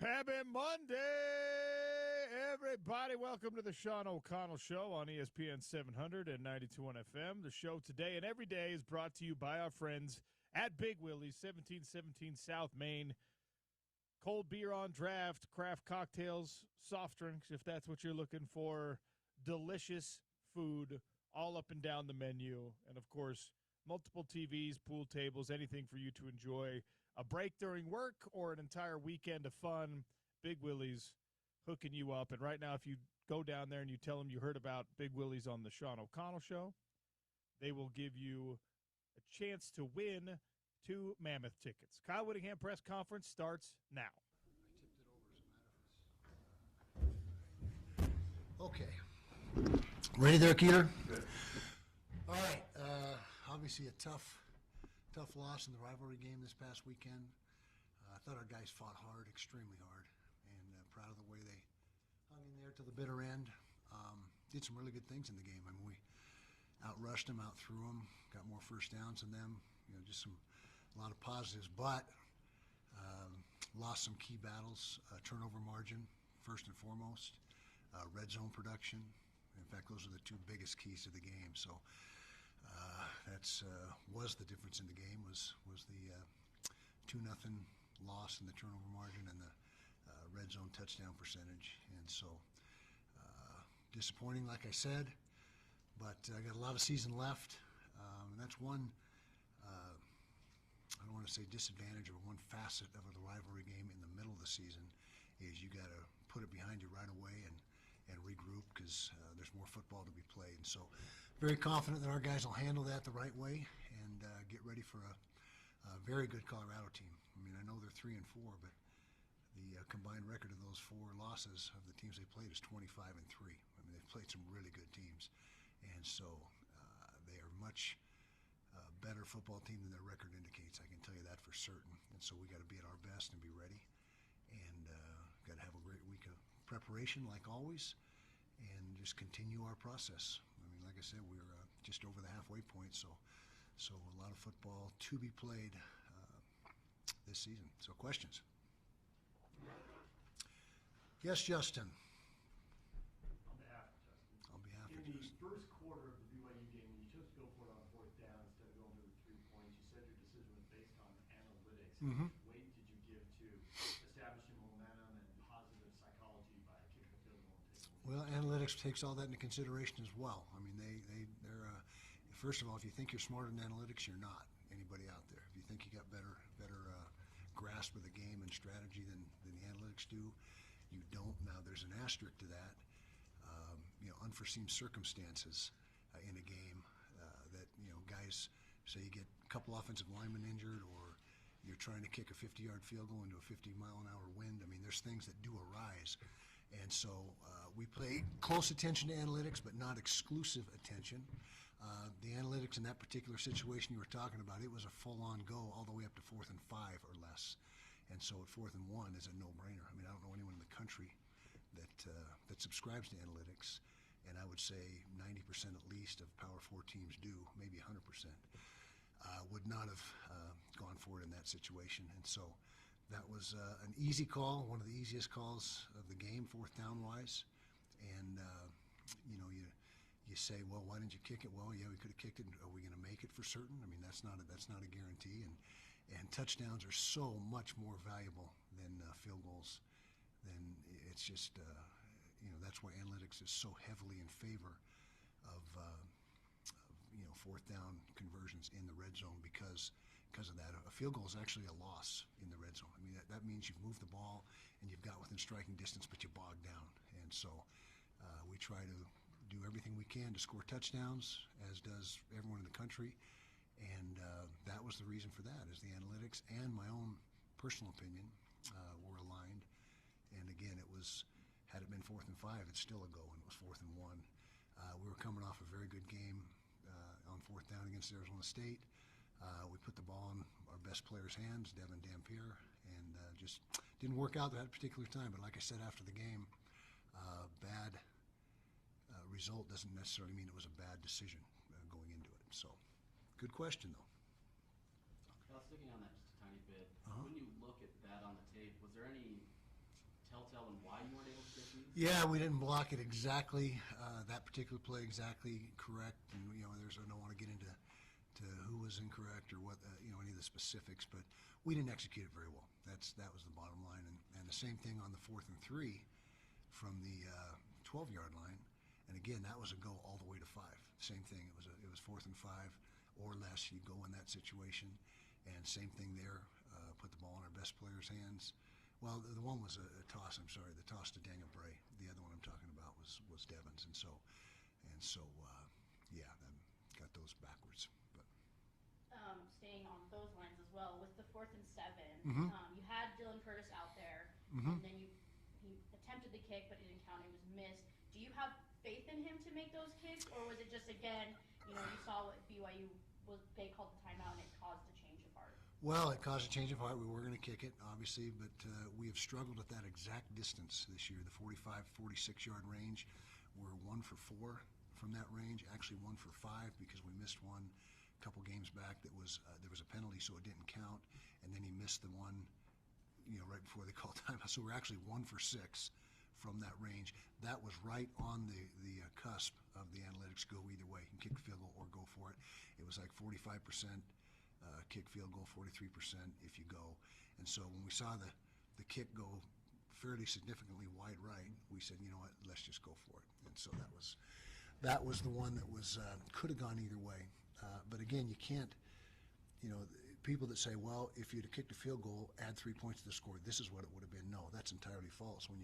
Happy Monday, everybody. Welcome to the Sean O'Connell Show on ESPN 700 and 92.1 FM. The show today and every day is brought to you by our friends at Big Willie's, 1717 South Main. Cold beer on draft, craft cocktails, soft drinks, if that's what you're looking for. Delicious food all up and down the menu. And, of course, multiple TVs, pool tables, anything for you to enjoy a break during work or an entire weekend of fun. Big Willie's hooking you up. And right now, if you go down there and you tell them you heard about Big Willie's on the Sean O'Connell Show, they will give you a chance to win 2 Mammoth tickets. Kyle Whittingham press conference starts now. I tipped it over as a matter of fact. Okay. Ready there, Keeler? Good. All right. Obviously a tough loss in the rivalry game this past weekend. I thought our guys fought hard, extremely hard, and proud of the way they hung in there till the bitter end. Did some really good things in the game. I mean, we outrushed them, outthrew them, got more first downs than them. You know, just a lot of positives, but lost some key battles. Turnover margin, first and foremost. Red zone production. In fact, those are the 2 biggest keys to the game. So. That's was the difference in the game was the 2-0 loss in the turnover margin and the red zone touchdown percentage, and so disappointing, like I said. But I got a lot of season left, and that's one. I don't want to say disadvantage, but one facet of the rivalry game in the middle of the season is you got to put it behind you right away and regroup because there's more football to be played. And so very confident that our guys will handle that the right way and get ready for a very good Colorado team. I mean, I know they're 3-4, but the combined record of those 4 losses of the teams they played is 25-3. I mean, they've played some really good teams. And so they are much better football team than their record indicates. I can tell you that for certain. And so we got to be at our best and be ready. And got to have a great week of preparation like always and just continue our process. I mean, like I said, we're just over the halfway point, so a lot of football to be played this season. So questions? Yes, Justin. On behalf of Justin. On behalf of In Justin. the first quarter of the BYU game, when you chose to go for it on 4th down instead of going to the 3 points, you said your decision was based on analytics. Mm-hmm. How much weight did you give to establishing momentum and positive psychology by kicking the field goal and taking the lead? Well, analytics takes all that into consideration as well. I mean, they're first of all, if you think you're smarter than analytics, you're not anybody out there. If you think you got better grasp of the game and strategy than the analytics do, you don't. Now, there's an asterisk to that. Unforeseen circumstances in a game that, guys say you get a couple offensive linemen injured or you're trying to kick a 50-yard field goal into a 50-mile-an-hour wind. I mean, there's things that do arise. And so we pay close attention to analytics, but not exclusive attention. The analytics in that particular situation you were talking about, it was a full-on go all the way up to 4th and 5 or less. And so at 4th and 1 is a no-brainer. I mean, I don't know anyone in the country that subscribes to analytics, and I would say 90% at least of Power 4 teams do, maybe 100%, would not have gone for it in that situation. And so that was an easy call, one of the easiest calls of the game, 4th down-wise. And, you say, well, why didn't you kick it? Well, yeah, we could have kicked it. Are we going to make it for certain? I mean, that's not a guarantee. And touchdowns are so much more valuable than field goals. Then it's just, that's why analytics is so heavily in favor of 4th down conversions in the red zone because of that. A field goal is actually a loss in the red zone. I mean, that means you've moved the ball and you've got within striking distance, but you bogged down. And so we try to do everything we can to score touchdowns, as does everyone in the country. And that was the reason for that, is the analytics and my own personal opinion were aligned. And again, had it been 4th and 5, it's still a go, and it was 4th and 1. We were coming off a very good game on 4th down against Arizona State. We put the ball in our best player's hands, Devin Dampier, and just didn't work out that particular time. But like I said after the game, bad result doesn't necessarily mean it was a bad decision going into it. So, good question, though. Sticking on that just a tiny bit, Uh-huh. when you look at that on the tape, was there any telltale and why you weren't able to get these? Yeah, we didn't block it exactly, that particular play exactly correct. And, I don't want to get into who was incorrect or what, any of the specifics, but we didn't execute it very well. That was the bottom line. And the same thing on the 4th and 3 from the 12-yard line. And again, that was a go all the way to 5. Same thing. It was 4th and 5 or less. You go in that situation. And same thing there. Put the ball in our best player's hands. Well, the one was a toss. I'm sorry, the toss to Daniel Bray. The other one I'm talking about was Devon's, and so, yeah, I got those backwards. But staying on those lines as well, with the 4th and 7, Mhm. You had Dylan Curtis out there, Mhm. and then he attempted the kick, but it didn't count. It was missed. Do you have faith in him to make those kicks, or was it just again, you saw what BYU was? They called the timeout, and it caused a change of heart. Well, it caused a change of heart. We were going to kick it, obviously, but we have struggled at that exact distance this year, the 45, 46-yard range. We're 1 for 4 from that range, actually 1 for 5 because we missed one a couple games back that was there was a penalty, so it didn't count, and then he missed the one, right before they called timeout. So we're actually 1 for 6 from that range. That was right on the cusp of the analytics go either way. You can kick the field goal or go for it. It was like 45%. Kick field goal, 43% if you go. And so when we saw the kick go fairly significantly wide right, we said, you know what, let's just go for it. And so that was the one that was could have gone either way. But again, you can't, people that say, well, if you'd have kicked a field goal, add 3 points to the score, this is what it would have been. No, that's entirely false. When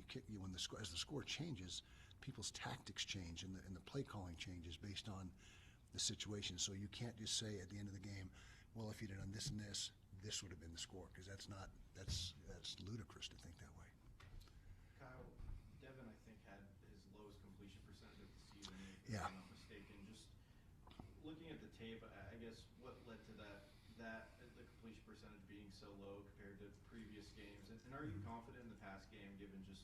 as the score changes, people's tactics change and the play calling changes based on the situation. So you can't just say at the end of the game, well, if you'd have done this and this would have been the score, because that's ludicrous to think that way. Kyle, Devin, I think, had his lowest completion percentage of the season, if Yeah. I'm not mistaken. Just looking at the tape, I guess what led to that the completion percentage being so low compared to previous games, and are you confident in the past game, given just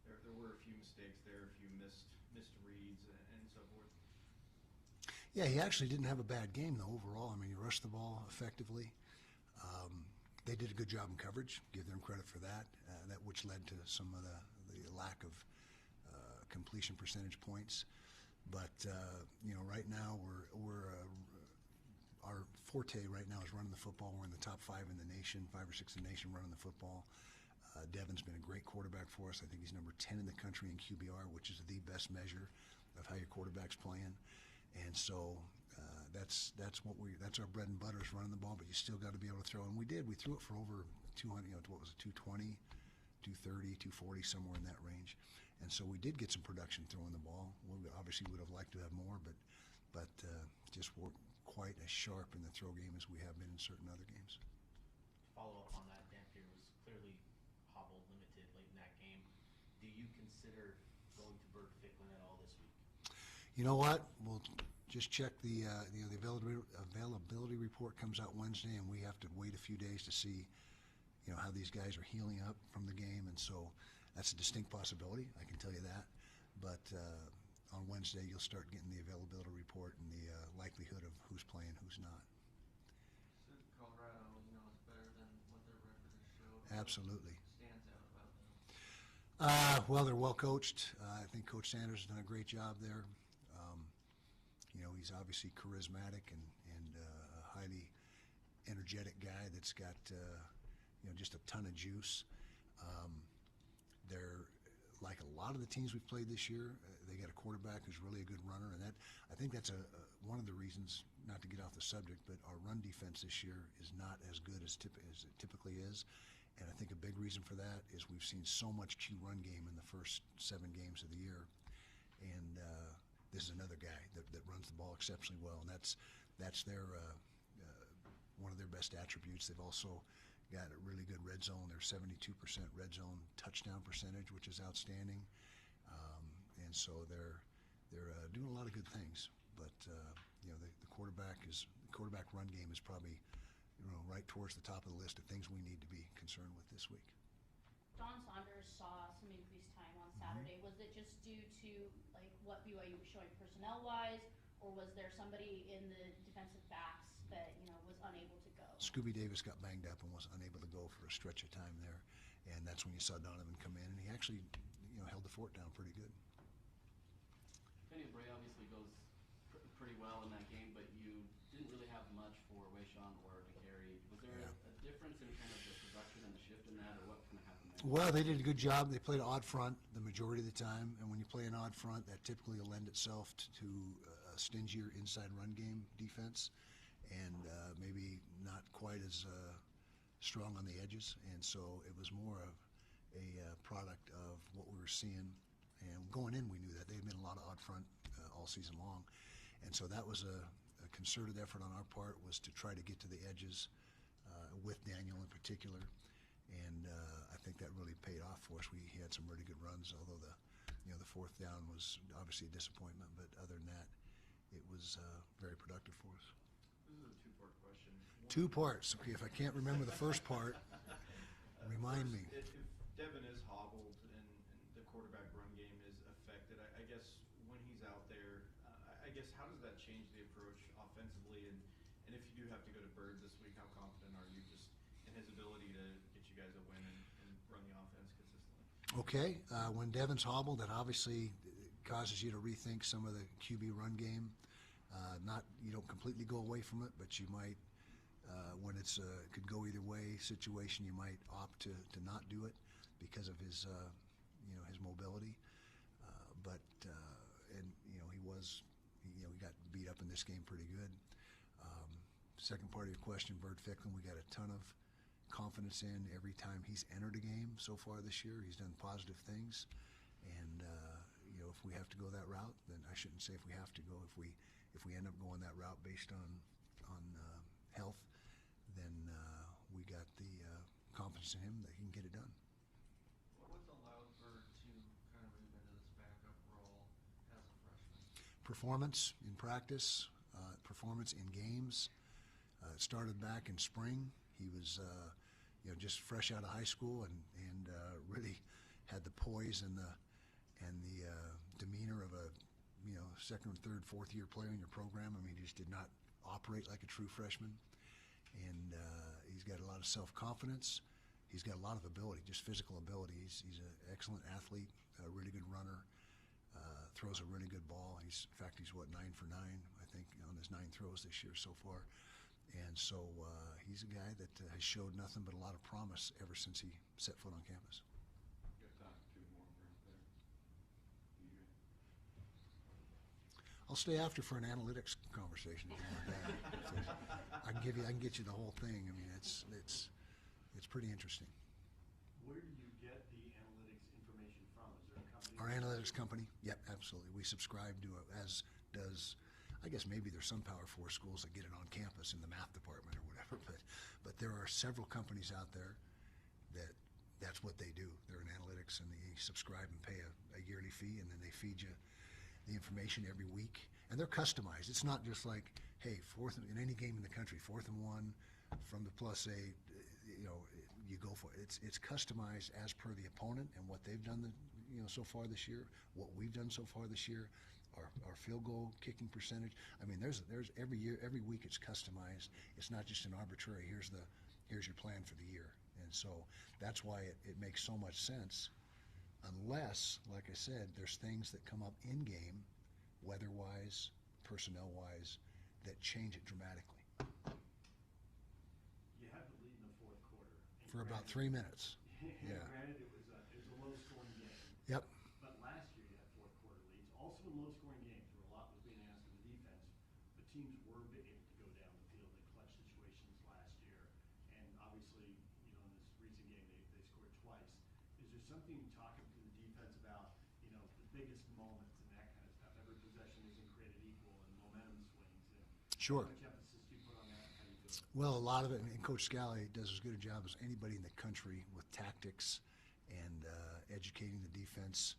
there were a few mistakes there, a few missed reads and so forth? Yeah, he actually didn't have a bad game, though, overall. I mean, he rushed the ball effectively. They did a good job in coverage. Give them credit for that, which led to some of the lack of completion percentage points. But, right now our forte right now is running the football. We're in the top 5 in the nation, 5 or 6 in the nation running the football. Devin's been a great quarterback for us. I think he's number 10 in the country in QBR, which is the best measure of how your quarterback's playing. And so that's our bread and butter is running the ball, but you still got to be able to throw. And we did. We threw it for over 200, what was it, 220, 230, 240, somewhere in that range. And so we did get some production throwing the ball. We obviously would have liked to have more, but just weren't quite as sharp in the throw game as we have been in certain other games. Follow up on that, Dampier was clearly hobbled, limited late in that game. Do you consider going to Bert Ficklin at all this week? You know what? We'll just check the availability report comes out Wednesday, and we have to wait a few days to see, how these guys are healing up from the game, and so that's a distinct possibility. I can tell you that. But on Wednesday, you'll start getting the availability report and the likelihood of who's playing, who's not. So Colorado, is better than what their record has showed. Absolutely. What stands out about them? Well, they're well coached. I think Coach Sanders has done a great job there. He's obviously charismatic and a highly energetic guy that's got just a ton of juice. They're like a lot of the teams we've played this year. They got a quarterback who's really a good runner, and I think that's one of the reasons. Not to get off the subject, but our run defense this year is not as good as it typically is. And I think a big reason for that is we've seen so much Q run game in the first 7 games of the year, and this is another guy that runs the ball exceptionally well, and that's their one of their best attributes. They've also got a really good red zone. They're 72% red zone touchdown percentage, which is outstanding, and so they're doing a lot of good things. But the quarterback run game is probably right towards the top of the list of things we need to be concerned with this week. Don Saunders saw some increased time on Saturday. Was it just due to what BYU was showing personnel-wise, or was there somebody in the defensive backs that was unable to go? Scooby Davis got banged up and was unable to go for a stretch of time there, and that's when you saw Donovan come in, and he actually, held the fort down pretty good. Penny Bray obviously goes pretty well in that game, but you didn't really have much for Wayshawn or DeGarry. Was there a difference in kind of the production and the shift in that, or what kind of happened there? Well, they did a good job. They played odd front the majority of the time, and when you play an odd front, that typically will lend itself to a stingier inside run game defense, and maybe not quite as strong on the edges. And so it was more of a product of what we were seeing. And going in, we knew that they had been a lot of odd front all season long, and so that was a concerted effort on our part, was to try to get to the edges with Daniel in particular. And I think that really paid off for us. We had some really good runs, although the fourth down was obviously a disappointment. But other than that, it was very productive for us. This is a two-part question. Two parts. Okay, if I can't remember the first part, remind me. If Devin is hobbled and the quarterback run game is affected, I guess when he's out there, I guess how does that change the approach offensively? And if you do have to go to Bird this week, how confident are you just in his ability to get you guys a win and run the offense consistently? Okay, when Devin's hobbled, that obviously causes you to rethink some of the QB run game. You don't completely go away from it, but you might, when it could go either way situation, you might opt to not do it because of his his mobility. He got beat up in this game pretty good. Second part of your question, Bird Ficklin, we got a ton of confidence in every time he's entered a game so far this year. He's done positive things, and if we have to go that route, then I shouldn't say if we have to go. If we end up going that route based on health, then we got the confidence in him that he can get it done. What's allowed Bird to kind of move into this backup role as a freshman? Performance in practice, performance in games. It started back in spring. He was just fresh out of high school and really had the poise and the demeanor of a second, third, fourth year player in your program. I mean, he just did not operate like a true freshman, and he's got a lot of self-confidence. He's got a lot of ability, just physical ability. He's an excellent athlete, a really good runner, throws a really good ball. In fact, he's 9 for 9, I think, on his 9 throws this year so far. And so he's a guy that has showed nothing but a lot of promise ever since he set foot on campus. Got time for two more right there. I'll stay after for an analytics conversation. If you want that. I can get you the whole thing. I mean, it's pretty interesting. Where do you get the analytics information from? Is there a company? Our analytics company, yep, absolutely. We subscribe to it, as does, I guess maybe there's some Power 4 schools that get it on campus in the math department or whatever, but there are several companies out there that's what they do. They're in analytics, and they subscribe and pay a yearly fee, and then they feed you the information every week. And they're customized. It's not just like, hey, in any game in the country, 4th and 1 from the +8, you go for it. It's customized as per the opponent and what they've done so far this year, what we've done so far this year. Our field goal kicking percentage. I mean, there's every week it's customized. It's not just an arbitrary. Here's your plan for the year. And so that's why it makes so much sense, unless, like I said, there's things that come up in game, weather-wise, personnel-wise, that change it dramatically. You had the lead in the fourth quarter. For about 3 minutes. Yeah. Granted, it was a low-scoring game. Yep. But last year you had fourth quarter leads, also in low-scoring games where a lot was being asked of the defense. But teams were able to go down the field in clutch situations last year, and obviously, in this recent game they scored twice. Is there something talking to the defense about, the biggest moments and that kind of stuff? Every possession isn't created equal, and momentum swings. And Sure. How much emphasis do you put on that? How do you do it? Well, a lot of it, and Coach Scally does as good a job as anybody in the country with tactics and educating the defense,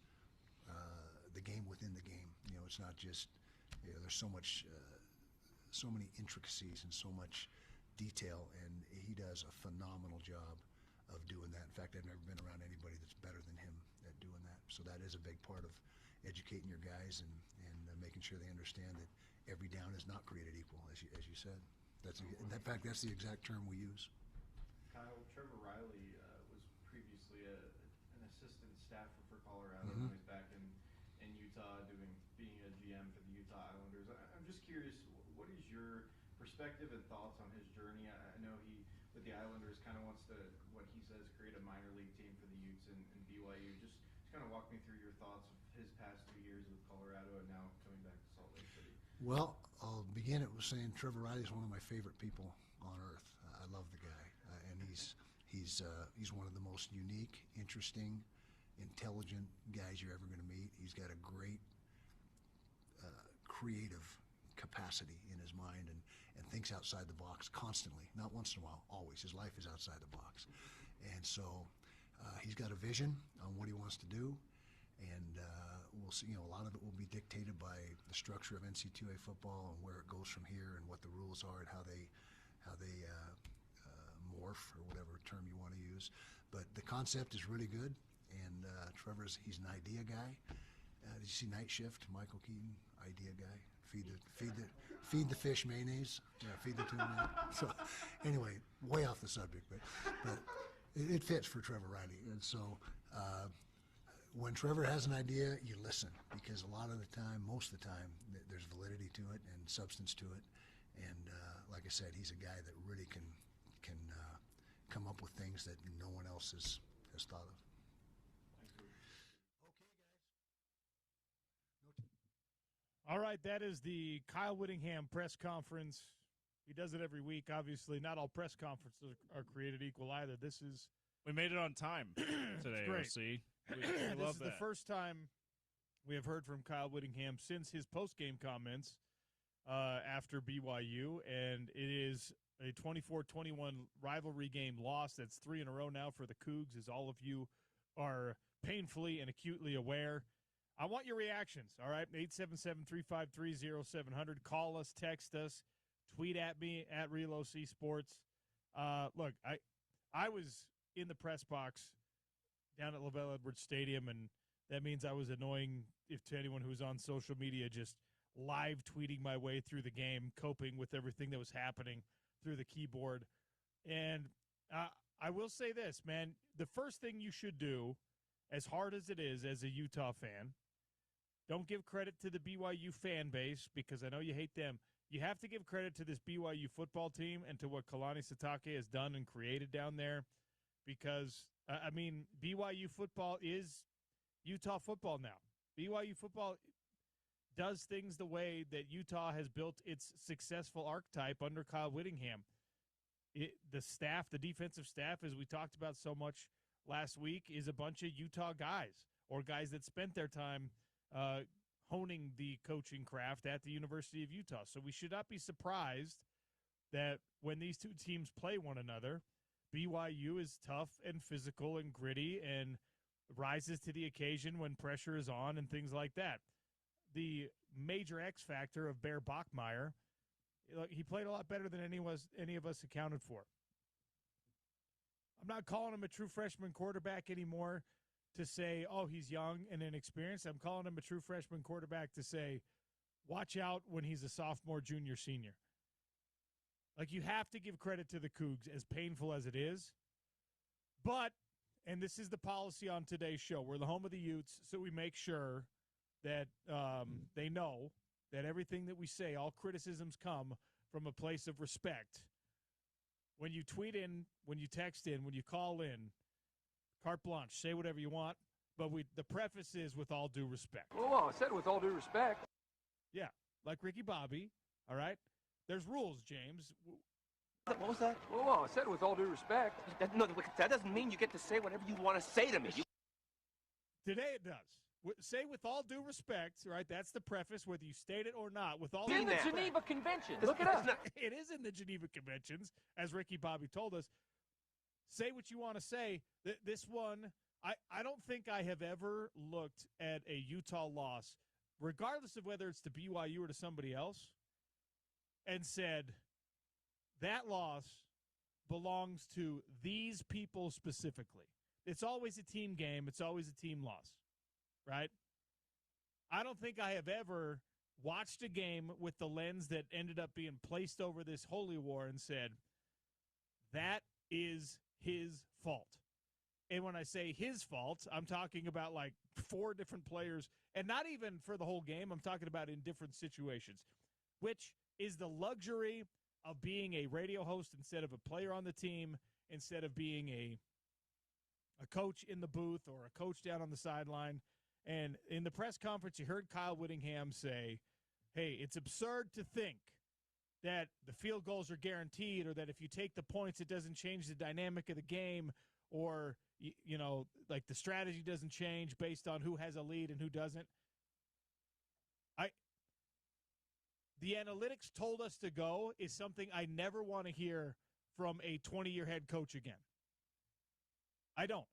the game within the game. It's not just, there's so many intricacies and so much detail, and he does a phenomenal job of doing that. In fact, I've never been around anybody that's better than him at doing that. So that is a big part of educating your guys and making sure they understand that every down is not created equal, as you said. In fact, that's the exact term we use. Kyle, Trevor Riley was previously assistant staffer for Colorado. Now he's back in Utah being a GM for the Utah Islanders. I'm just curious, what is your perspective and thoughts on his journey? I know he, with the Islanders, kind of wants to, what he says, create a minor league team for the Utes and BYU. Just kind of walk me through your thoughts of his past 2 years with Colorado and now coming back to Salt Lake City. Well, I'll begin it with saying Trevor Riley is one of my favorite people on earth. I love the guy, and he's one of the most unique, interesting, intelligent guys you're ever going to meet. He's got a great creative capacity in his mind and thinks outside the box constantly, not once in a while, always. His life is outside the box. And so he's got a vision on what he wants to do, and we'll see, a lot of it will be dictated by the structure of NC2A football and where it goes from here and what the rules are and how they morph, or whatever term you want to use. But the concept is really good, and he's an idea guy. Did you see Night Shift? Michael Keaton, idea guy. Feed the fish mayonnaise. Yeah, feed the tuna. So, anyway, way off the subject, but it fits for Trevor Riley. And so, when Trevor has an idea, you listen, because a lot of the time, most of the time, there's validity to it and substance to it. And like I said, he's a guy that really can come up with things that no one else has thought of. All right, that is the Kyle Whittingham press conference. He does it every week. Obviously, not all press conferences are created equal either. We made it on time today, great. OC. We This love is that. the first time we have heard from Kyle Whittingham since his post-game comments after BYU, and it is a 24-21 rivalry game loss. That's 3 in a row now for the Cougs, as all of you are painfully and acutely aware. I want your reactions, all right? 877-353-0700. Call us, text us, tweet at me, at RealOC Sports. Look, I was in the press box down at LaVell Edwards Stadium, and that means I was annoying to anyone who's on social media, just live tweeting my way through the game, coping with everything that was happening through the keyboard. And I will say this, man, the first thing you should do, as hard as it is as a Utah fan, don't give credit to the BYU fan base, because I know you hate them. You have to give credit to this BYU football team and to what Kalani Sitake has done and created down there, because, BYU football is Utah football now. BYU football does things the way that Utah has built its successful archetype under Kyle Whittingham. The staff, the defensive staff, as we talked about so much last week, is a bunch of Utah guys, or guys that spent their time honing the coaching craft at the University of Utah. So we should not be surprised that when these two teams play one another, BYU is tough and physical and gritty and rises to the occasion when pressure is on and things like that. The major X factor of Bear Bachmeier, he played a lot better than any of us accounted for. I'm not calling him a true freshman quarterback anymore to say, oh, he's young and inexperienced. I'm calling him a true freshman quarterback to say, watch out when he's a sophomore, junior, senior. Like, you have to give credit to the Cougs, as painful as it is. But, and this is the policy on today's show, we're the home of the Utes, so we make sure that they know that everything that we say, all criticisms come from a place of respect. When you tweet in, when you text in, when you call in, carte blanche, say whatever you want, but the preface is with all due respect. Whoa, I said with all due respect. Yeah, like Ricky Bobby, all right? There's rules, James. What was that? Whoa, I said with all due respect. That doesn't mean you get to say whatever you want to say to me. Today it does. Say with all due respect, right? That's the preface, whether you state it or not. With all It's in due the respect. Geneva Conventions. Look it up. It is in the Geneva Conventions, as Ricky Bobby told us. Say what you want to say. This one, I don't think I have ever looked at a Utah loss, regardless of whether it's to BYU or to somebody else, and said, that loss belongs to these people specifically. It's always a team game. It's always a team loss, right? I don't think I have ever watched a game with the lens that ended up being placed over this holy war and said, that is his fault. And when I say his fault, I'm talking about like 4 different players, and not even for the whole game. I'm talking about in different situations, which is the luxury of being a radio host instead of a player on the team, instead of being a coach in the booth or a coach down on the sideline. And in the press conference, you heard Kyle Whittingham say, hey, it's absurd to think that the field goals are guaranteed, or that if you take the points, it doesn't change the dynamic of the game, or, like the strategy doesn't change based on who has a lead and who doesn't. The analytics told us to go is something I never want to hear from a 20-year head coach again. I don't.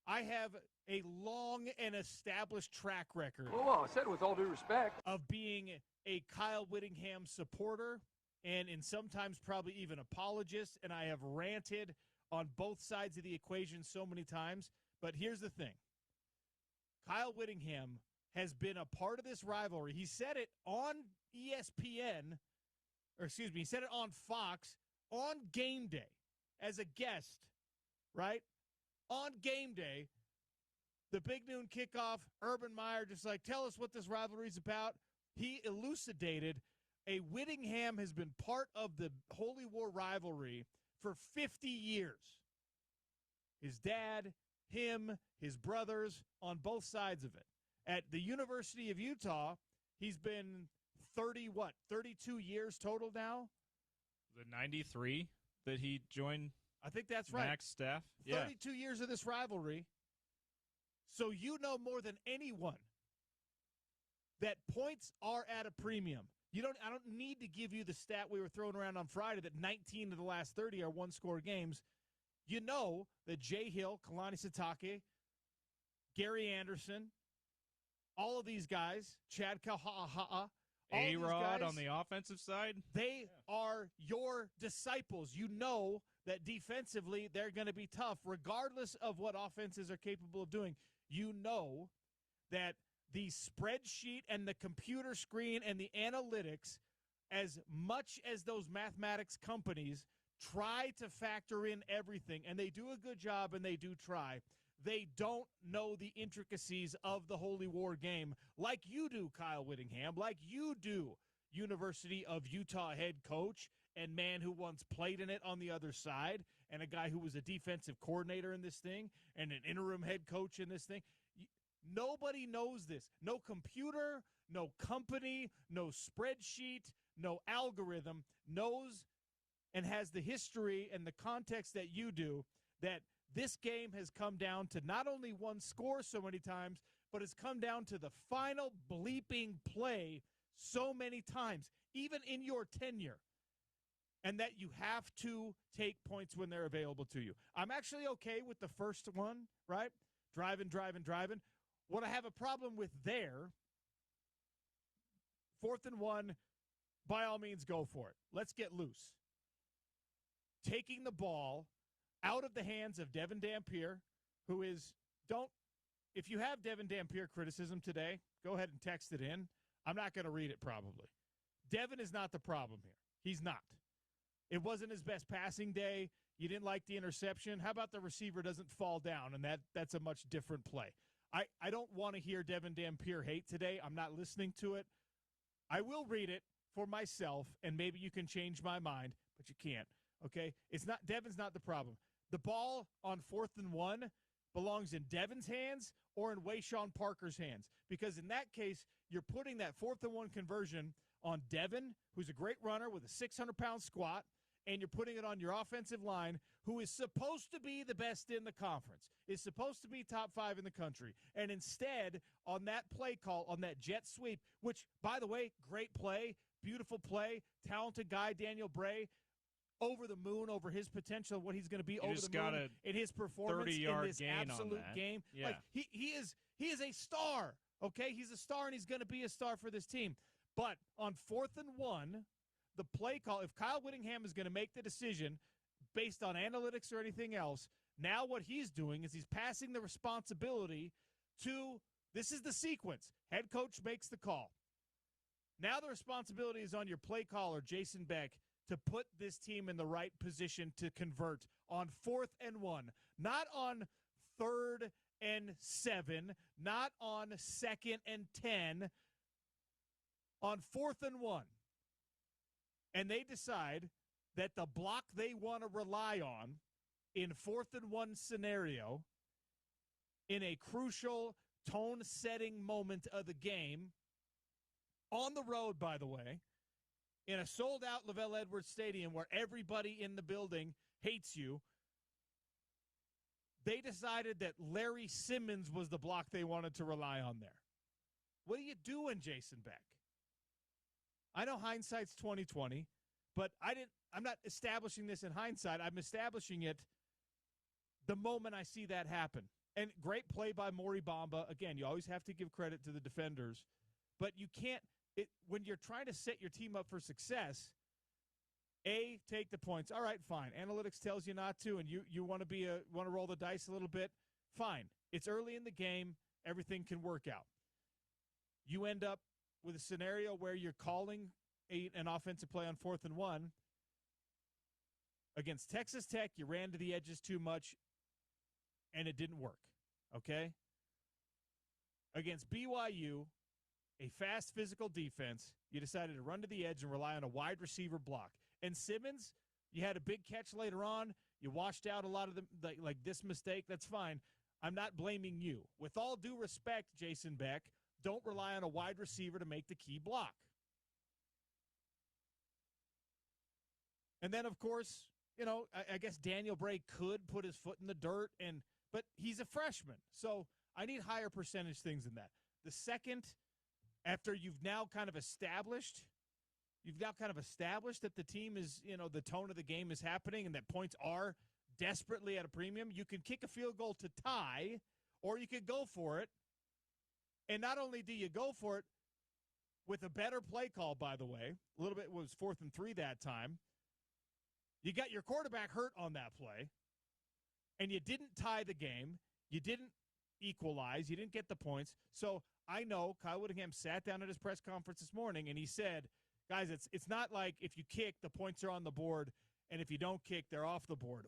I have a long and established track record. Whoa, I said with all due respect. Of being a Kyle Whittingham supporter, and in sometimes probably even apologist, and I have ranted on both sides of the equation so many times. But here's the thing. Kyle Whittingham has been a part of this rivalry. He said it on ESPN, he said it on Fox on game day as a guest, right? On game day, the big noon kickoff, Urban Meyer just like, tell us what this rivalry is about. He elucidated a Whittingham has been part of the Holy War rivalry for 50 years. His dad, him, his brothers, on both sides of it. At the University of Utah, he's been 32 years total now? The 93 that he joined I think that's right. Mac's staff? 32 years of this rivalry. So you know more than anyone that points are at a premium. I don't need to give you the stat we were throwing around on Friday that 19 of the last 30 are one-score games. You know that Jay Hill, Kalani Sitake, Gary Anderson, all of these guys, Chad Kaha'a, A-Rod on the offensive side? They are your disciples. You know that defensively they're going to be tough regardless of what offenses are capable of doing. You know that the spreadsheet and the computer screen and the analytics, as much as those mathematics companies try to factor in everything, and they do a good job and they do try, they don't know the intricacies of the Holy War game like you do, Kyle Whittingham, like you do, University of Utah head coach and man who once played in it on the other side, and a guy who was a defensive coordinator in this thing and an interim head coach in this thing. Nobody knows this. No computer, no company, no spreadsheet, no algorithm knows and has the history and the context that you do, that this game has come down to not only one score so many times, but it's come down to the final bleeping play so many times, even in your tenure, and that you have to take points when they're available to you. I'm actually okay with the first one, right? Driving. What I have a problem with there, 4th and 1, by all means, go for it. Let's get loose. Taking the ball out of the hands of Devin Dampier, who is, if you have Devin Dampier criticism today, go ahead and text it in. I'm not going to read it probably. Devin is not the problem here. He's not. It wasn't his best passing day. You didn't like the interception. How about the receiver doesn't fall down? And that's a much different play. I don't want to hear Devin Dampier hate today. I'm not listening to it. I will read it for myself, and maybe you can change my mind, but you can't. Okay? Devin's not the problem. The ball on 4th and 1 belongs in Devin's hands or in Wayshawn Parker's hands, because in that case, you're putting that 4th and 1 conversion on Devin, who's a great runner with a 600-pound squat, and you're putting it on your offensive line, who is supposed to be the best in the conference, is supposed to be top 5 in the country. And instead, on that play call, on that jet sweep, which, by the way, great play, beautiful play, talented guy, Daniel Bray, over the moon, over his potential, what he's going to be over the moon in his performance in this absolute game. Yeah. Like, he is a star, okay? He's a star, and he's going to be a star for this team. But on 4th and 1, the play call, if Kyle Whittingham is going to make the decision based on analytics or anything else, now what he's doing is he's passing the responsibility to, this is the sequence. Head coach makes the call. Now the responsibility is on your play caller, Jason Beck. to put this team in the right position to convert on 4th and 1, not on 3rd and 7, not on 2nd and 10, on 4th and 1. And they decide that the block they want to rely on in 4th and 1 scenario, in a crucial tone-setting moment of the game, on the road, by the way, in a sold-out Lavelle Edwards Stadium where everybody in the building hates you, they decided that Larry Simmons was the block they wanted to rely on there. What are you doing, Jason Beck? I know hindsight's 20/20, but I'm not establishing this in hindsight. I'm establishing it the moment I see that happen. And great play by Maury Bamba. Again, you always have to give credit to the defenders, but you can't. When you're trying to set your team up for success, take the points. All right, fine. Analytics tells you not to, and you want to roll the dice a little bit. Fine. It's early in the game. Everything can work out. You end up with a scenario where you're calling an offensive play on 4th and 1. Against Texas Tech, you ran to the edges too much, and it didn't work. Okay? Against BYU, a fast physical defense, you decided to run to the edge and rely on a wide receiver block. And Simmons, you had a big catch later on. You washed out a lot of like this mistake. That's fine. I'm not blaming you. With all due respect, Jason Beck, don't rely on a wide receiver to make the key block. And then, of course, I guess Daniel Bray could put his foot in the dirt, but he's a freshman. So I need higher percentage things than that. The second, after you've now kind of established that the team is, the tone of the game is happening and that points are desperately at a premium, you can kick a field goal to tie, or you could go for it. And not only do you go for it with a better play call, by the way, a little bit was 4th and 3 that time. You got your quarterback hurt on that play, and you didn't tie the game. You didn't equalize. You didn't get the points. So I know Kyle Whittingham sat down at his press conference this morning, and he said, guys, it's not like if you kick, the points are on the board, and if you don't kick, they're off the board.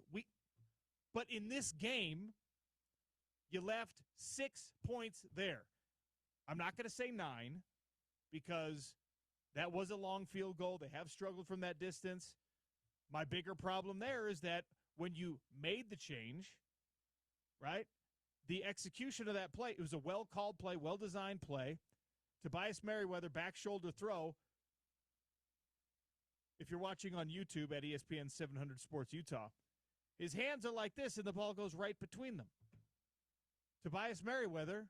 But in this game, you left 6 points there. I'm not going to say 9 because that was a long field goal. They have struggled from that distance. My bigger problem there is that when you made the change, right, the execution of that play, it was a well-called play, well-designed play. Tobias Merriweather, back shoulder throw. If you're watching on YouTube at ESPN 700 Sports Utah, his hands are like this, and the ball goes right between them. Tobias Merriweather,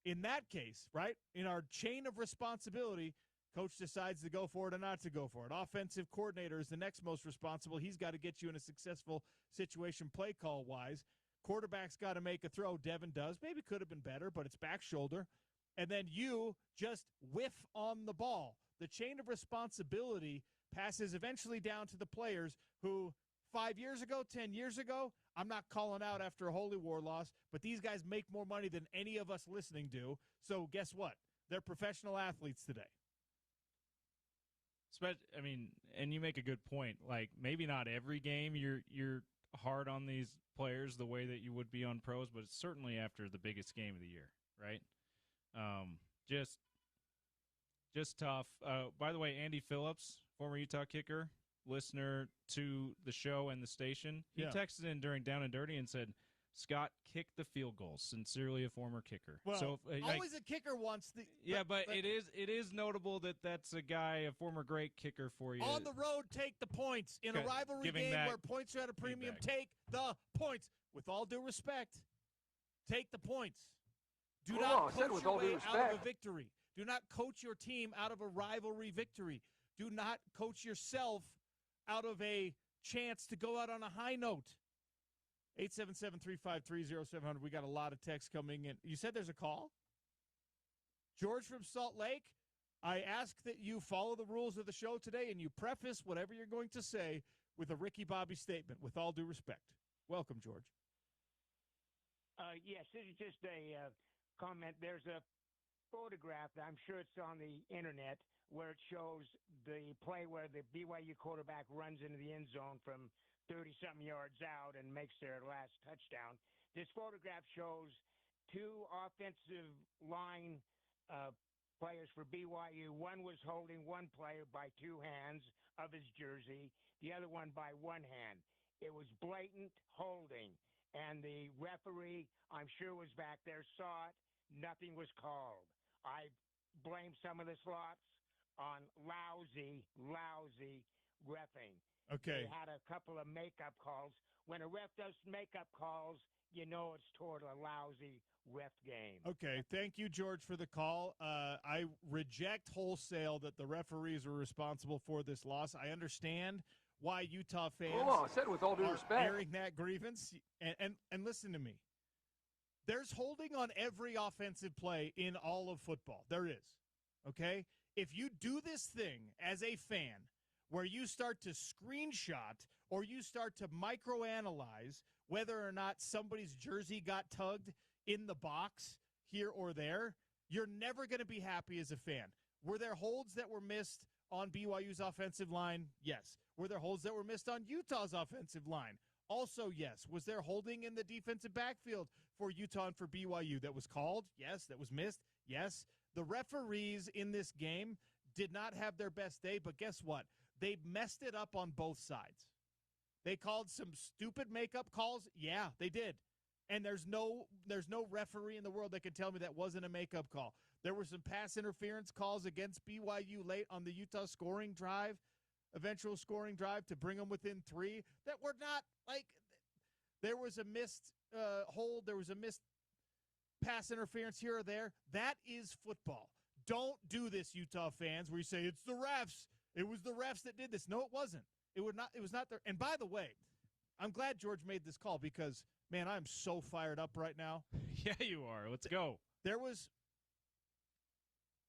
in that case, right, in our chain of responsibility, coach decides to go for it or not to go for it. Offensive coordinator is the next most responsible. He's got to get you in a successful situation play call-wise. Quarterback's got to make a throw. Devin does. Maybe could have been better, but it's back shoulder. And then you just whiff on the ball. The chain of responsibility passes eventually down to the players who 5 years ago, 10 years ago, I'm not calling out after a Holy War loss, but these guys make more money than any of us listening do. So guess what? They're professional athletes today. I mean, and you make a good point. Like, maybe not every game you're hard on these players the way that you would be on pros, but it's certainly after the biggest game of the year, right? Just tough. By the way, Andy Phillips, former Utah kicker, listener to the show and the station, he texted in during Down and Dirty and said, Scott kicked the field goal. Sincerely, a former kicker. Well, so always a kicker wants the. But it is notable that that's a guy, a former great kicker for you. On the road, take the points in a rivalry game where points are at a premium. Take the points. With all due respect, take the points. Do not coach your way out of a victory. Do not coach your team out of a rivalry victory. Do not coach yourself out of a chance to go out on a high note. 877-353-0700. We got a lot of texts coming in. You said there's a call? George from Salt Lake, I ask that you follow the rules of the show today and you preface whatever you're going to say with a Ricky Bobby statement, with all due respect. Welcome, George. Yes, this is just a comment. There's a photograph, I'm sure it's on the internet, where it shows the play where the BYU quarterback runs into the end zone from 30-something yards out and makes their last touchdown. This photograph shows two offensive line players for BYU. One was holding one player by two hands of his jersey, the other one by one hand. It was blatant holding, and the referee, I'm sure, was back there, saw it. Nothing was called. I blame some of the slots on lousy reffing. Okay. They had a couple of makeup calls. When a ref does makeup calls, you know it's toward a lousy ref game. Okay, thank you, George, for the call. I reject wholesale that the referees were responsible for this loss. I understand why Utah fans I said with all due are respect. airing that grievance. And listen to me. There's holding on every offensive play in all of football. There is. Okay? If you do this thing as a fan where you start to screenshot or you start to microanalyze whether or not somebody's jersey got tugged in the box here or there, you're never going to be happy as a fan. Were there holds that were missed on BYU's offensive line? Yes. Were there holds that were missed on Utah's offensive line? Also, yes. Was there holding in the defensive backfield for Utah and for BYU that was called? Yes. That was missed? Yes. The referees in this game did not have their best day, but guess what? They messed it up on both sides. They called some stupid makeup calls. Yeah, they did. And there's no referee in the world that can tell me that wasn't a makeup call. There were some pass interference calls against BYU late on the Utah scoring drive, eventual scoring drive to bring them within 3 that were not like – there was a missed hold. There was a missed pass interference here or there. That is football. Don't do this, Utah fans, where you say it's the refs. It was the refs that did this. No, it wasn't. It was not there. And by the way, I'm glad George made this call because, man, I'm so fired up right now. Yeah, you are. Let's go. There was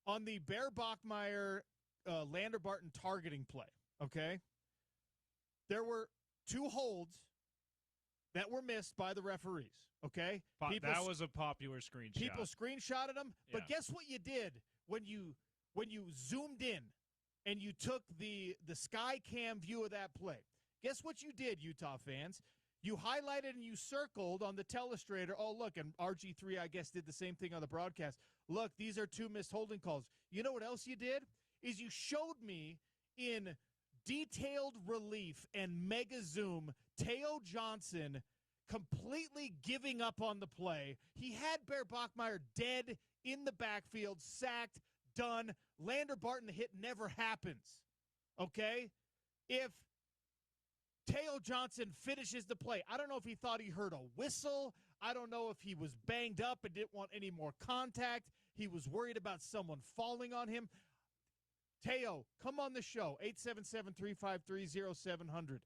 on the Bear Bachmeier Lander Barton targeting play, okay? There were 2 holds that were missed by the referees, okay? That was a popular screenshot. People screenshotted them, but guess what you did when you zoomed in and you took the sky cam view of that play? Guess what you did, Utah fans? You highlighted and you circled on the telestrator. Oh, look, and RG3, I guess, did the same thing on the broadcast. Look, these are 2 missed holding calls. You know what else you did? Is you showed me in detailed relief and mega zoom Teo Johnson completely giving up on the play. He had Bear Bachmeier dead in the backfield, sacked, done. Lander Barton, the hit never happens. Okay? If Teo Johnson finishes the play, I don't know if he thought he heard a whistle. I don't know if he was banged up and didn't want any more contact. He was worried about someone falling on him. Teo, come on the show, 877-353-0700.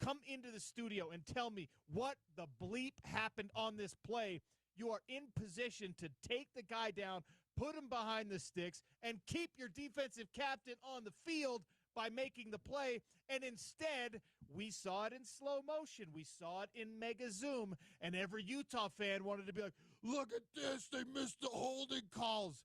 Come into the studio and tell me what the bleep happened on this play. You are in position to take the guy down, put him behind the sticks, and keep your defensive captain on the field by making the play. And instead, we saw it in slow motion. We saw it in mega zoom. And every Utah fan wanted to be like, look at this. They missed the holding calls.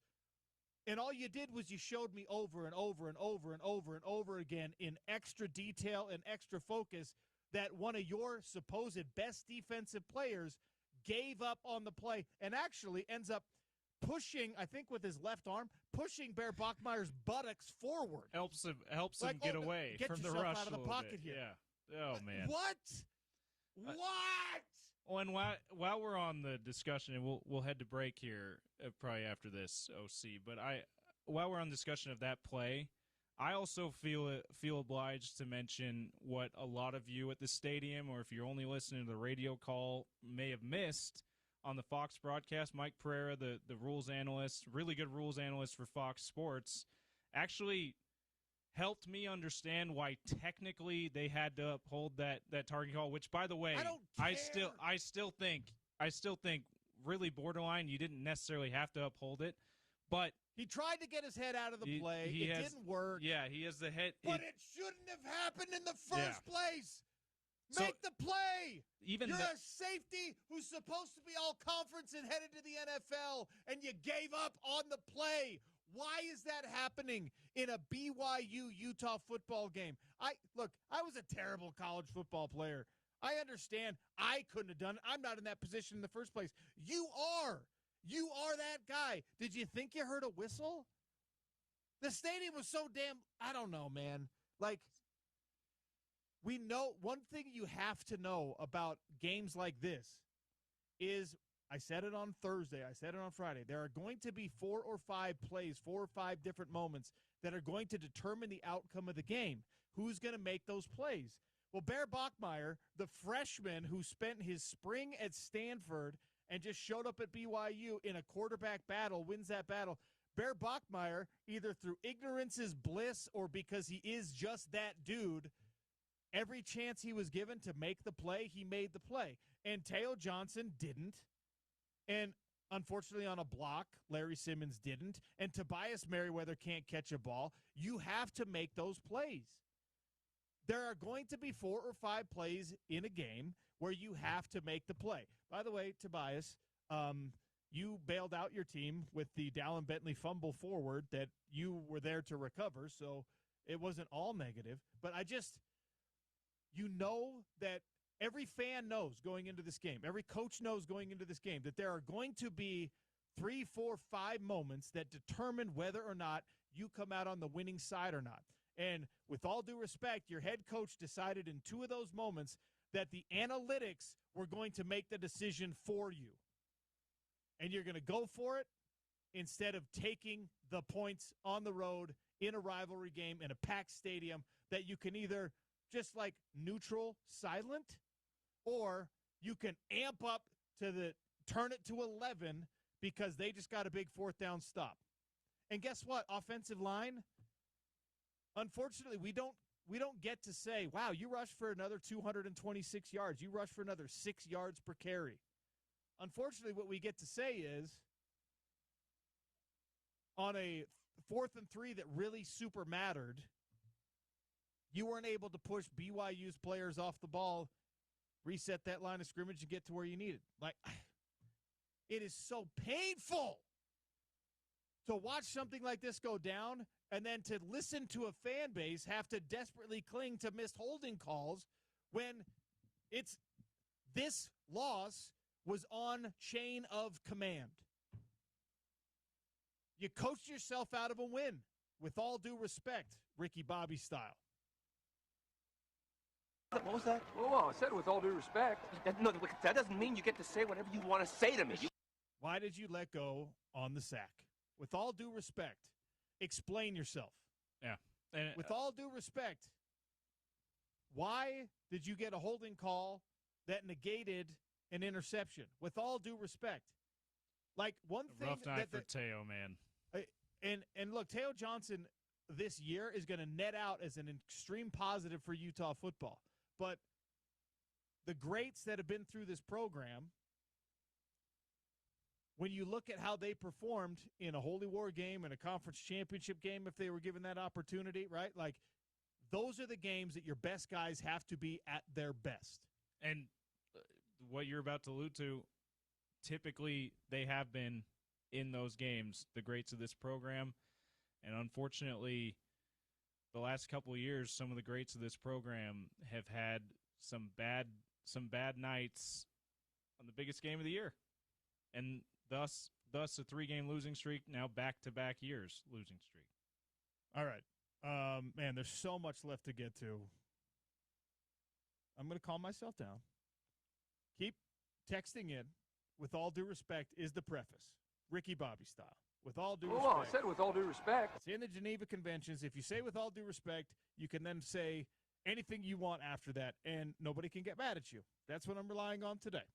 And all you did was you showed me over and over and over and over and over again in extra detail and extra focus that one of your supposed best defensive players gave up on the play and actually ends up pushing, I think with his left arm, pushing Bear Bachmeier's buttocks forward. Helps him get away from the rush out of the pocket here. Yeah. Oh, man. What? Well, and while we're on the discussion, and we'll head to break here probably after this, OC, but while we're on discussion of that play, I also feel obliged to mention what a lot of you at the stadium, or if you're only listening to the radio call, may have missed on the Fox broadcast. Mike Pereira, the rules analyst, really good rules analyst for Fox Sports, actually helped me understand why technically they had to uphold that target call, which, by the way, I still think really borderline. You didn't necessarily have to uphold it, but he tried to get his head out of the play. It didn't work. Yeah, he has the head. But it shouldn't have happened in the first place. Make the play. You're a safety who's supposed to be all conference and headed to the NFL, and you gave up on the play. Why is that happening in a BYU Utah football game? I was a terrible college football player. I understand I couldn't have done it. I'm not in that position in the first place. You are. You are that guy. Did you think you heard a whistle? The stadium was so damn, I don't know, man. Like, we know one thing you have to know about games like this is, I said it on Thursday, I said it on Friday, there are going to be 4 or 5 plays, 4 or 5 different moments that are going to determine the outcome of the game. Who's going to make those plays? Well, Bear Bachmeier, the freshman who spent his spring at Stanford and just showed up at BYU in a quarterback battle, wins that battle. Bear Bachmeier, either through ignorance is bliss or because he is just that dude, every chance he was given to make the play, he made the play. And Teo Johnson didn't. And unfortunately on a block, Larry Simmons didn't. And Tobias Merriweather can't catch a ball. You have to make those plays. There are going to be 4 or 5 plays in a game where you have to make the play. By the way, Tobias, you bailed out your team with the Dallin Bentley fumble forward that you were there to recover, so it wasn't all negative. But you know that every fan knows going into this game, every coach knows going into this game, that there are going to be 3, 4, 5 moments that determine whether or not you come out on the winning side or not. And with all due respect, your head coach decided in 2 of those moments that the analytics were going to make the decision for you. And you're going to go for it instead of taking the points on the road in a rivalry game in a packed stadium that you can either just like neutral, silent, or you can amp up to turn it to 11 because they just got a big 4th down stop. And guess what? Offensive line, unfortunately, we don't get to say, wow, you rushed for another 226 yards. You rushed for another 6 yards per carry. Unfortunately, what we get to say is, on a 4th and 3 that really super mattered, you weren't able to push BYU's players off the ball, reset that line of scrimmage, and get to where you needed. Like, it is so painful to watch something like this go down and then to listen to a fan base have to desperately cling to missed holding calls when this loss was on chain of command. You coached yourself out of a win, with all due respect, Ricky Bobby style. What was that? Oh, I said with all due respect. That doesn't mean you get to say whatever you want to say to me. Why did you let go on the sack? With all due respect, explain yourself. Yeah. And, with all due respect, why did you get a holding call that negated an interception? With all due respect. Like, one thing rough night for Teo, man. And look, Teo Johnson this year is going to net out as an extreme positive for Utah football. But the greats that have been through this program, when you look at how they performed in a Holy War game and a conference championship game, if they were given that opportunity, right? Like, those are the games that your best guys have to be at their best. And what you're about to allude to, typically they have been in those games, the greats of this program. And unfortunately, the last couple of years, some of the greats of this program have had some bad nights on the biggest game of the year. And thus a 3-game losing streak, now back-to-back years losing streak. All right. Man, there's so much left to get to. I'm going to calm myself down. Keep texting in. With all due respect is the preface. Ricky Bobby style. With all due respect. Oh, I said with all due respect. It's in the Geneva Conventions. If you say with all due respect, you can then say anything you want after that, and nobody can get mad at you. That's what I'm relying on today.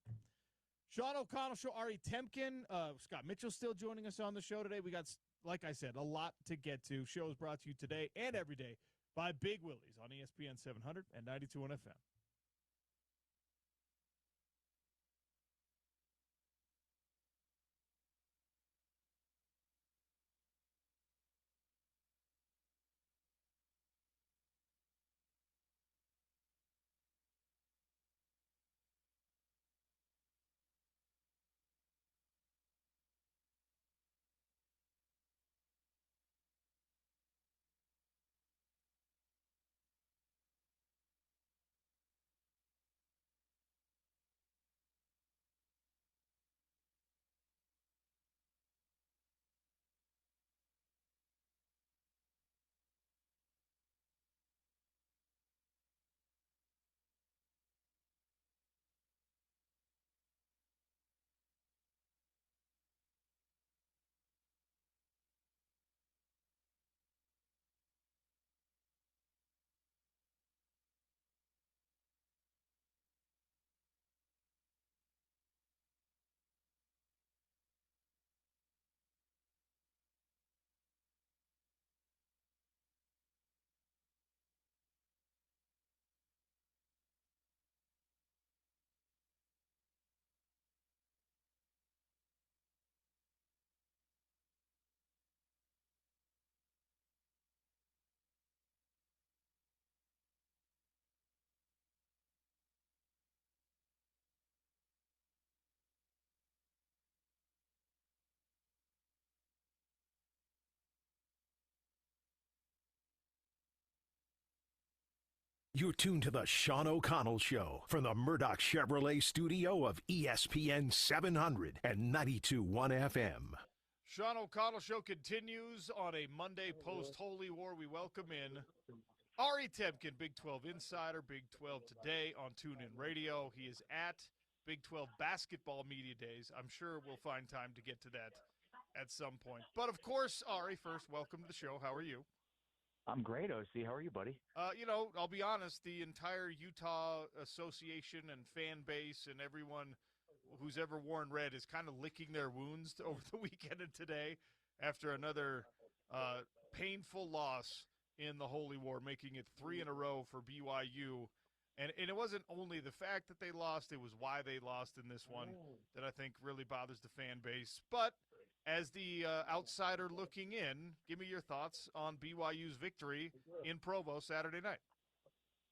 Sean O'Connell Show, Ari Temkin, Scott Mitchell still joining us on the show today. We got, like I said, a lot to get to. Show is brought to you today and every day by Big Willie's on ESPN 700 and 92.1 FM. You're tuned to the Sean O'Connell Show from the Murdoch Chevrolet studio of ESPN 700 and 92.1 FM. Sean O'Connell Show continues on a Monday post-Holy War. We welcome in Ari Temkin, Big 12 Insider, Big 12 Today on TuneIn Radio. He is at Big 12 Basketball Media Days. I'm sure we'll find time to get to that at some point. But, of course, Ari, first, welcome to the show. How are you? I'm great, OC. How are you, buddy? I'll be honest, the entire Utah Association and fan base and everyone who's ever worn red is kind of licking their wounds over the weekend and today after another painful loss in the Holy War, making it 3 in a row for BYU. And it wasn't only the fact that they lost, it was why they lost in this one that I think really bothers the fan base. But as the outsider looking in, give me your thoughts on BYU's victory in Provo Saturday night.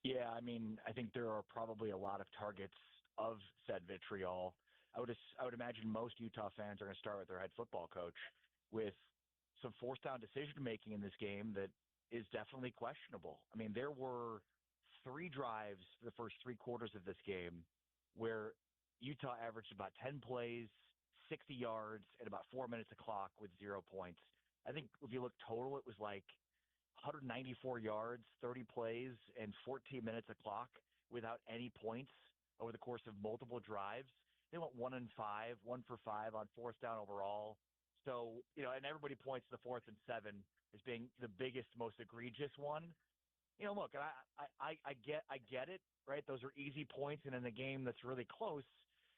Yeah, I mean, I think there are probably a lot of targets of said vitriol. I would imagine most Utah fans are going to start with their head football coach, with some fourth down decision making in this game that is definitely questionable. I mean, there were 3 drives for the first 3 quarters of this game where Utah averaged about 10 plays, 60 yards, and about 4 minutes a clock with 0 points. I think if you look total, it was like 194 yards, 30 plays, and 14 minutes a clock without any points over the course of multiple drives. They went 1 and 5, 1 for 5 on fourth down overall. So, and everybody points to the 4th and 7 as being the biggest, most egregious one. Look, I get it, right? Those are easy points, and in a game that's really close,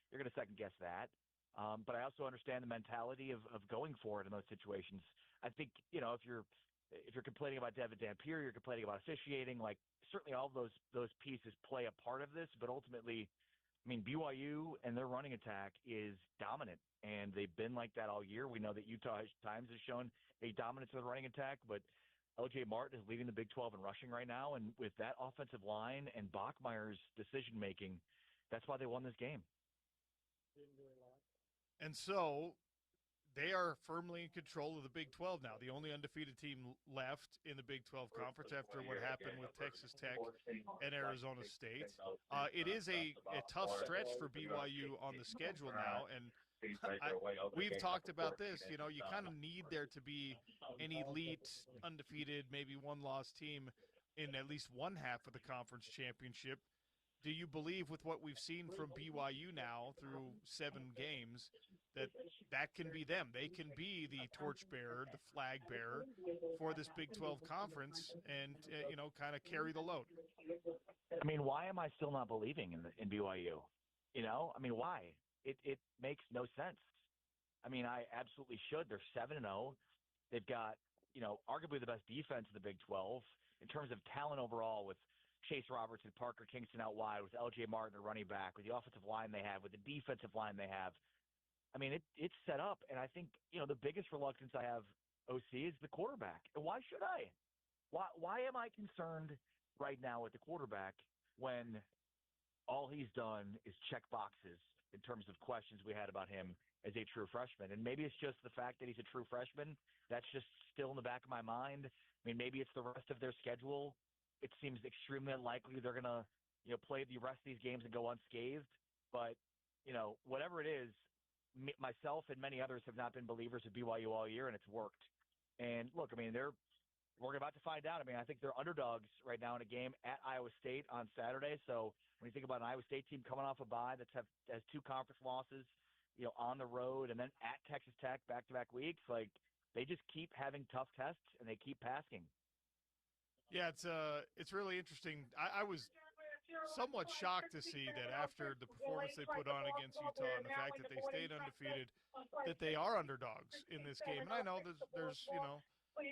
you're going to second guess that. But I also understand the mentality of going for it in those situations. I think, if you're complaining about Devin Dampier, you're complaining about officiating, like certainly all of those pieces play a part of this, but ultimately, I mean, BYU and their running attack is dominant, and they've been like that all year. We know that Utah at times has shown a dominance of the running attack, but L.J. Martin is leading the Big 12 in rushing right now, and with that offensive line and Bachmeier's decision-making, that's why they won this game. And so they are firmly in control of the Big 12 now, the only undefeated team left in the Big 12 Conference after what happened with Texas Tech and Arizona State. It is a tough stretch for BYU on the schedule now, and we've talked about this. You kind of need there to be an elite, undefeated, maybe one-loss team in at least one half of the conference championship. Do you believe, with what we've seen from BYU now through 7 games, that can be them? They can be the torchbearer, the flag bearer for this Big 12 conference and, kind of carry the load. I mean, why am I still not believing in BYU? I mean, why? It makes no sense. I mean, I absolutely should. They're 7-0. They've got, arguably the best defense in the Big 12 in terms of talent overall, with Chase Robertson, Parker Kingston out wide, with L.J. Martin, the running back, with the offensive line they have, with the defensive line they have. I mean, it's set up, and I think, the biggest reluctance I have, OC, is the quarterback. And why should I? Why am I concerned right now with the quarterback when all he's done is check boxes in terms of questions we had about him as a true freshman? And maybe it's just the fact that he's a true freshman. That's just still in the back of my mind. I mean, maybe it's the rest of their schedule. It seems extremely unlikely they're going to, play the rest of these games and go unscathed. But, whatever it is, myself and many others have not been believers of BYU all year, and it's worked. And look, I mean, we're about to find out. I mean, I think they're underdogs right now in a game at Iowa State on Saturday. So when you think about an Iowa State team coming off a bye that has 2 conference losses, on the road, and then at Texas Tech back-to-back weeks, like, they just keep having tough tests and they keep passing. Yeah, it's really interesting. I was somewhat shocked to see that after the performance they put on against Utah and the fact that they stayed undefeated, that they are underdogs in this game. And I know there's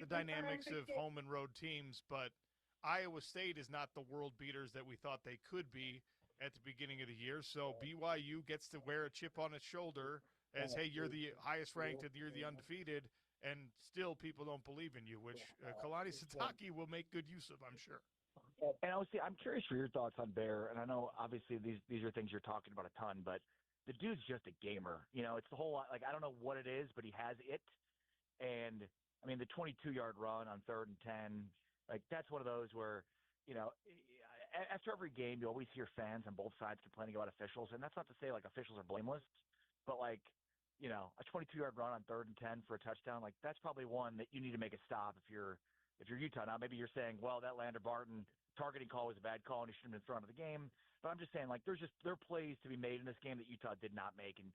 the dynamics of home and road teams, but Iowa State is not the world beaters that we thought they could be at the beginning of the year. So BYU gets to wear a chip on its shoulder as, hey, you're the highest ranked and you're the undefeated, and still people don't believe in you, which Kalani Sitake will make good use of, I'm sure. And I'm curious for your thoughts on Bear, and I know obviously these are things you're talking about a ton, but the dude's just a gamer. It's the whole, like, I don't know what it is, but he has it. And I mean, the 22-yard run on 3rd and 10, like, that's one of those where, after every game, you always hear fans on both sides complaining about officials, and that's not to say like officials are blameless, but like, you know, a 22-yard run on 3rd and 10 for a touchdown, like that's probably one that you need to make a stop if you're Utah. Now maybe you're saying, well, that Lander Barton targeting call was a bad call and he shouldn't have been thrown out of the game. But I'm just saying, like, there are plays to be made in this game that Utah did not make, and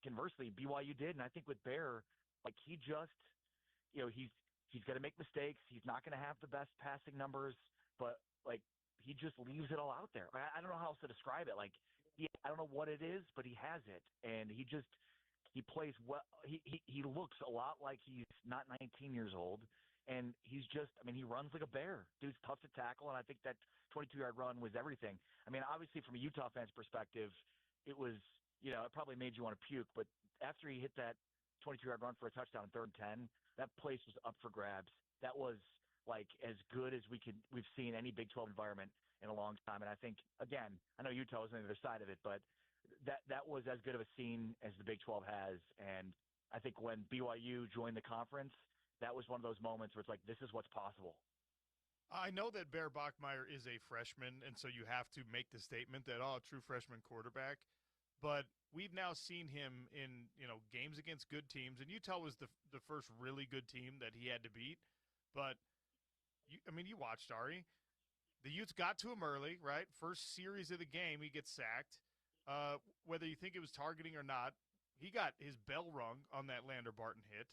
conversely, BYU did. And I think with Bear, like, he just, you know, he's going to make mistakes. He's not going to have the best passing numbers, but like, he just leaves it all out there. I don't know how else to describe it. Like, I don't know what it is, but he has it, and he plays well. He looks a lot like he's not 19 years old. And he's just, I mean, he runs like a bear. Dude's tough to tackle, and I think that 22-yard run was everything. I mean, obviously, from a Utah fan's perspective, it was, you know, it probably made you want to puke. But after he hit that 22-yard run for a touchdown in 3rd and 10, that place was up for grabs. That was, like, as good as we've seen any Big 12 environment in a long time. And I think, again, I know Utah was on the other side of it, but that was as good of a scene as the Big 12 has. And I think when BYU joined the conference, that was one of those moments where it's like, this is what's possible. I know that Bear Bachmeier is a freshman, and so you have to make the statement that, a true freshman quarterback. But we've now seen him in, you know, games against good teams, and Utah was the first really good team that he had to beat. But, you watched, Ari. The Utes got to him early, right? First series of the game, he gets sacked. Whether you think it was targeting or not, he got his bell rung on that Lander Barton hit.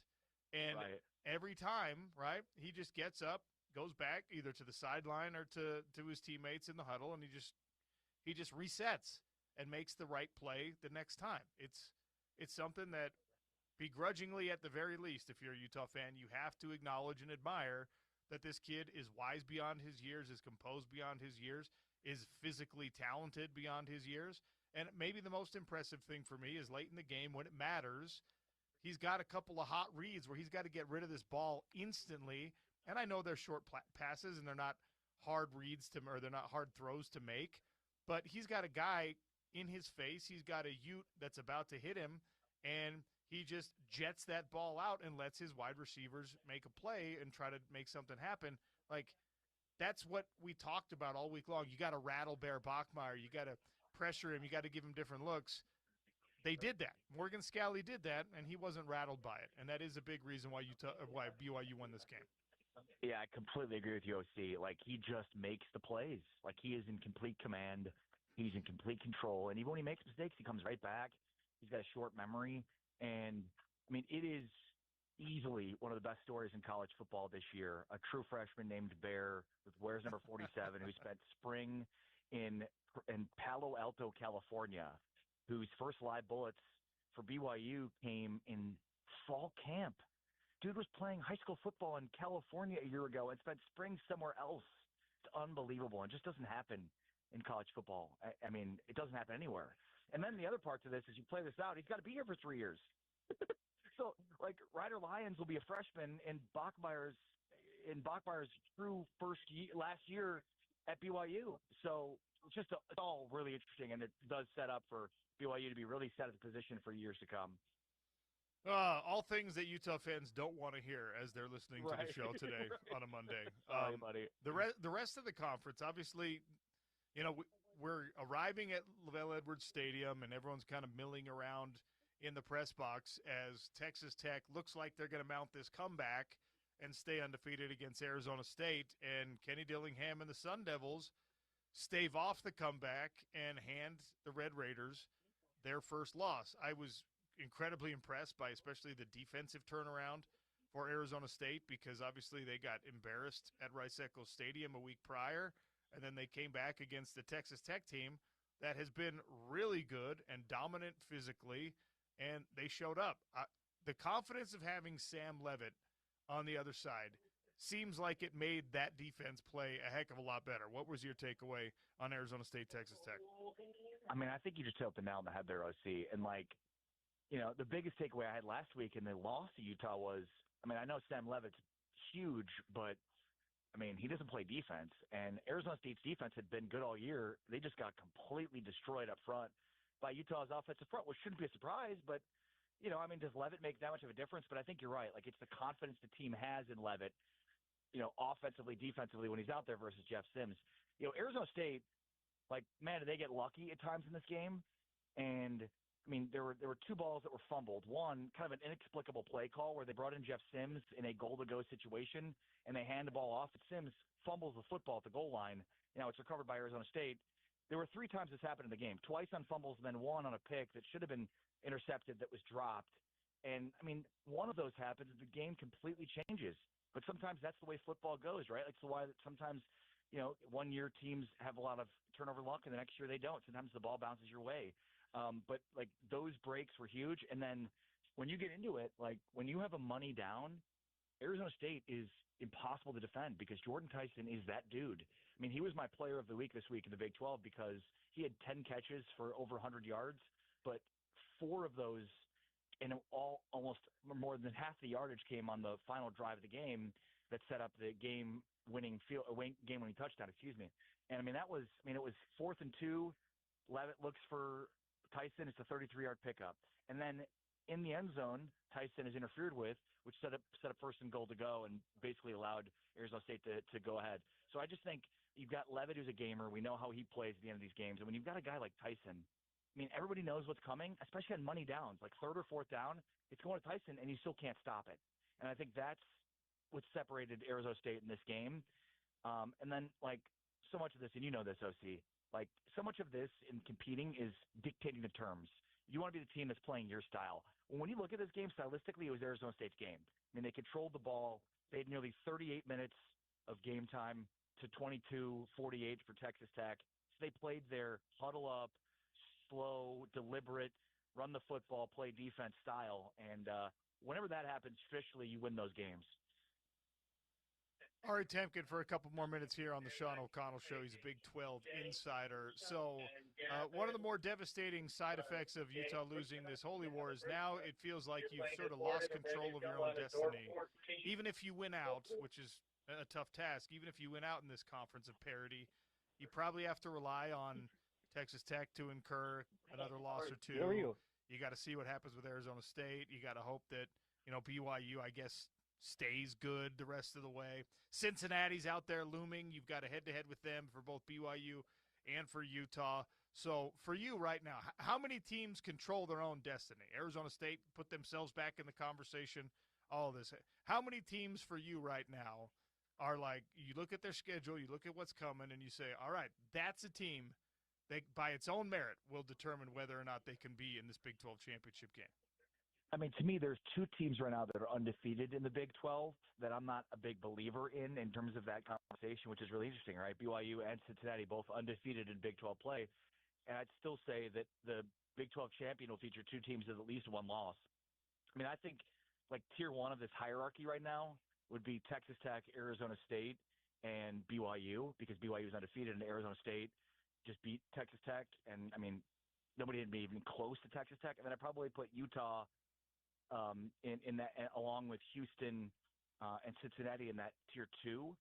And every time, right, he just gets up, goes back either to the sideline or to his teammates in the huddle, and he just resets and makes the right play the next time. It's something that begrudgingly, at the very least, if you're a Utah fan, you have to acknowledge and admire that this kid is wise beyond his years, is composed beyond his years, is physically talented beyond his years. And maybe the most impressive thing for me is late in the game when it matters, he's got a couple of hot reads where he's got to get rid of this ball instantly. And I know they're short passes and they're not hard reads or they're not hard throws to make, but he's got a guy in his face. He's got a Ute that's about to hit him, and he just jets that ball out and lets his wide receivers make a play and try to make something happen. Like, that's what we talked about all week long. You got to rattle Bear Bachmeier. You got to pressure him. You got to give him different looks. They did that. Morgan Scalley did that, and he wasn't rattled by it. And that is a big reason why BYU won this game. Yeah, I completely agree with you, OC. Like, he just makes the plays. Like, he is in complete command. He's in complete control. And even when he makes mistakes, he comes right back. He's got a short memory. And, I mean, it is easily one of the best stories in college football this year. A true freshman named Bear with wears number 47 who spent spring in Palo Alto, California, whose first live bullets for BYU came in fall camp. Dude was playing high school football in California a year ago and spent spring somewhere else. It's unbelievable. It just doesn't happen in college football. I mean, it doesn't happen anywhere. And then the other part to this is you play this out, he's got to be here for 3 years. So, like, Ryder Lyons will be a freshman in Bachmeier's true last year at BYU. So it's all really interesting, and it does set up for BYU to be really set at the position for years to come. All things that Utah fans don't want to hear as they're listening to the show today on a Monday. Sorry, buddy. The rest of the conference, obviously, you know, we're arriving at LaVell Edwards Stadium, and everyone's kind of milling around in the press box as Texas Tech looks like they're going to mount this comeback and stay undefeated against Arizona State. And Kenny Dillingham and the Sun Devils stave off the comeback and hand the Red Raiders their first loss. I was incredibly impressed by especially the defensive turnaround for Arizona State, because obviously they got embarrassed at Rice-Eccles Stadium a week prior, and then they came back against the Texas Tech team that has been really good and dominant physically, and they showed up. The confidence of having Sam Leavitt on the other side seems like it made that defense play a heck of a lot better. What was your takeaway on Arizona State, Texas Tech? I mean, I think you just hit the nail on the head there, OC. And, like, you know, the biggest takeaway I had last week in the loss to Utah was, I mean, I know Sam Leavitt's huge, but, I mean, he doesn't play defense. And Arizona State's defense had been good all year. They just got completely destroyed up front by Utah's offensive front, which shouldn't be a surprise. But, you know, I mean, does Leavitt make that much of a difference? But I think you're right. Like, it's the confidence the team has in Leavitt, you know, offensively, defensively when he's out there versus Jeff Sims. You know, Arizona State, Like, man, did they get lucky at times in this game? And I mean, there were two balls that were fumbled. One, kind of an inexplicable play call where they brought in Jeff Sims in a goal-to-go situation, and they hand the ball off, and Sims fumbles the football at the goal line. It's recovered by Arizona State. There were 3 times this happened in the game, twice on fumbles and then one on a pick that should have been intercepted that was dropped. And, I mean, one of those happens, the game completely changes. But sometimes that's the way football goes, right? That's why sometimes, one year teams have a lot of turnover luck, and the next year they don't. Sometimes the ball bounces your way. But, like, those breaks were huge. And then when you get into it, like, when you have a money down, Arizona State is impossible to defend because Jordan Tyson is that dude. I mean, he was my player of the week this week in the Big 12 because he had 10 catches for over 100 yards, but 4 of those and almost more than half the yardage came on the final drive of the game that set up the game-winning touchdown, And, I mean, it was 4th and 2. Levitt looks for Tyson. It's a 33-yard pickup. And then in the end zone, Tyson is interfered with, which set up first and goal to go and basically allowed Arizona State to go ahead. So I just think you've got Levitt, who's a gamer. We know how he plays at the end of these games. And when you've got a guy like Tyson, I mean, everybody knows what's coming, especially on money downs, like 3rd or 4th down. It's going to Tyson, and you still can't stop it. And I think that's what separated Arizona State in this game. And then, like, so much of this, and you know this, OC, like, so much of this in competing is dictating the terms. You want to be the team that's playing your style. When you look at this game, stylistically, it was Arizona State's game. I mean, they controlled the ball. They had nearly 38 minutes of game time to 22:48 for Texas Tech. So they played their huddle up, slow, deliberate, run the football, play defense style. And whenever that happens, officially, you win those games. Ari Temkin for a couple more minutes here on the Sean O'Connell Show. He's a Big 12 insider. So one of the more devastating side effects of Utah losing this Holy War is now it feels like you've sort of lost control of your own destiny. Even if you win out, which is a tough task, even if you win out in this conference of parity, you probably have to rely on Texas Tech to incur another loss or two. You got to see what happens with Arizona State. You got to hope that, BYU, I guess, stays good the rest of the way. Cincinnati's out there looming. You've got a head-to-head with them for both BYU and for Utah. So for you right now, how many teams control their own destiny? Arizona State put themselves back in the conversation, all of this. How many teams for you right now are like, you look at their schedule, you look at what's coming, and you say, all right, that's a team that by its own merit will determine whether or not they can be in this Big 12 championship game? I mean, to me, there's 2 teams right now that are undefeated in the Big 12 that I'm not a big believer in terms of that conversation, which is really interesting, right? BYU and Cincinnati both undefeated in Big 12 play. And I'd still say that the Big 12 champion will feature 2 teams with at least 1 loss. I mean, I think like tier 1 of this hierarchy right now would be Texas Tech, Arizona State, and BYU, because BYU is undefeated and Arizona State just beat Texas Tech. And, I mean, nobody had been even close to Texas Tech. And then I'd probably put Utah in that, along with Houston and Cincinnati in that tier 2.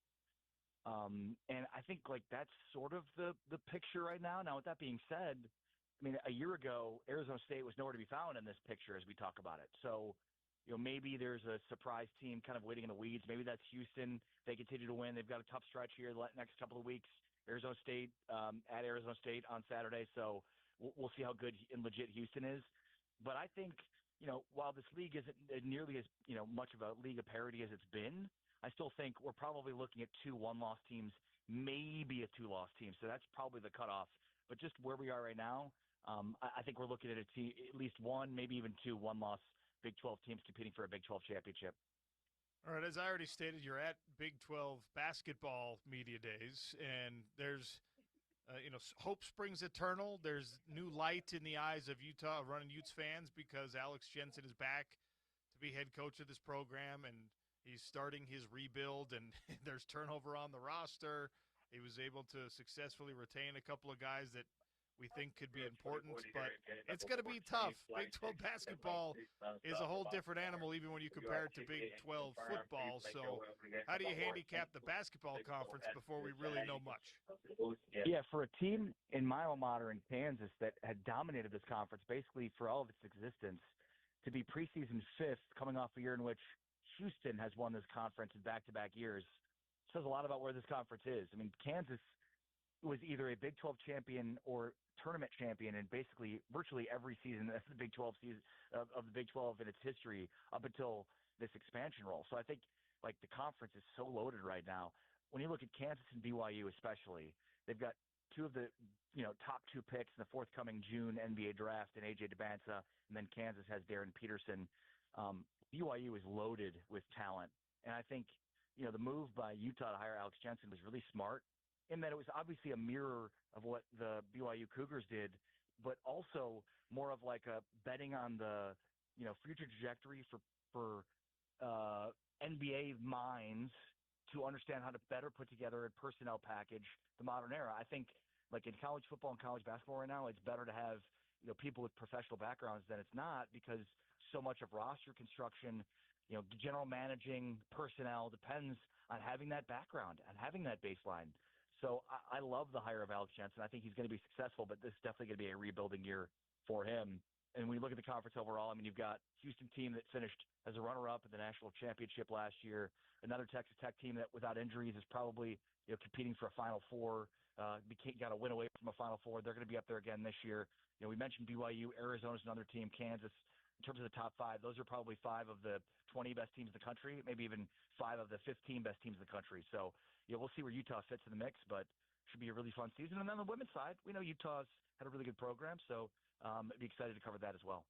And I think like that's sort of the picture right now. Now, with that being said, I mean, a year ago, Arizona State was nowhere to be found in this picture as we talk about it. So, maybe there's a surprise team kind of waiting in the weeds. Maybe that's Houston. They continue to win. They've got a tough stretch here the next couple of weeks. Arizona State at Arizona State on Saturday. So we'll see how good and legit Houston is. But I think, while this league isn't nearly as, much of a league of parity as it's been, I still think we're probably looking at 2 one-loss teams, maybe a 2-loss team. So that's probably the cutoff. But just where we are right now, I think we're looking at at least 1, maybe even 2 one-loss Big 12 teams competing for a Big 12 championship. All right, as I already stated, you're at Big 12 basketball media days, and there's hope springs eternal. There's new light in the eyes of Utah running Utes fans because Alex Jensen is back to be head coach of this program, and he's starting his rebuild, and there's turnover on the roster. He was able to successfully retain a couple of guys that we think could be important, but it's going to be tough. Big 12 basketball is a whole different animal even when you compare it to Big 12 football. So how do you handicap the basketball conference before we really know much? Yeah, for a team in my alma mater in Kansas that had dominated this conference basically for all of its existence, to be preseason 5th coming off a year in which Houston has won this conference in back-to-back years says a lot about where this conference is. I mean, Kansas was either a Big 12 champion or tournament champion in basically virtually every season of the Big 12 season of the Big 12 in its history up until this expansion role. So I think like the conference is so loaded right now. When you look at Kansas and BYU especially, they've got two of the top two picks in the forthcoming June NBA draft in AJ Debinsa, and then Kansas has Darren Peterson. BYU is loaded with talent, and I think the move by Utah to hire Alex Jensen was really smart in that it was obviously a mirror of what the BYU Cougars did, but also more of like a betting on the future trajectory for NBA minds to understand how to better put together a personnel package the modern era. I think like in college football and college basketball right now, it's better to have people with professional backgrounds than it's not, because so much of roster construction, general managing personnel depends on having that background and having that baseline. So I love the hire of Alex Jensen. I think he's going to be successful, but this is definitely going to be a rebuilding year for him. And when you look at the conference overall, I mean, you've got Houston team that finished as a runner-up in the national championship last year. Another Texas Tech team that, without injuries, is probably competing for a Final Four. Got a win away from a Final Four. They're going to be up there again this year. We mentioned BYU. Arizona's another team. Kansas. In terms of the top five, those are probably 5 of the 20 best teams in the country, maybe even 5 of the 15 best teams in the country. So, we'll see where Utah fits in the mix, but should be a really fun season. And then on the women's side, we know Utah's had a really good program, so I'd be excited to cover that as well.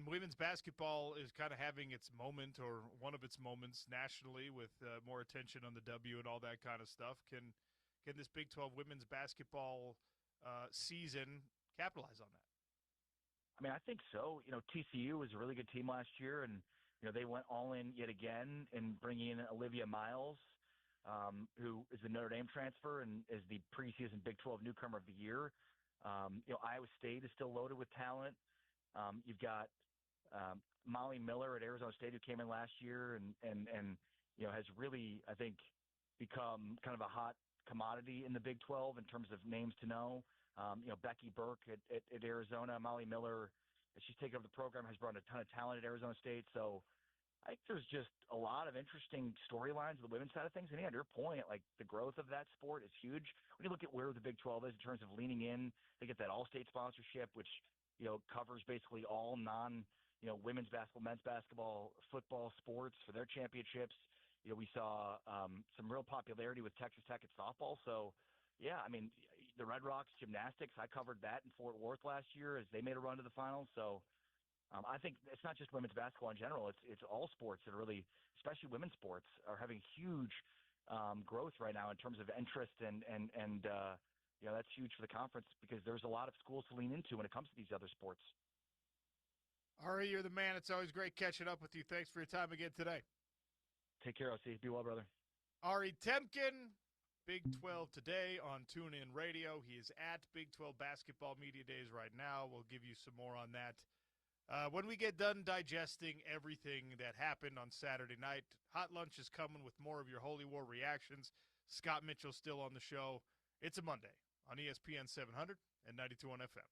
Women's basketball is kind of having its moment, or one of its moments nationally, with more attention on the W and all that kind of stuff. Can this Big 12 women's basketball season capitalize on that? I mean, I think so. TCU was a really good team last year, and they went all in yet again in bringing in Olivia Miles, who is a Notre Dame transfer and is the preseason Big 12 newcomer of the year. Iowa State is still loaded with talent. You've got Molly Miller at Arizona State, who came in last year and has really, I think, become kind of a hot commodity in the Big 12 in terms of names to know. Becky Burke at Arizona, Molly Miller, as she's taken over the program, has brought a ton of talent at Arizona State. So I think there's just a lot of interesting storylines on the women's side of things. And yeah, to your point, like the growth of that sport is huge. When you look at where the Big 12 is in terms of leaning in, they get that all-state sponsorship, which covers basically all women's basketball, men's basketball, football sports for their championships. We saw some real popularity with Texas Tech at softball. So yeah, I mean, the Red Rocks gymnastics, I covered that in Fort Worth last year as they made a run to the finals. So I think it's not just women's basketball in general. It's all sports that are really, especially women's sports, are having huge growth right now in terms of interest, and that's huge for the conference because there's a lot of schools to lean into when it comes to these other sports. Ari, you're the man. It's always great catching up with you. Thanks for your time again today. Take care, OC. Be well, brother. Ari Temkin, Big 12 Today on TuneIn Radio. He is at Big 12 Basketball Media Days right now. We'll give you some more on that when we get done digesting everything that happened on Saturday night. Hot Lunch is coming with more of your Holy War reactions. Scott Mitchell's still on the show. It's a Monday on ESPN 700 and 92.1 FM.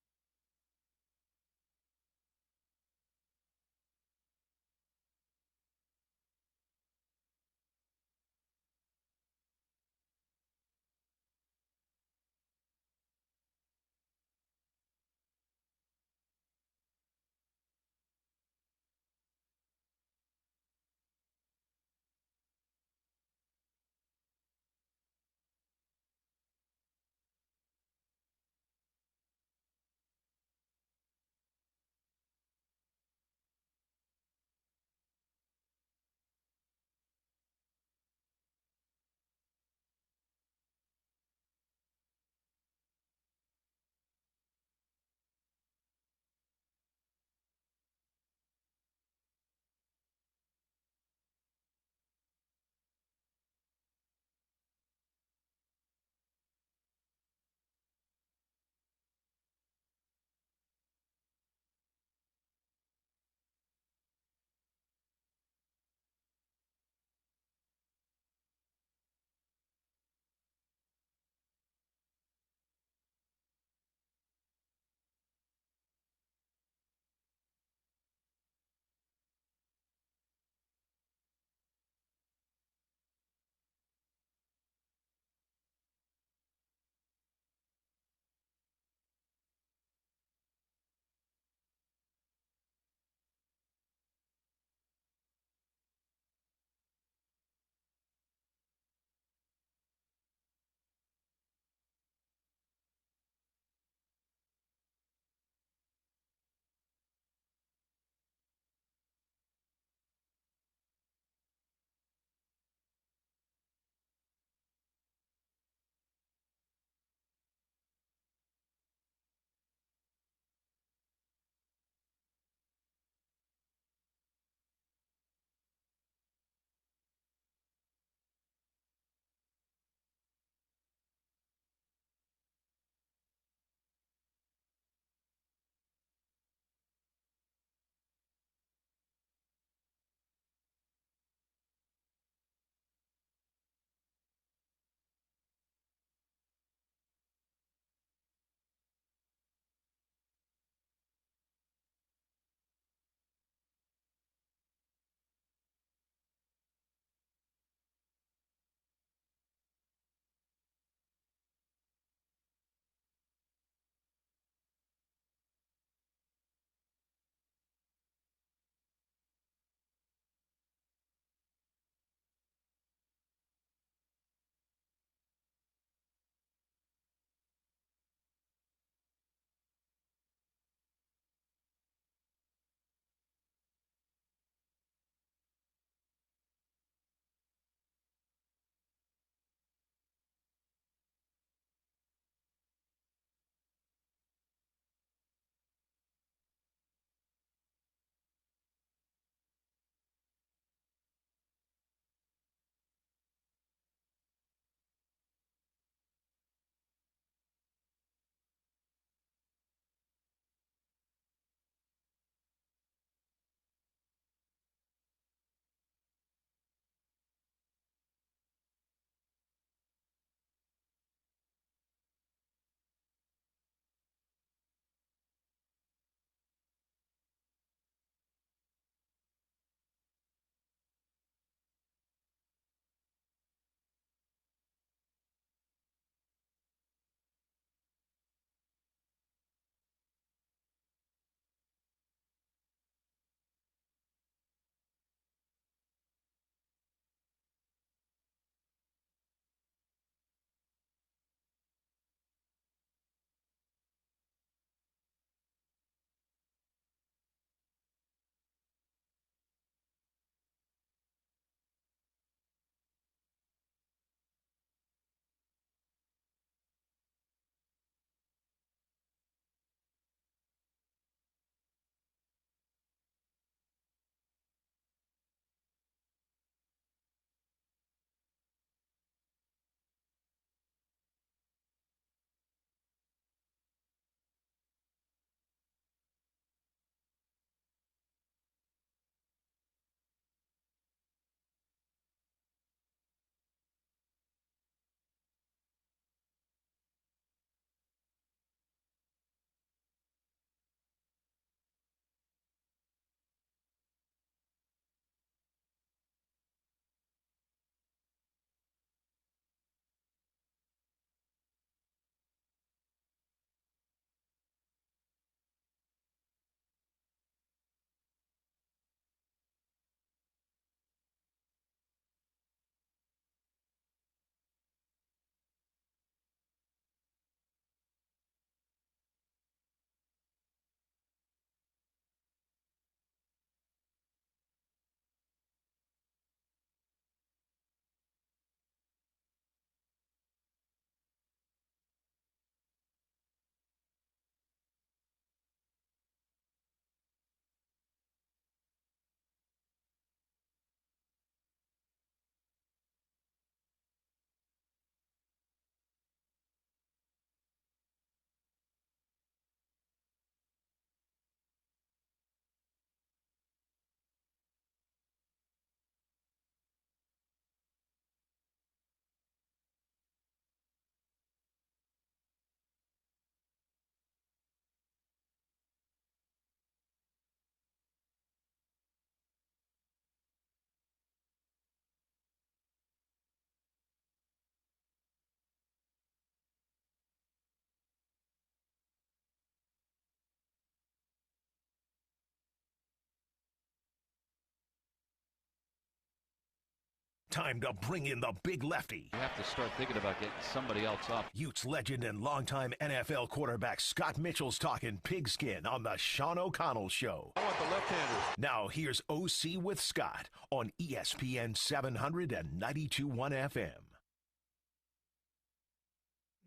Time to bring in the big lefty. You have to start thinking about getting somebody else up. Utes legend and longtime NFL quarterback Scott Mitchell's talking pigskin on the Sean O'Connell Show. I want the left-handers. Now here's OC with Scott on ESPN 700 and 92.1 FM.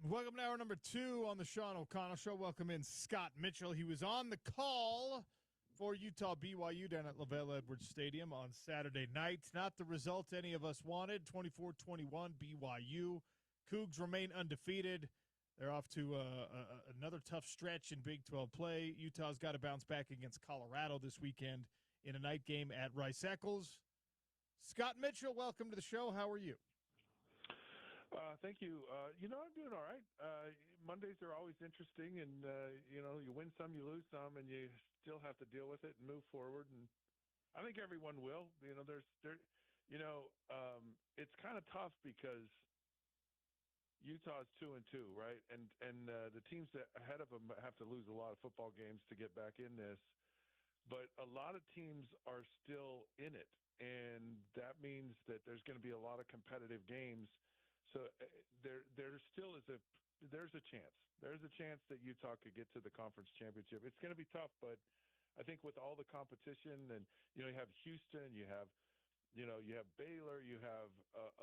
Welcome to hour number 2 on the Sean O'Connell Show. Welcome in Scott Mitchell. He was on the call for Utah BYU down at LaVell Edwards Stadium on Saturday night. Not the result any of us wanted, 24-21 BYU. Cougs remain undefeated. They're off to another tough stretch in Big 12 play. Utah's got to bounce back against Colorado this weekend in a night game at Rice-Eccles. Scott Mitchell, welcome to the show. How are you? Thank you. I'm doing all right. Mondays are always interesting, and you win some, you lose some, and you still have to deal with it and move forward. And I think everyone will. It's kind of tough because Utah is 2-2, right? And the teams that ahead of them have to lose a lot of football games to get back in this. But a lot of teams are still in it, and that means that there's going to be a lot of competitive games. So there still is there's a chance. There's a chance that Utah could get to the conference championship. It's going to be tough, but I think with all the competition and you have Houston, you have Baylor, you have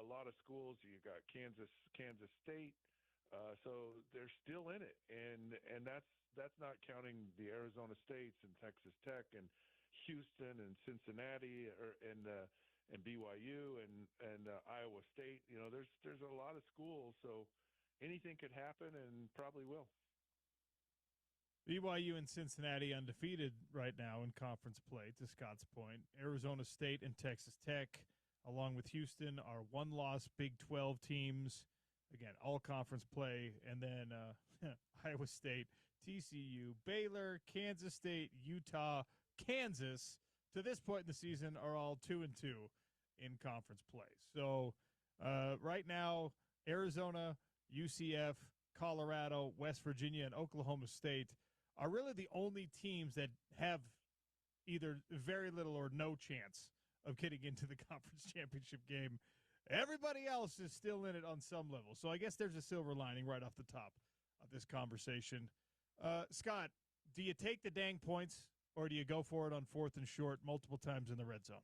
a lot of schools. You got Kansas State, so they're still in it, and that's not counting the Arizona States and Texas Tech and Houston and Cincinnati and BYU and Iowa State. There's a lot of schools, so anything could happen and probably will. BYU and Cincinnati undefeated right now in conference play, to Scott's point. Arizona State and Texas Tech, along with Houston, are one-loss Big 12 teams. Again, all conference play. And then Iowa State, TCU, Baylor, Kansas State, Utah, Kansas, to this point in the season, are all 2-2 in conference play. So right now, Arizona, UCF, Colorado, West Virginia, and Oklahoma State are really the only teams that have either very little or no chance of getting into the conference championship game. Everybody else is still in it on some level. So I guess there's a silver lining right off the top of this conversation. Scott, do you take the dang points or do you go for it on 4th and short multiple times in the red zone?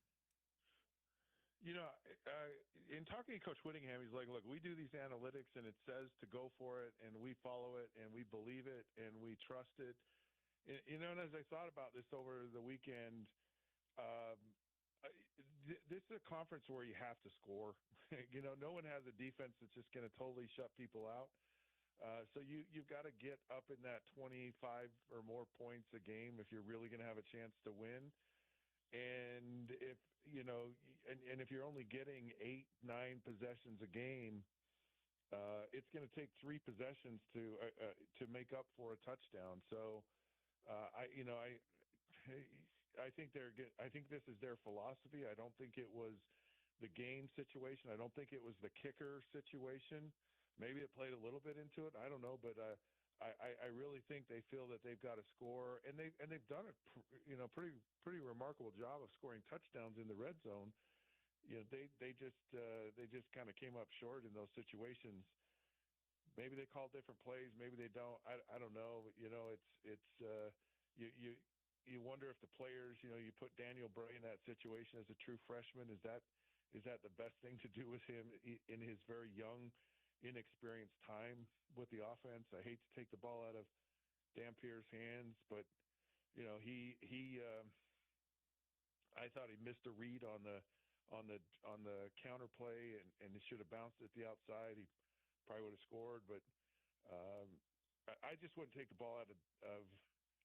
In talking to Coach Whittingham, he's like, look, we do these analytics, and it says to go for it, and we follow it, and we believe it, and we trust it. And as I thought about this over the weekend, this is a conference where you have to score. No one has a defense that's just going to totally shut people out. So you've got to get up in that 25 or more points a game if you're really going to have a chance to win. And if if you're only getting 8-9 possessions a game, it's going to take 3 possessions to make up for a touchdown. So I think I think this is their philosophy. I don't think it was the game situation. I don't think it was the kicker situation. Maybe it played a little bit into it. I don't know, but I really think they feel that they've got to score, and they've done a pretty remarkable job of scoring touchdowns in the red zone. They just kind of came up short in those situations. Maybe they call different plays, maybe they don't. I don't know. It's you wonder if the players, you put Daniel Bray in that situation as a true freshman. Is that the best thing to do with him in his very young, inexperienced time with the offense? I hate to take the ball out of Dampier's hands, but I thought he missed a read on the counter play, and he should have bounced it the outside. He probably would have scored, but I just wouldn't take the ball out of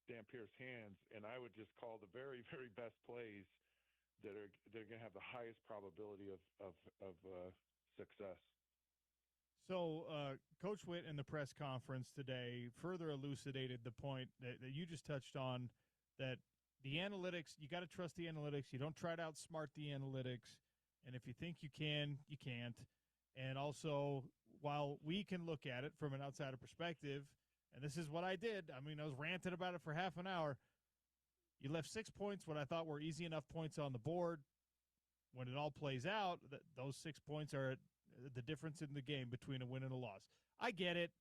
Dampier's hands, and I would just call the very, very best plays that they're going to have the highest probability of success. So Coach Witt in the press conference today further elucidated the point that you just touched on, that the analytics, you got to trust the analytics. You don't try to outsmart the analytics. And if you think you can, you can't. And also, while we can look at it from an outsider perspective, and this is what I did. I mean, I was ranting about it for half an hour. You left 6 points, what I thought were easy enough points on the board. when it all plays out, those 6 points are the difference in the game between a win and a loss. I get it.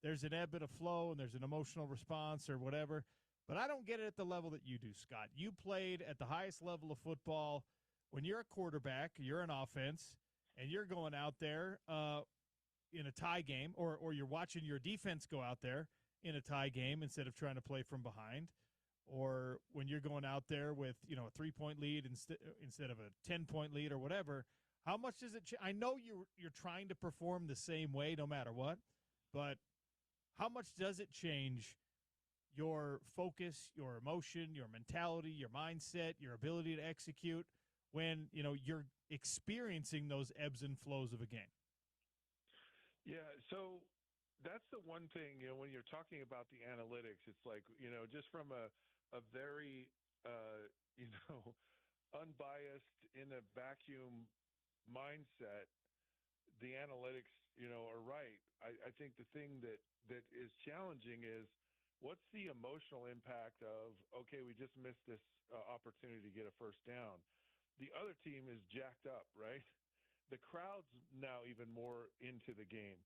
There's an ebb and a flow, and there's an emotional response or whatever. But I don't get it at the level that you do, Scott. You played at the highest level of football. When you're a quarterback, you're an offense, and you're going out there in a tie game, or you're watching your defense go out there in a tie game instead of trying to play from behind, or when you're going out there with a 3-point lead instead of a 10-point lead or whatever. How much does it I know you're trying to perform the same way no matter what, but how much does it change your focus, your emotion, your mentality, your mindset, your ability to execute when, you're experiencing those ebbs and flows of a game? Yeah, so that's the one thing, when you're talking about the analytics, it's like, just from a very, unbiased, in a vacuum mindset, the analytics, are right. I think the thing that is challenging is, what's the emotional impact of, okay, we just missed this opportunity to get a first down. The other team is jacked up, right? The crowd's now even more into the game,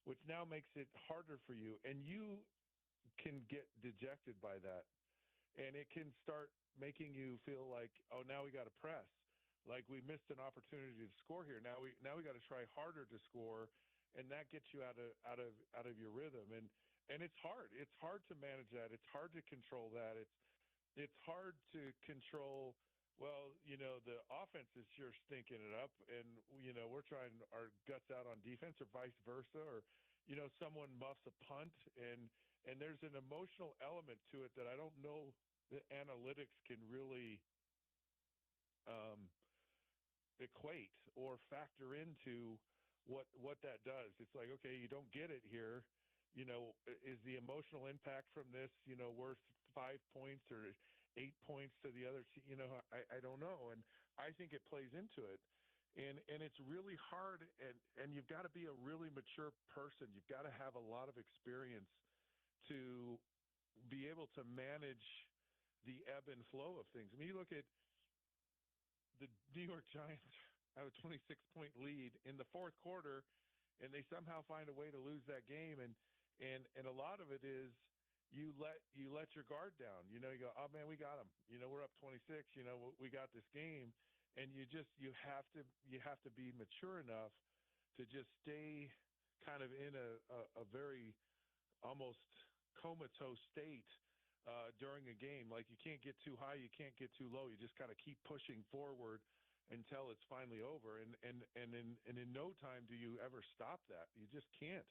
which now makes it harder for you. And you can get dejected by that. And it can start making you feel like, oh, now we got to press. Like we missed an opportunity to score here. Now we got to try harder to score, and that gets you out of your rhythm. And it's hard. It's hard to manage that. It's hard to control that. It's hard to control. Well, the offense is sure stinking it up, and we're trying our guts out on defense, or vice versa, or someone muffs a punt, and there's an emotional element to it that I don't know that analytics can really equate or factor into what that does. It's like, okay, you don't get it here. Is the emotional impact from this, worth 5 points or 8 points to the other team? I don't know. And I think it plays into it. And it's really hard, and you've got to be a really mature person. You've got to have a lot of experience to be able to manage the ebb and flow of things. I mean, you look at the New York Giants have a 26-point lead in the fourth quarter, and they somehow find a way to lose that game. And a lot of it is you let your guard down. You go, oh man, we got them. We're up 26. We got this game, and you have to be mature enough to just stay kind of in a very almost comatose state during a game. Like you can't get too high, you can't get too low. You just kind of keep pushing forward until it's finally over. And in no time do you ever stop that. You just can't.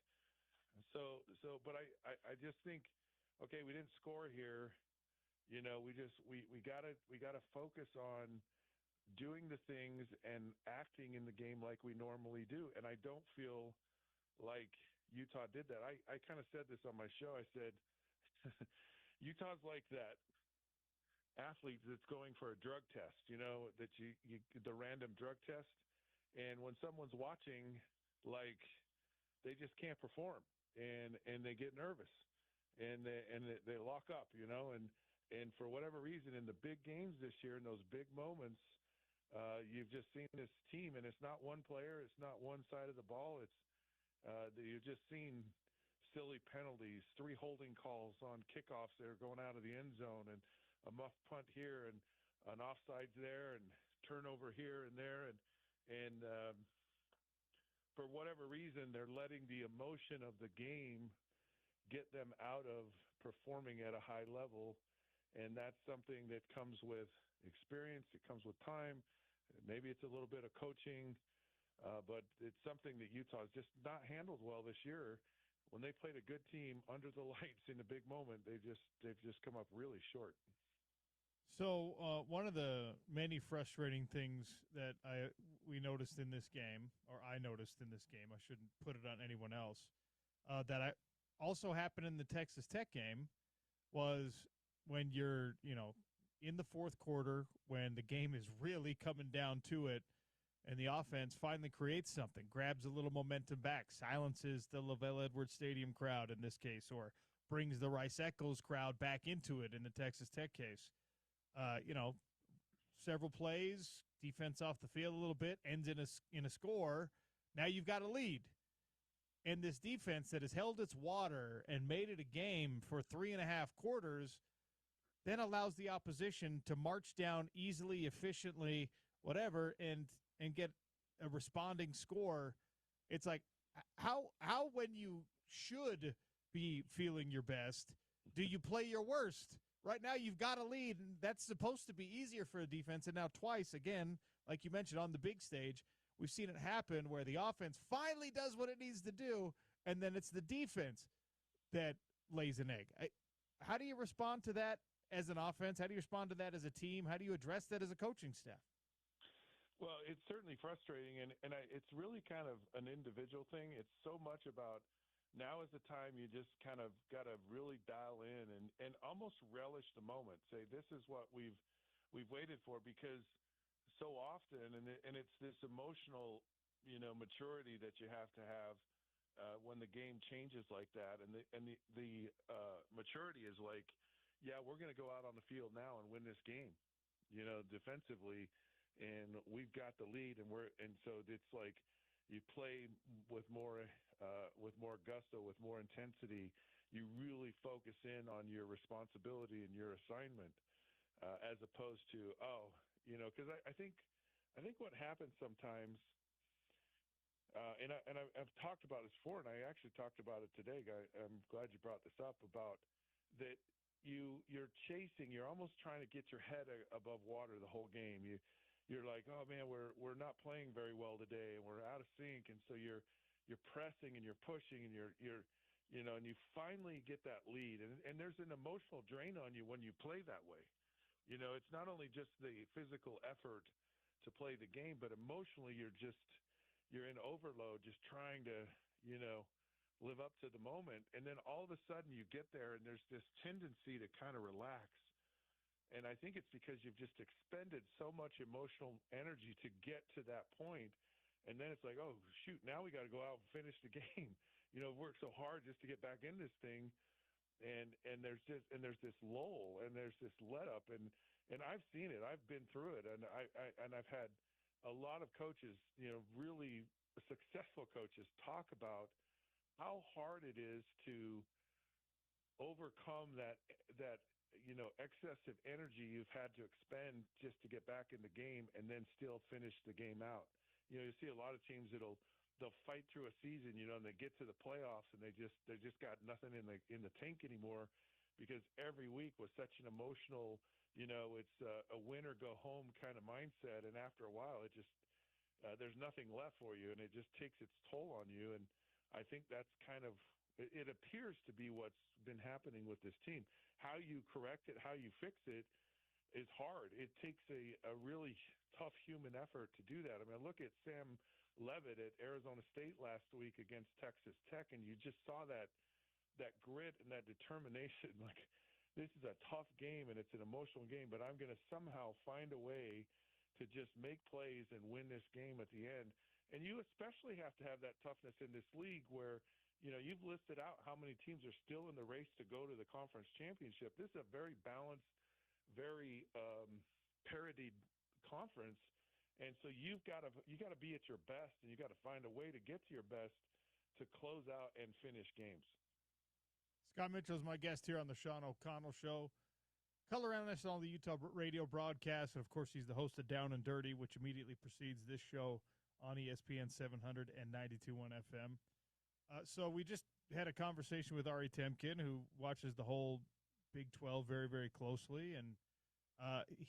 But I just think, okay, we didn't score here. We gotta focus on doing the things and acting in the game like we normally do. And I don't feel like Utah did that. I kind of said this on my show. I said, Utah's like that athlete that's going for a drug test, that the random drug test. And when someone's watching, like, they just can't perform, and they get nervous, and they lock up, and for whatever reason, in the big games this year, in those big moments, you've just seen this team, and it's not one player, it's not one side of the ball, it's you've just seen silly penalties, 3 holding calls on kickoffs that are going out of the end zone, and a muff punt here, and an offsides there, and turnover here and there, and for whatever reason, they're letting the emotion of the game get them out of performing at a high level, and that's something that comes with experience, it comes with time, maybe it's a little bit of coaching, but it's something that Utah's just not handled well this year. When they played a good team under the lights in a big moment, they've just come up really short. So one of the many frustrating things that we noticed in this game, or I noticed in this game, I shouldn't put it on anyone else, that also happened in the Texas Tech game, was when you're in the fourth quarter, when the game is really coming down to it, and the offense finally creates something, grabs a little momentum back, silences the LaVell Edwards Stadium crowd in this case, or brings the Rice Eccles crowd back into it in the Texas Tech case. several plays, defense off the field a little bit, ends in a score. Now you've got a lead. And this defense that has held its water and made it a game for 3.5 quarters then allows the opposition to march down easily, efficiently, whatever, and get a responding score. It's like, how when you should be feeling your best, do you play your worst? Right now you've got a lead, and that's supposed to be easier for a defense. And now twice, again, like you mentioned, on the big stage, we've seen it happen where the offense finally does what it needs to do, and then it's the defense that lays an egg. How do you respond to that as an offense? How do you respond to that as a team? How do you address that as a coaching staff? Well, it's certainly frustrating, and it's really kind of an individual thing. It's so much about now is the time you just kind of got to really dial in and almost relish the moment. Say, this is what we've waited for, because so often, and it's this emotional, maturity that you have to have when the game changes like that, and the maturity is like, yeah, we're going to go out on the field now and win this game, defensively, and we've got the lead, and so it's like you play with more gusto, with more intensity. You really focus in on your responsibility and your assignment, as opposed to because I think what happens sometimes. I've talked about this before, and I actually talked about it today. I'm glad you brought this up about that. You're chasing. You're almost trying to get your head above water the whole game. You're like, oh man, we're not playing very well today, and we're out of sync, and so you're pressing and you're pushing and you're and you finally get that lead, and there's an emotional drain on you when you play that way. It's not only just the physical effort to play the game, but emotionally you're in overload, just trying to live up to the moment, and then all of a sudden you get there and there's this tendency to kind of relax. And I think it's because you've just expended so much emotional energy to get to that point, and then it's like, oh shoot, now we got to go out and finish the game. Work so hard just to get back in this thing, and there's this lull, and there's this let up, and I've seen it. I've been through it, and I've had a lot of coaches, really successful coaches, talk about how hard it is to overcome that excessive energy you've had to expend just to get back in the game and then still finish the game out. You see a lot of teams they'll fight through a season, and they get to the playoffs and they just got nothing in the tank anymore, because every week was such an emotional, it's a win or go home kind of mindset, and after a while it just there's nothing left for you, and it just takes its toll on you. And I think that's kind of, it appears to be what's been happening with this team. How you correct it, how you fix it is hard. It takes a really tough human effort to do that. I mean, look at Sam Levitt at Arizona State last week against Texas Tech, and you just saw that grit and that determination. Like, this is a tough game and it's an emotional game, but I'm going to somehow find a way to just make plays and win this game at the end. And you especially have to have that toughness in this league where, you've listed out how many teams are still in the race to go to the conference championship. This is a very balanced, very parodied conference. And so you got to be at your best, and you got to find a way to get to your best to close out and finish games. Scott Mitchell is my guest here on the Sean O'Connell Show. Color analyst on the Utah radio broadcast, and of course he's the host of Down and Dirty, which immediately precedes this show on ESPN 700 and 92.1 FM. So we just had a conversation with Ari Temkin, who watches the whole Big 12 very, very closely, and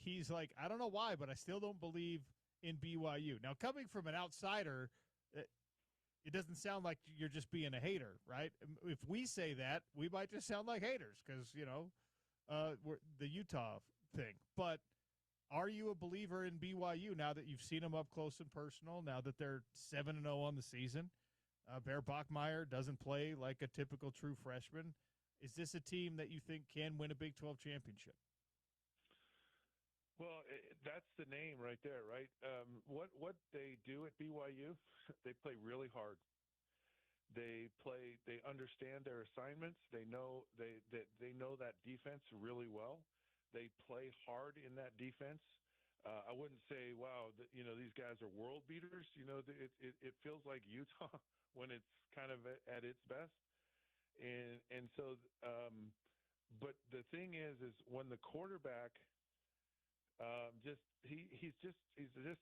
he's like, I don't know why, but I still don't believe in BYU. Now, coming from an outsider, it doesn't sound like you're just being a hater, right? If we say that, we might just sound like haters because, we're the Utah thing. But are you a believer in BYU now that you've seen them up close and personal, now that they're 7-0 on the season? Bear Bachmeier doesn't play like a typical true freshman. Is this a team that you think can win a Big 12 championship? Well, that's the name right there, right? What they do at BYU, they play really hard. They understand their assignments. They know that defense really well. They play hard in that defense. I wouldn't say, wow, these guys are world beaters. It feels like Utah when it's kind of at its best. And so, but the thing is when the quarterback he's just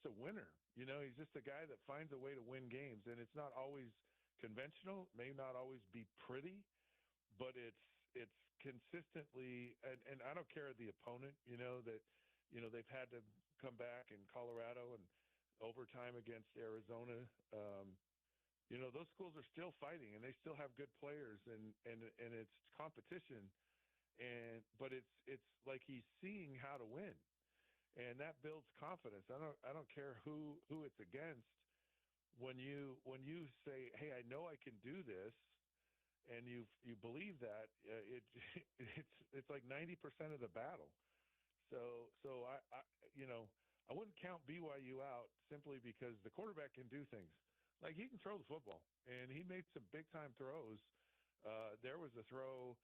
a winner. He's just a guy that finds a way to win games, and it's not always conventional, may not always be pretty, but it's consistently. And I don't care the opponent. They've had to come back in Colorado and overtime against Arizona. Those schools are still fighting, and they still have good players, and it's competition. But it's like he's seeing how to win, and that builds confidence. I don't care who it's against. When you say, "Hey, I know I can do this," and you believe that, it's like 90% of the battle. So I wouldn't count BYU out simply because the quarterback can do things. Like, he can throw the football, and he made some big time throws. There was a throw.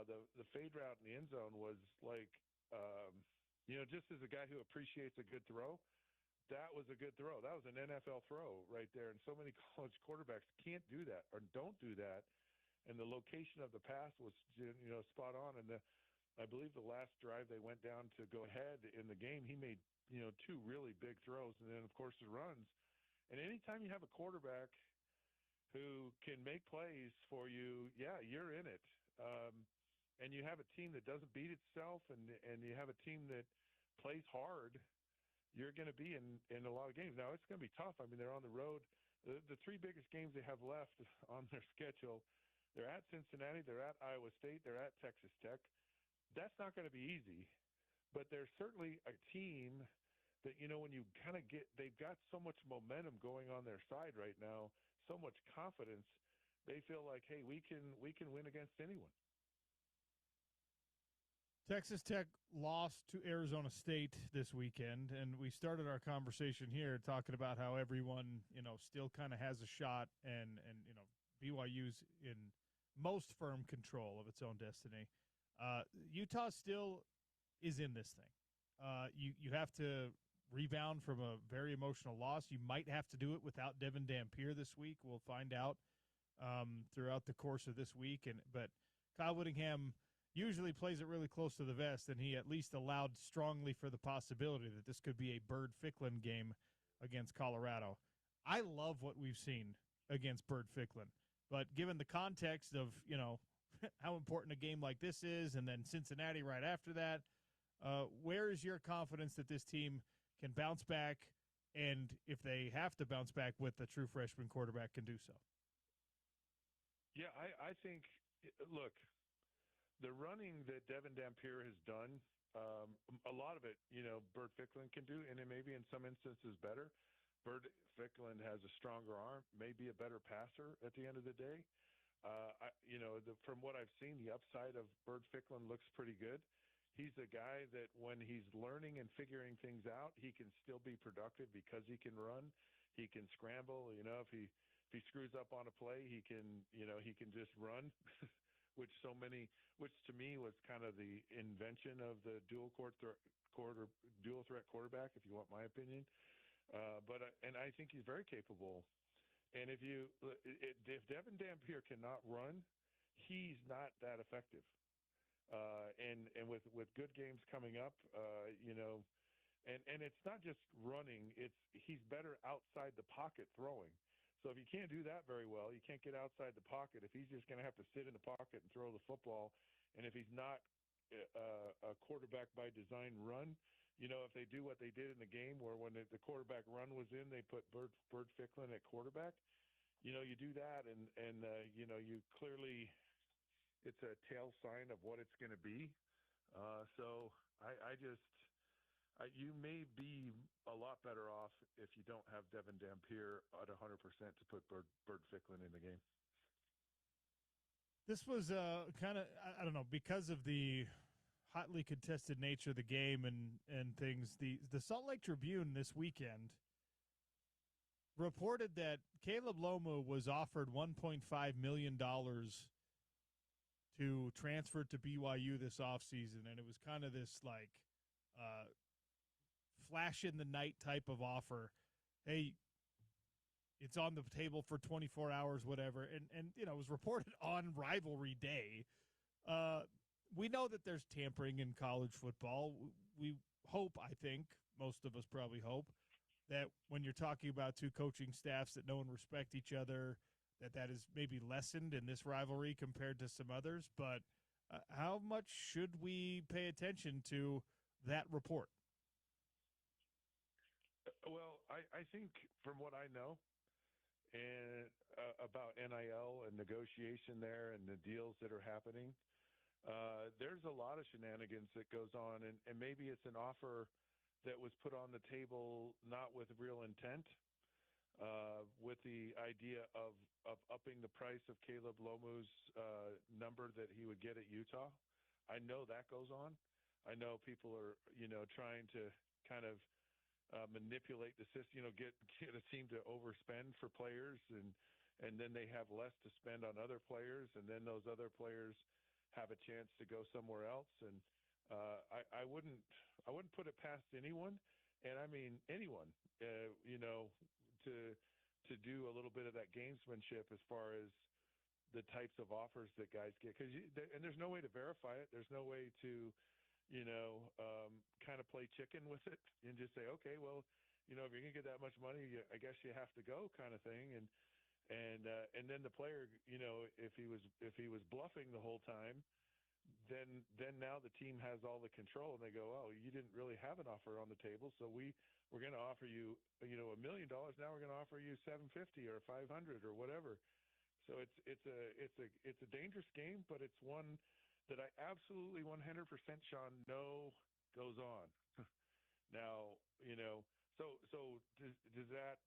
The fade route in the end zone was like, just as a guy who appreciates a good throw, that was a good throw. That was an NFL throw right there. And so many college quarterbacks can't do that or don't do that. And the location of the pass was, spot on. And I believe the last drive they went down to go ahead in the game, he made, two really big throws. And then, of course, the runs. And anytime you have a quarterback who can make plays for you, yeah, you're in it. And you have a team that doesn't beat itself, and you have a team that plays hard, you're going to be in a lot of games. Now, it's going to be tough. I mean, they're on the road. The three biggest games they have left on their schedule, they're at Cincinnati, they're at Iowa State, they're at Texas Tech. That's not going to be easy, but there's certainly a team that, when you kind of they've got so much momentum going on their side right now, so much confidence, they feel like, hey, we can win against anyone. Texas Tech lost to Arizona State this weekend, and we started our conversation here talking about how everyone, still kind of has a shot, and BYU's in most firm control of its own destiny. Utah still is in this thing. You have to rebound from a very emotional loss. You might have to do it without Devin Dampier this week. We'll find out throughout the course of this week. But Kyle Whittingham usually plays it really close to the vest, and he at least allowed strongly for the possibility that this could be a Bird-Ficklin game against Colorado. I love what we've seen against Bird-Ficklin, but given the context of, how important a game like this is, and then Cincinnati right after that, where is your confidence that this team can bounce back, and if they have to bounce back with a true freshman quarterback, can do so? Yeah, I think, look, the running that Devin Dampier has done, a lot of it, Bird-Ficklin can do, and it may be in some instances better. Bird-Ficklin has a stronger arm, may be a better passer at the end of the day. From what I've seen, the upside of Bird-Ficklin looks pretty good. He's a guy that when he's learning and figuring things out, he can still be productive because he can run, he can scramble. If he screws up on a play, he can just run. which to me was kind of the invention of the dual threat quarterback, if you want my opinion. But I think he's very capable. And if Devin Dampier cannot run, he's not that effective. And with good games coming up, and it's not just running; he's better outside the pocket throwing. So if you can't do that very well, you can't get outside the pocket. If he's just going to have to sit in the pocket and throw the football, and if he's not a quarterback by design run, if they do what they did in the game where when the quarterback run was in, they put Bird-Ficklin at quarterback, you do that, and you clearly, it's a tail sign of what it's going to be. So you may be a lot better off if you don't have Devin Dampier at 100% to put Bird-Ficklin in the game. This was kind of, I don't know, because of the hotly contested nature of the game and things, the Salt Lake Tribune this weekend reported that Caleb Lomu was offered $1.5 million to transfer to BYU this offseason, and it was kind of this flash in the night type of offer. Hey, it's on the table for 24 hours, whatever. And it was reported on rivalry day. We know that there's tampering in college football. We hope, I think, most of us probably hope, that when you're talking about two coaching staffs that know and respect each other, that is maybe lessened in this rivalry compared to some others. But how much should we pay attention to that report? Well, I think from what I know and about NIL and negotiation there and the deals that are happening, there's a lot of shenanigans that goes on, and maybe it's an offer that was put on the table not with real intent, with the idea of upping the price of Caleb Lomu's number that he would get at Utah. I know that goes on. I know people are, trying to kind of manipulate the system, get a team to overspend for players, and then they have less to spend on other players, and then those other players have a chance to go somewhere else. And I wouldn't put it past anyone, and I mean anyone, to do a little bit of that gamesmanship as far as the types of offers that guys get, and there's no way to verify it. There's no way to, kind of play chicken with it and just say, okay, well, if you're gonna get that much money, I guess you have to go, kind of thing. And then the player, if he was bluffing the whole time, then now the team has all the control, and they go, oh, you didn't really have an offer on the table, so we're going to offer you, $1 million. Now we're going to offer you $750 or $500 or whatever. So it's a dangerous game, but it's one that I absolutely 100%, Sean, know goes on. Now, so does that,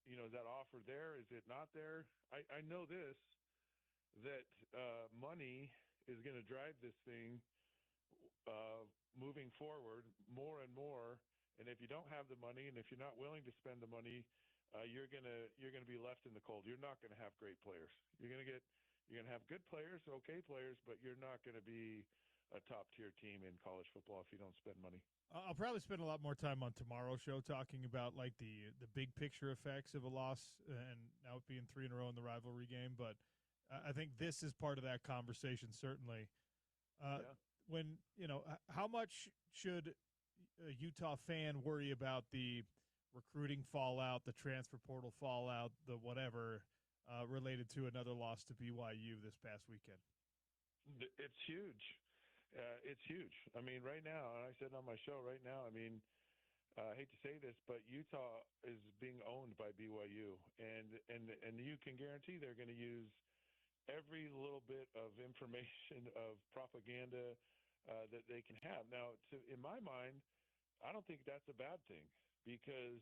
is that offer there? Is it not there? I know this, that money is going to drive this thing moving forward more and more. And if you don't have the money, and if you're not willing to spend the money, you're gonna be left in the cold. You're not going to have great players. You're going to have good players, okay players, but you're not going to be a top-tier team in college football if you don't spend money. I'll probably spend a lot more time on tomorrow's show talking about like the big picture effects of a loss, and now it being 3 in a row in the rivalry game. But I think this is part of that conversation, certainly. When, how much should a Utah fan worry about the recruiting fallout, the transfer portal fallout, the whatever, related to another loss to BYU this past weekend? It's huge. It's huge. I mean, right now, and I said on my show right now, I mean, I hate to say this, but Utah is being owned by BYU, and you can guarantee they're going to use every little bit of information, of propaganda that they can have. Now, in my mind, I don't think that's a bad thing, because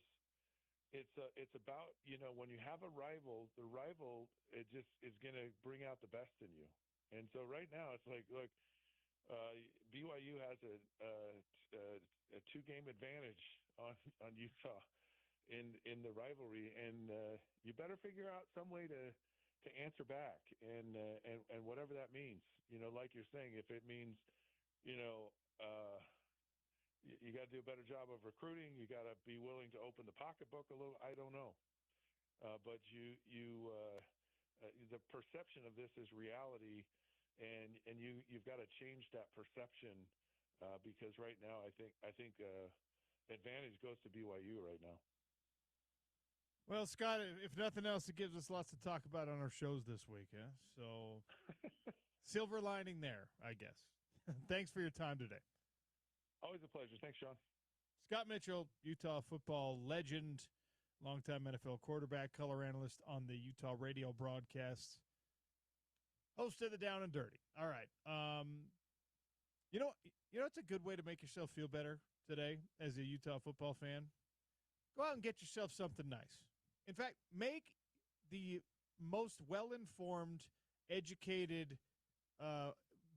it's about, when you have a rival, the rival, it just is going to bring out the best in you. And so right now it's like, look, BYU has a 2-game advantage on Utah in the rivalry, and you better figure out some way to answer back, and whatever that means. Like you're saying, if it means, you got to do a better job of recruiting, you got to be willing to open the pocketbook a little. I don't know, but the perception of this is reality. And you've got to change that perception, because right now I think advantage goes to BYU right now. Well, Scott, if nothing else, it gives us lots to talk about on our shows this week. Yeah? So silver lining there, I guess. Thanks for your time today. Always a pleasure. Thanks, Sean. Scott Mitchell, Utah football legend, longtime NFL quarterback, color analyst on the Utah radio broadcasts. Host of the Down and Dirty. All right. It's a good way to make yourself feel better today as a Utah football fan. Go out and get yourself something nice. In fact, make the most well-informed, educated,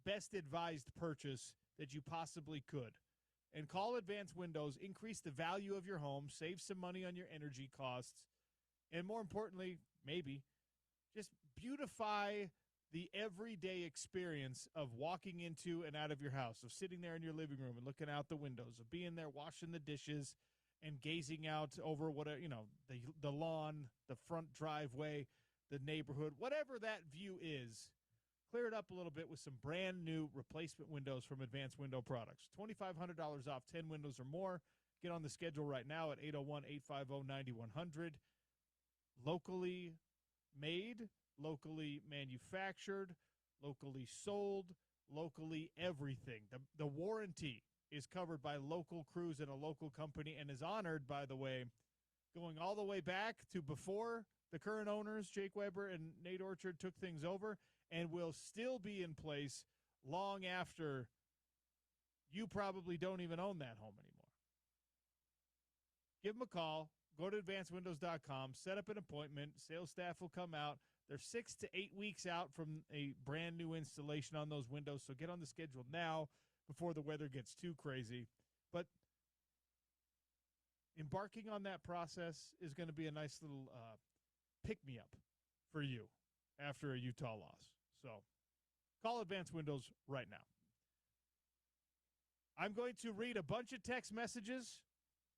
best advised purchase that you possibly could. And call Advanced Windows, increase the value of your home, save some money on your energy costs, and more importantly, maybe, just beautify the everyday experience of walking into and out of your house, of sitting there in your living room and looking out the windows, of being there washing the dishes and gazing out over the lawn, the front driveway, the neighborhood, whatever that view is. Clear it up a little bit with some brand new replacement windows from Advanced Window Products. $2,500 off 10 windows or more. Get on the schedule right now at 801-850-9100. Locally made, locally manufactured, locally sold, locally everything. The warranty is covered by local crews and a local company and is honored, by the way, going all the way back to before the current owners, Jake Weber and Nate Orchard, took things over, and will still be in place long after you probably don't even own that home anymore. Give them a call. Go to advancedwindows.com. Set up an appointment. Sales staff will come out. They're 6 to 8 weeks out from a brand new installation on those windows, so get on the schedule now before the weather gets too crazy. But embarking on that process is going to be a nice little pick-me-up for you after a Utah loss. So call Advanced Windows right now. I'm going to read a bunch of text messages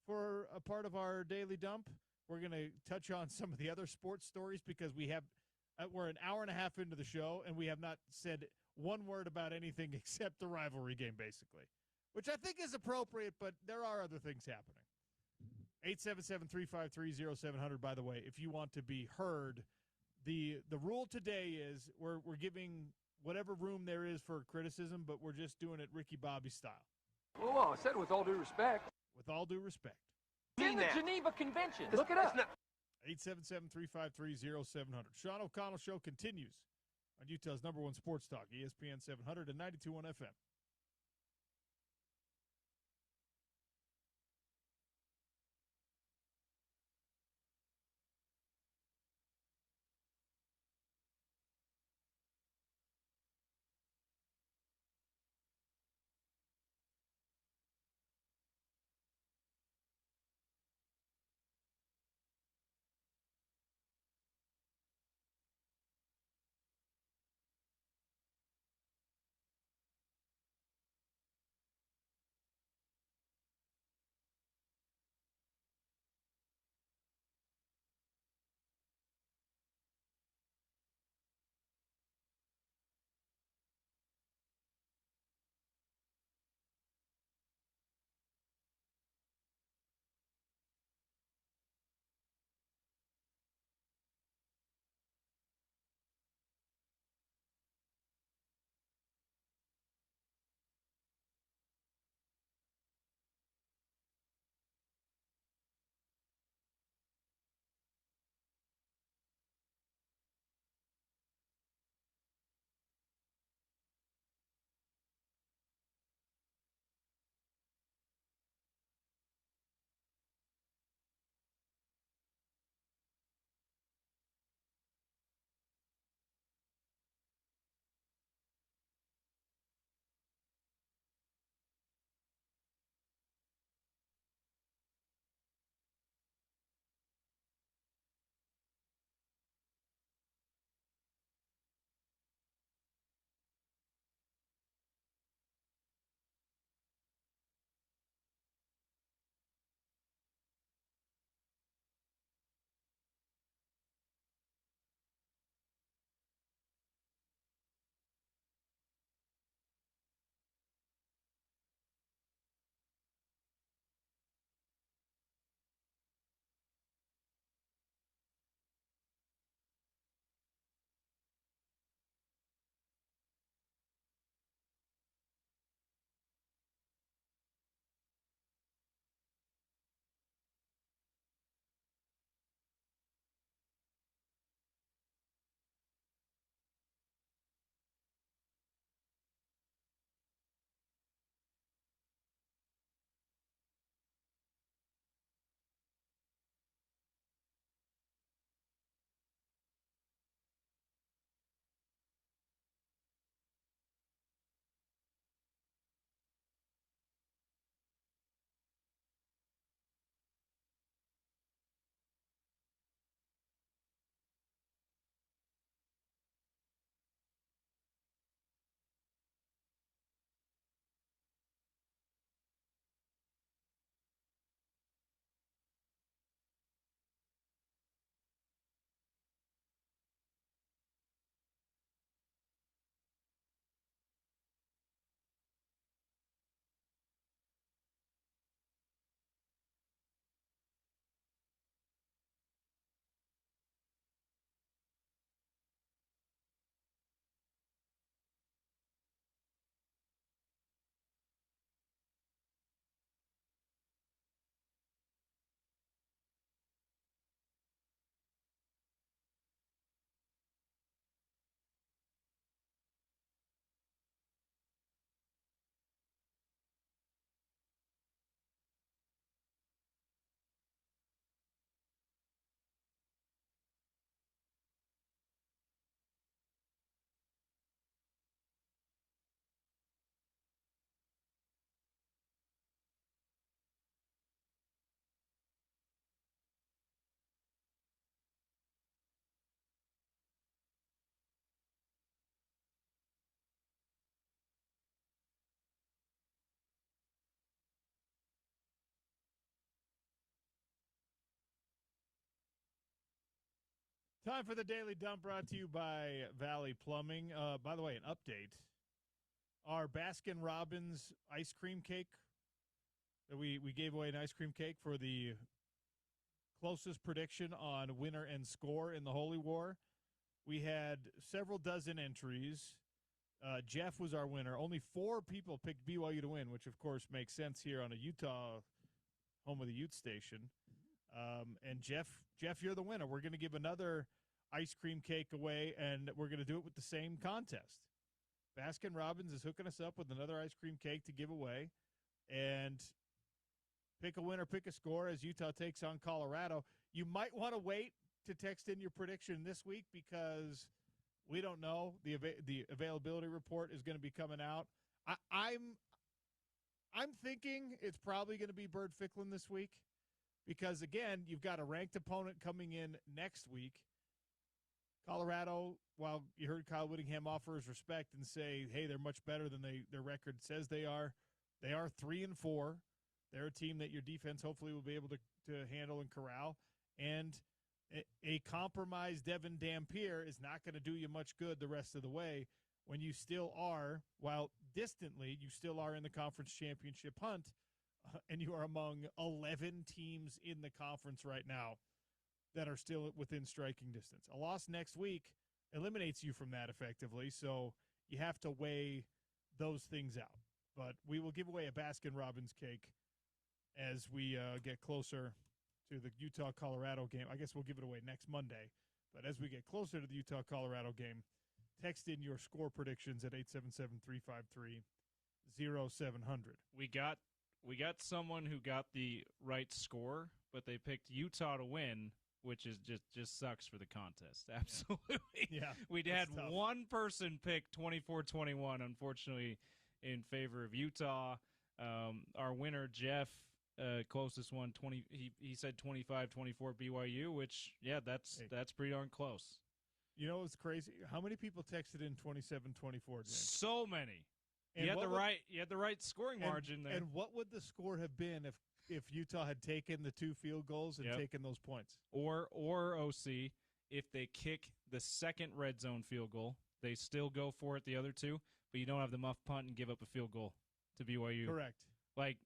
for a part of our daily dump. We're going to touch on some of the other sports stories because we're an hour and a half into the show, and we have not said one word about anything except the rivalry game, basically, which I think is appropriate, but there are other things happening. 877-353-0700, by the way, if you want to be heard. The rule today is we're giving whatever room there is for criticism, but we're just doing it Ricky Bobby style. Oh, I said with all due respect. With all due respect. It's in the Geneva Convention. Look it up. 877-353-0700. Sean O'Connell Show continues on Utah's number one sports talk, ESPN 700 and 92.1 FM. Time for the Daily Dump brought to you by Valley Plumbing. By the way, an update. Our Baskin-Robbins ice cream cake, that we gave away an ice cream cake for the closest prediction on winner and score in the Holy War. We had several dozen entries. Jeff was our winner. Only 4 people picked BYU to win, which, of course, makes sense here on a Utah, home of the Ute station. And Jeff, you're the winner. We're going to give another ice cream cake away, and we're going to do it with the same contest. Baskin-Robbins is hooking us up with another ice cream cake to give away. And pick a winner, pick a score as Utah takes on Colorado. You might want to wait to text in your prediction this week because we don't know. The availability report is going to be coming out. I'm thinking it's probably going to be Bird Ficklin this week because, again, you've got a ranked opponent coming in next week. Colorado, while you heard Kyle Whittingham offer his respect and say, hey, they're much better than their record says they are 3-4. They're a team that your defense hopefully will be able to handle and corral. And a compromised Devin Dampier is not going to do you much good the rest of the way when you still are, while distantly, you still are in the conference championship hunt, and you are among 11 teams in the conference right now that are still within striking distance. A loss next week eliminates you from that effectively, so you have to weigh those things out. But we will give away a Baskin-Robbins cake as we get closer to the Utah-Colorado game. I guess we'll give it away next Monday. But as we get closer to the Utah-Colorado game, text in your score predictions at 877-353-0700. We got someone who got the right score, but they picked Utah to win, which is just sucks for the contest. Absolutely. Yeah. We'd had one person pick 24-21, unfortunately, in favor of Utah. Our winner, Jeff, closest one, 20. He said 25-24 BYU, which that's pretty darn close. You know what's crazy? How many people texted in 27-24? So many. And you had the right scoring margin there. And what would the score have been if Utah had taken the 2 field goals and taken those points? Or OC, if they kick the second red zone field goal, they still go for it the other 2, but you don't have the muff punt and give up a field goal to BYU. Correct. Like,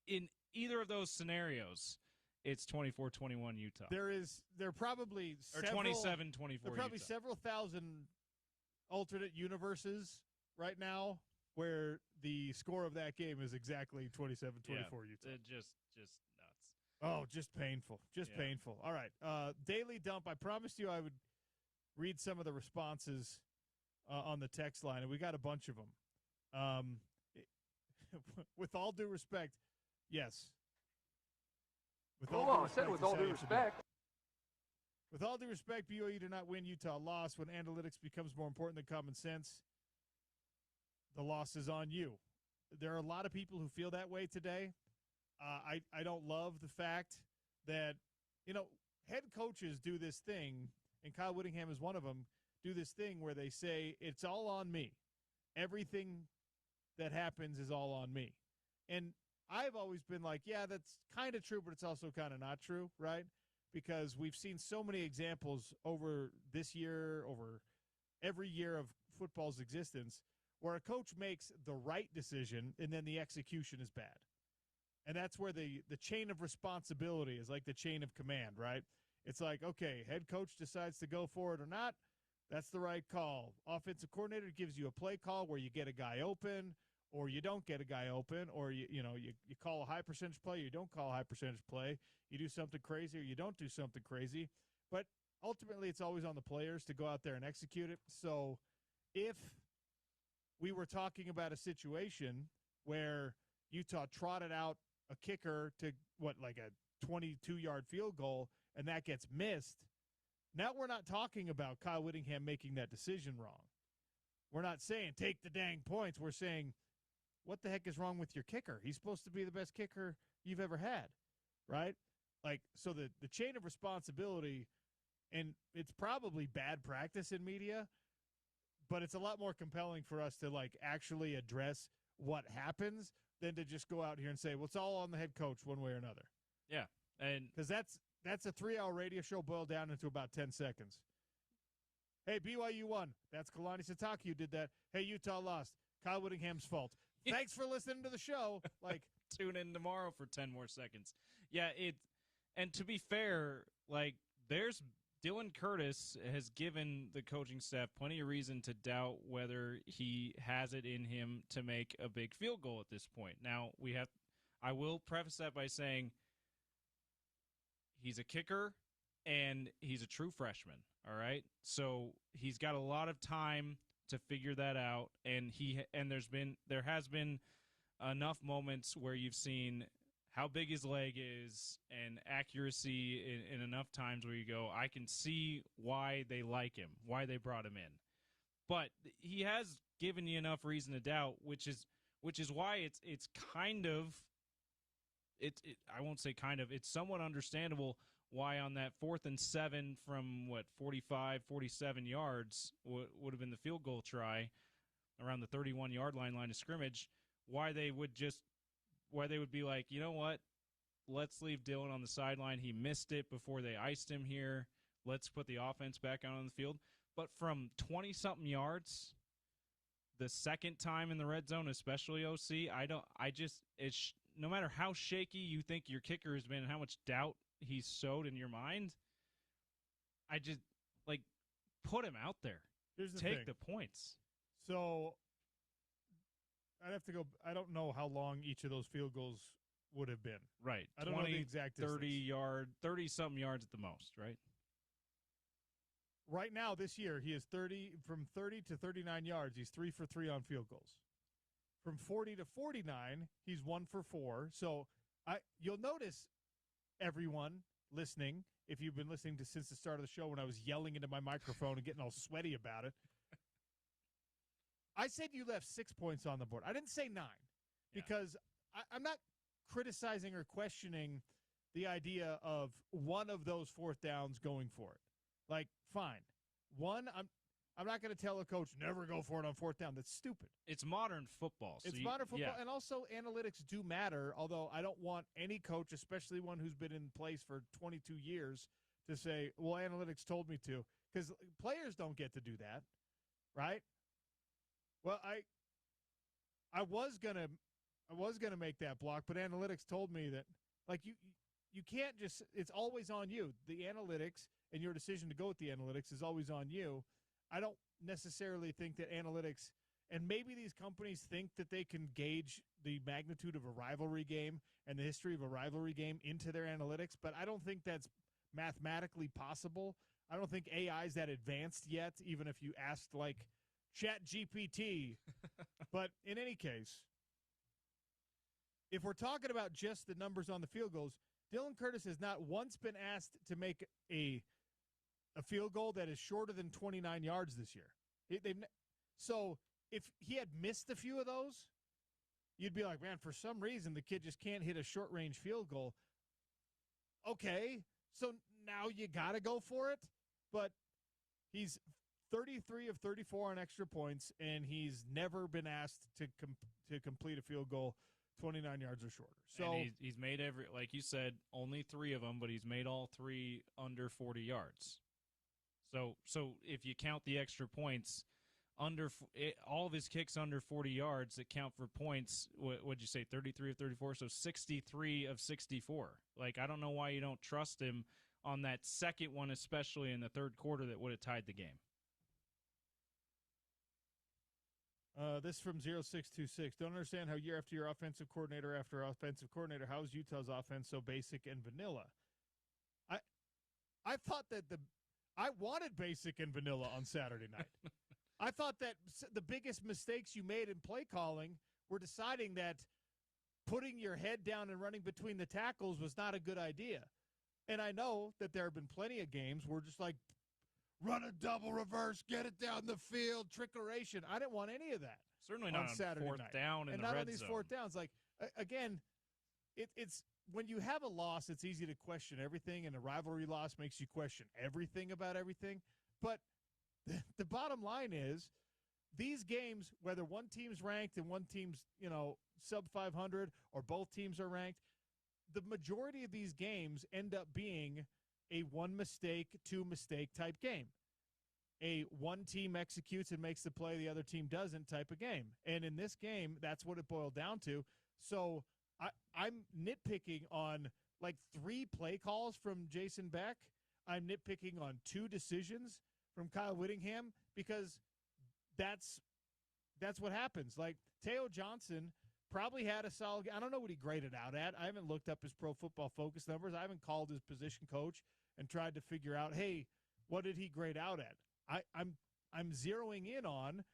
in either of those scenarios, it's 24-21 Utah. There are probably several, 27-24 There are probably Utah. several thousand alternate universes right now where the score of that game is exactly 27-24 Utah. Just nuts. Oh, just painful. Painful. All right. Daily Dump. I promised you I would read some of the responses on the text line, and we got a bunch of them. With all due respect, yes. With all due respect, BYU did not win, Utah lost. When analytics becomes more important than common sense, the loss is on you. There are a lot of people who feel that way today. I don't love the fact that, head coaches do this thing, and Kyle Whittingham is one of them, do this thing where they say, it's all on me. Everything that happens is all on me. And I've always been like, yeah, that's kind of true, but it's also kind of not true, right? Because we've seen so many examples over this year, over every year of football's existence, where a coach makes the right decision and then the execution is bad. And that's where the chain of responsibility is like the chain of command, right? It's like, okay, head coach decides to go for it or not. That's the right call. Offensive coordinator gives you a play call where you get a guy open or you don't get a guy open, or you call a high percentage play, you don't call a high percentage play. You do something crazy or you don't do something crazy. But ultimately it's always on the players to go out there and execute it. So if we were talking about a situation where Utah trotted out a kicker to like a 22-yard field goal and that gets missed, now we're not talking about Kyle Whittingham making that decision wrong. We're not saying take the dang points. We're saying, what the heck is wrong with your kicker? He's supposed to be the best kicker you've ever had, right? Like, so the chain of responsibility, and it's probably bad practice in media, but it's a lot more compelling for us to, like, actually address what happens than to just go out here and say, well, it's all on the head coach one way or another. Yeah. And because that's a 3-hour radio show boiled down into about 10 seconds. Hey, BYU won. That's Kalani Sitake who did that. Hey, Utah lost. Kyle Whittingham's fault. Thanks for listening to the show. Like, tune in tomorrow for 10 more seconds. Yeah, and to be fair, like, there's Dylan Curtis has given the coaching staff plenty of reason to doubt whether he has it in him to make a big field goal at this point. Now, I will preface that by saying he's a kicker and he's a true freshman, all right? So he's got a lot of time to figure that out, and there has been enough moments where you've seen how big his leg is and accuracy in enough times where you go, I can see why they like him, why they brought him in. But he has given you enough reason to doubt, which is why it's kind of I won't say kind of, it's somewhat understandable why on that 4th and 7 from 45, 47 yards would have been the field goal try around the 31-yard line of scrimmage, why they would be like, you know what, let's leave Dylan on the sideline. He missed it before they iced him here. Let's put the offense back out on the field. But from 20-something yards, the second time in the red zone, especially OC, it's no matter how shaky you think your kicker has been and how much doubt he's sowed in your mind, I just, like, put him out there. Take the points. So I'd have to go. I don't know how long each of those field goals would have been. Right. I don't know the exact distance. 30-something yards at the most, right? Right now, this year, he is from 30 to 39 yards. He's 3 for 3 on field goals. From 40 to 49, he's 1 for 4. So you'll notice, everyone listening, if you've been listening to since the start of the show when I was yelling into my microphone and getting all sweaty about it, I said you left 6 points on the board. I didn't say 9 because I'm not criticizing or questioning the idea of one of those 4th downs going for it. Like, fine. One, I'm not going to tell a coach never go for it on 4th down. That's stupid. It's modern football. So it's modern football, and also analytics do matter, although I don't want any coach, especially one who's been in place for 22 years, to say, well, analytics told me to, because players don't get to do that, right? Well, I was gonna make that block, but analytics told me that, like, you can't just, it's always on you. The analytics and your decision to go with the analytics is always on you. I don't necessarily think that analytics, and maybe these companies think that they can gauge the magnitude of a rivalry game and the history of a rivalry game into their analytics, but I don't think that's mathematically possible. I don't think AI is that advanced yet, even if you asked, like, ChatGPT. But in any case, if we're talking about just the numbers on the field goals, Dylan Curtis has not once been asked to make a field goal that is shorter than 29 yards this year. So if he had missed a few of those, you'd be like, man, for some reason the kid just can't hit a short-range field goal. Okay, so now you got to go for it. But he's 33 of 34 on extra points, and he's never been asked to complete a field goal 29 yards or shorter. So and he's made like you said, only 3 of them, but he's made all 3 under 40 yards. So if you count the extra points, all of his kicks under 40 yards that count for points, what'd you say, 33 of 34? So 63 of 64. Like, I don't know why you don't trust him on that second one, especially in the third quarter that would have tied the game. This from 0626. Don't understand how year after year, offensive coordinator after offensive coordinator, how is Utah's offense so basic and vanilla? I thought that I wanted basic and vanilla on Saturday night. I thought that the biggest mistakes you made in play calling were deciding that putting your head down and running between the tackles was not a good idea. And I know that there have been plenty of games where just like, run a double reverse, get it down the field, trickeration. I didn't want any of that. Certainly not on Saturday fourth night. down in and the not red on these zone. 4th downs. Like, again, it's when you have a loss, it's easy to question everything, and a rivalry loss makes you question everything about everything. But the bottom line is, these games, whether one team's ranked and one team's, sub 500, or both teams are ranked, the majority of these games end up being a one mistake, two mistake type game. A one team executes and makes the play, the other team doesn't type of game. And in this game, that's what it boiled down to. So I'm nitpicking on like 3 play calls from Jason Beck. I'm nitpicking on 2 decisions from Kyle Whittingham because that's what happens. Like Teo Johnson probably had a solid – I don't know what he graded out at. I haven't looked up his Pro Football Focus numbers. I haven't called his position coach and tried to figure out, hey, what did he grade out at? I'm zeroing in on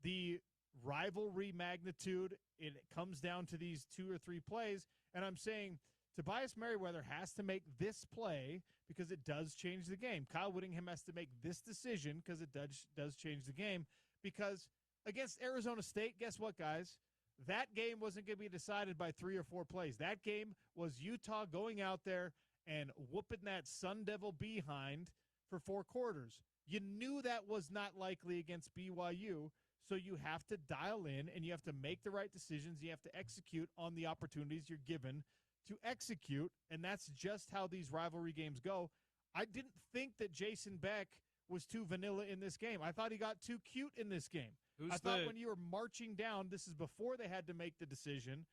the rivalry magnitude. It comes down to these 2 or 3 plays, and I'm saying Tobias Merriweather has to make this play because it does change the game. Kyle Whittingham has to make this decision because it does change the game. Because against Arizona State, guess what, guys? That game wasn't going to be decided by 3 or 4 plays. That game was Utah going out there and whooping that Sun Devil behind for 4 quarters. You knew that was not likely against BYU, so you have to dial in and you have to make the right decisions. You have to execute on the opportunities you're given to execute, and that's just how these rivalry games go. I didn't think that Jason Beck was too vanilla in this game. I thought he got too cute in this game. I thought when you were marching down, this is before they had to make the decision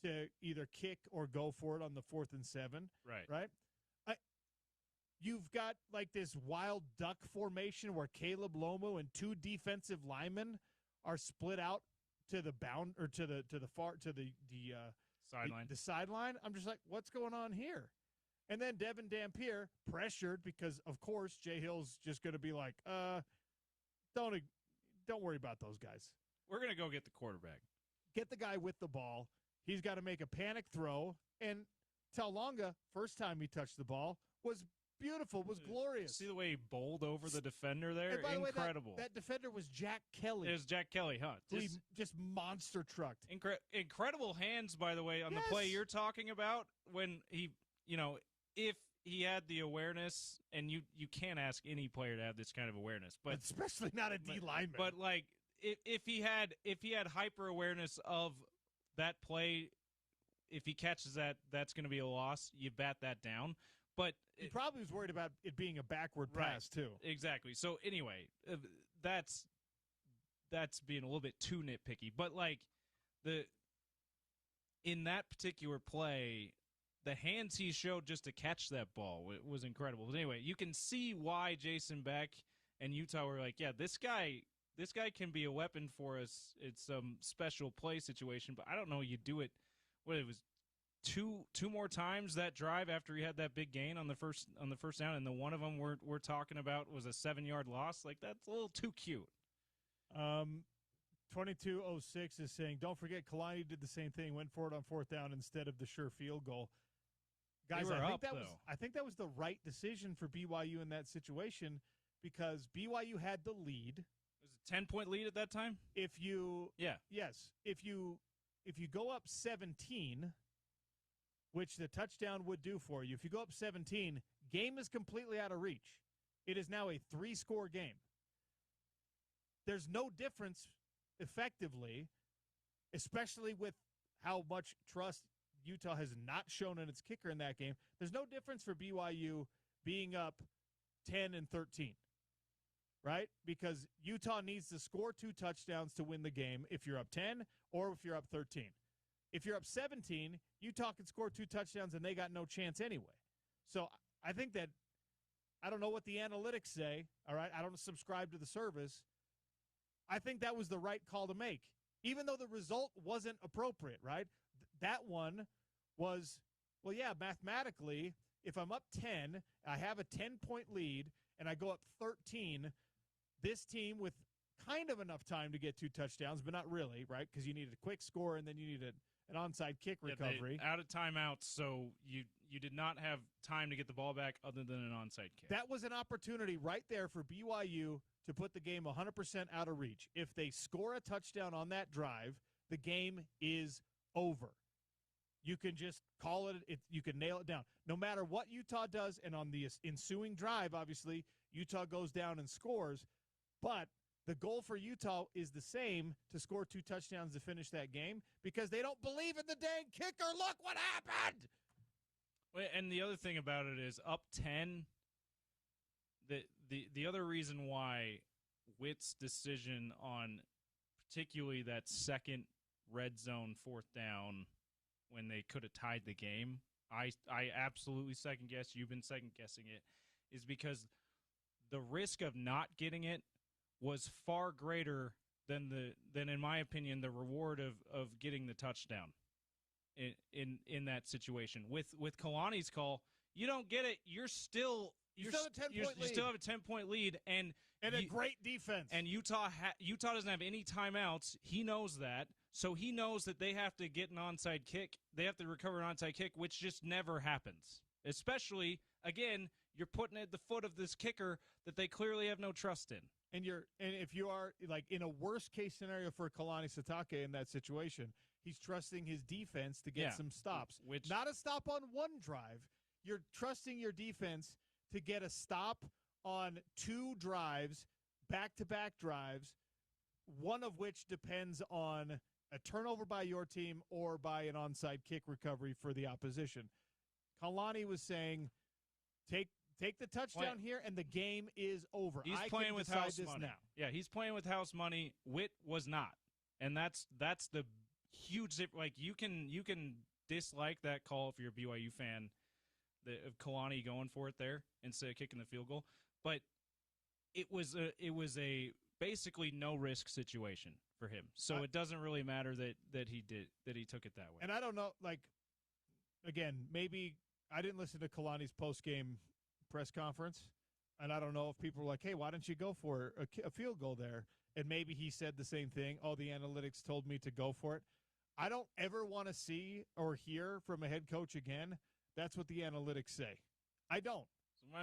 to either kick or go for it on the 4th and 7. Right? You've got like this wild duck formation where Caleb Lomo and 2 defensive linemen are split out to the bound or to the sideline. The sideline. I'm just like, what's going on here? And then Devin Dampier pressured because, of course, Jay Hill's just going to be like, don't worry about those guys. We're going to go get the quarterback. Get the guy with the ball. He's got to make a panic throw. And Talonga, first time he touched the ball, was beautiful, was glorious. See the way he bowled over the defender there? And by the way, incredible. that defender was Jack Kelly. It was Jack Kelly, huh? Just monster trucked. Incredible hands, by the way, on the play you're talking about when he, if he had the awareness, and you can't ask any player to have this kind of awareness, but especially not a D lineman. But like if he had hyper awareness of that play, if he catches that, that's going to be a loss. You bat that down. But he probably was worried about it being a backward pass too. Exactly. So anyway, that's being a little bit too nitpicky. But like in that particular play, the hands he showed just to catch that ball was incredible. But anyway, you can see why Jason Beck and Utah were like, yeah, this guy can be a weapon for us. It's some special play situation, but I don't know. You do it. What it was. Two more times that drive after he had that big gain on the first down, and the one of them we're talking about was a 7-yard loss. Like, that's a little too cute. 2206 is saying, don't forget Kalani did the same thing, went for it on 4th down instead of the sure field goal. Guys, I think that was the right decision for BYU in that situation because BYU had the lead. It was a 10-point lead at that time? If you go up 17, which the touchdown would do for you. If you go up 17, game is completely out of reach. It is now a 3-score game. There's no difference effectively, especially with how much trust Utah has not shown in its kicker in that game. There's no difference for BYU being up 10 and 13, right? Because Utah needs to score 2 touchdowns to win the game if you're up 10 or if you're up 13. If you're up 17, Utah can score 2 touchdowns, and they got no chance anyway. So I think that I don't know what the analytics say, all right? I don't subscribe to the service. I think that was the right call to make, even though the result wasn't appropriate, right? That one was, well, yeah, mathematically, if I'm up 10, I have a 10-point lead, and I go up 13, this team with kind of enough time to get 2 touchdowns, but not really, right? Because you needed a quick score, and then you needed an onside kick recovery. Out of timeouts, so you did not have time to get the ball back other than an onside kick. That was an opportunity right there for BYU to put the game 100% out of reach. If they score a touchdown on that drive, the game is over. You can just call it, you can nail it down. No matter what Utah does, and on the ensuing drive, obviously, Utah goes down and scores, but the goal for Utah is the same, to score 2 touchdowns to finish that game, because they don't believe in the dang kicker. Look what happened! And the other thing about it is up 10. The other reason why Witt's decision on particularly that second red zone fourth down when they could have tied the game, I absolutely second guess. You've been second guessing it, is because the risk of not getting it was far greater than in my opinion the reward of getting the touchdown in that situation. With Kalani's call, you don't get it. You still have a 10-point lead and a great defense. And Utah doesn't have any timeouts. He knows that. So he knows that they have to get an onside kick. They have to recover an onside kick, which just never happens. Especially, again, you're putting it at the foot of this kicker that they clearly have no trust in. And if you are like in a worst case scenario for Kalani Sitake in that situation, he's trusting his defense to get some stops. Not a stop on one drive. You're trusting your defense to get a stop on 2 drives, back-to-back drives, one of which depends on a turnover by your team or by an onside kick recovery for the opposition. Kalani was saying, take the touchdown here, and the game is over. He's playing with house money now. Yeah, he's playing with house money. Witt was not, and that's the huge. Like you can dislike that call if you're a BYU fan, of Kalani going for it there instead of kicking the field goal, but it was a basically no risk situation for him. So it doesn't really matter that he took it that way. And I don't know, like, again, maybe I didn't listen to Kalani's post-game press conference, and I don't know if people were like, hey, why don't you go for a field goal there? And maybe he said the same thing. Oh, the analytics told me to go for it. I don't ever want to see or hear from a head coach again, that's what the analytics say. I don't.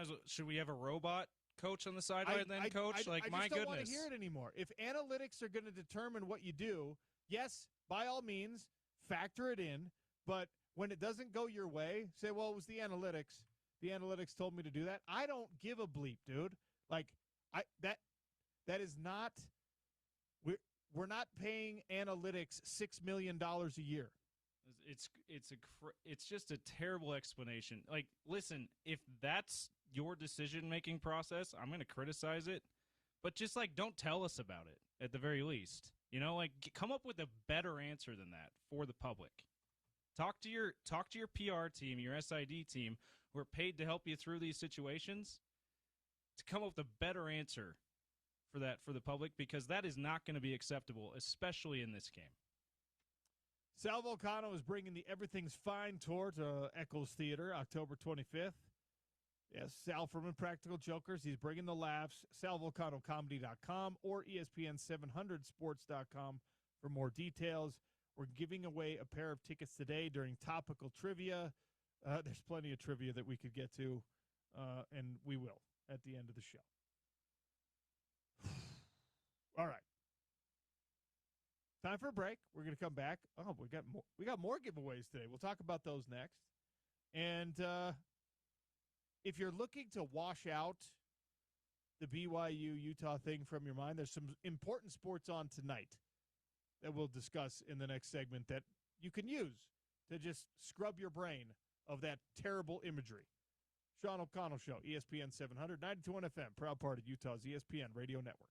So should we have a robot coach on the sideline then, Coach? I my just don't want to goodness. hear it anymore. If analytics are going to determine what you do, yes, by all means, factor it in. But when it doesn't go your way, say, well, it was the analytics. The analytics told me to do that. I don't give a bleep, dude. Like, that is not – we're not paying analytics $6 million a year. It's just a terrible explanation. Like, listen, if that's your decision-making process, I'm going to criticize it. But just, like, don't tell us about it at the very least. You know, like, come up with a better answer than that for the public. Talk to your PR team, your SID team, who are paid to help you through these situations, to come up with a better answer for that for the public, because that is not going to be acceptable, especially in this game. Sal Vulcano is bringing the Everything's Fine tour to Eccles Theater October 25th. Yes, Sal from Impractical Jokers. He's bringing the laughs. SalVulcanoComedy.com or ESPN700sports.com for more details. We're giving away a pair of tickets today during topical trivia. There's plenty of trivia that we could get to, and we will at the end of the show. All right. Time for a break. We're going to come back. Oh, we got more giveaways today. We'll talk about those next. And if you're looking to wash out the BYU Utah thing from your mind, there's some important sports on tonight that we'll discuss in the next segment that you can use to just scrub your brain of that terrible imagery. Sean O'Connell Show, ESPN 700, 92.1 FM, proud part of Utah's ESPN Radio Network.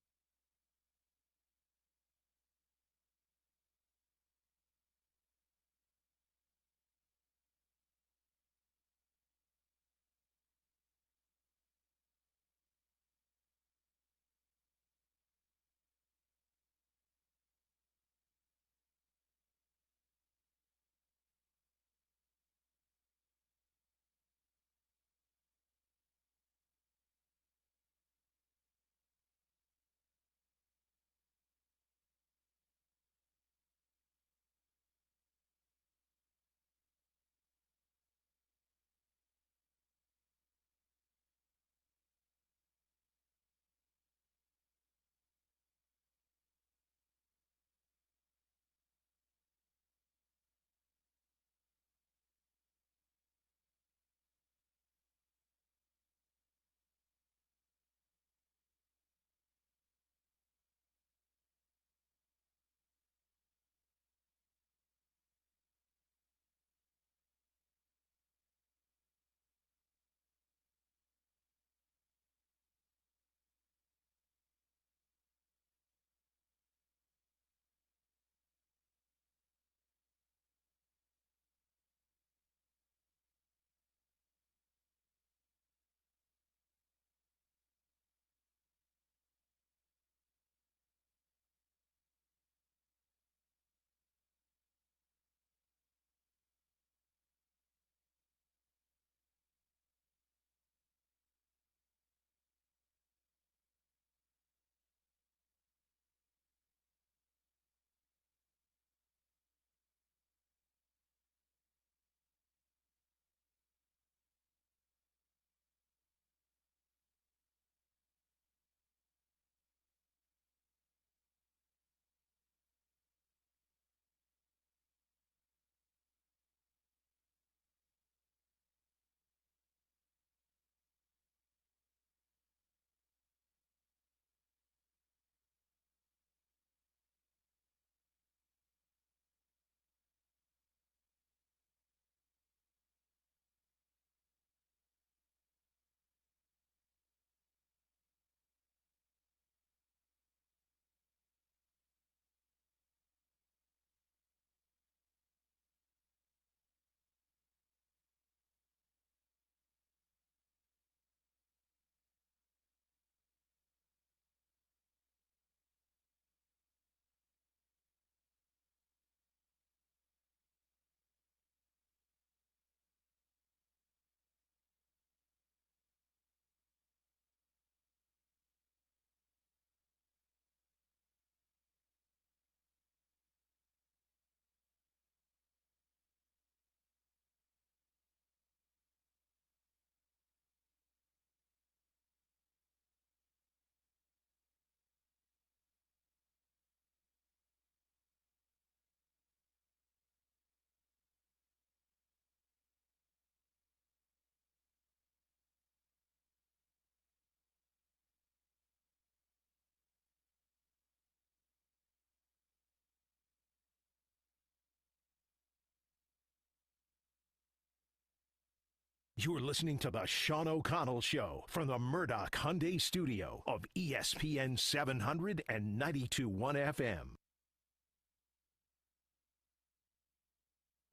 You're listening to the Sean O'Connell Show from the Murdoch Hyundai Studio of ESPN 700 and 92.1 FM.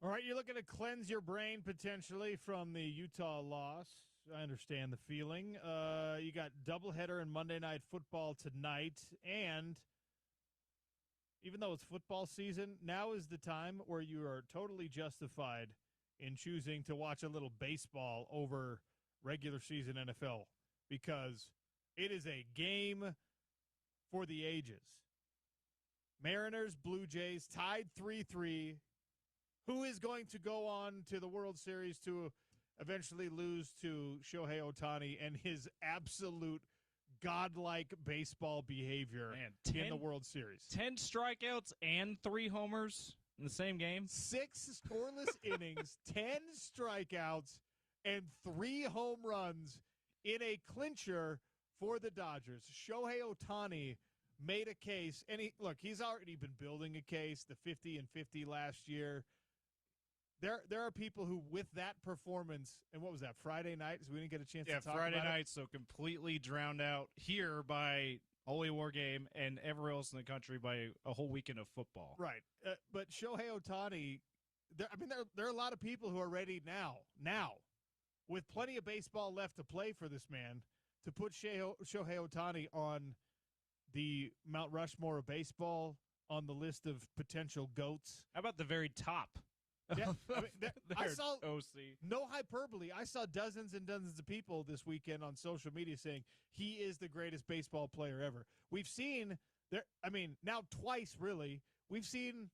All right, you're looking to cleanse your brain potentially from the Utah loss. I understand the feeling. You got doubleheader and Monday Night Football tonight, and even though it's football season, now is the time where you are totally justified in choosing to watch a little baseball over regular season NFL, because it is a game for the ages. Mariners, Blue Jays tied 3-3. Who is going to go on to the World Series to eventually lose to Shohei Ohtani and his absolute godlike baseball behavior in the World Series? 10 strikeouts and 3 homers in the same game. 6 scoreless innings, 10 strikeouts, and 3 home runs in a clincher for the Dodgers. Shohei Ohtani made a case, and he's already been building a case, the 50 and 50 last year. There are people who, with that performance, and what was that, Friday night? So we didn't get a chance to talk Friday about night, so completely drowned out here by Holy War Game and everywhere else in the country by a whole weekend of football. Right. But Shohei Ohtani, there are a lot of people who are ready now, with plenty of baseball left to play for this man, to put Shohei Ohtani on the Mount Rushmore of baseball, on the list of potential GOATs. How about the very top? Yeah, I saw OC. No hyperbole. I saw dozens and dozens of people this weekend on social media saying he is the greatest baseball player ever. We've seen now twice really. We've seen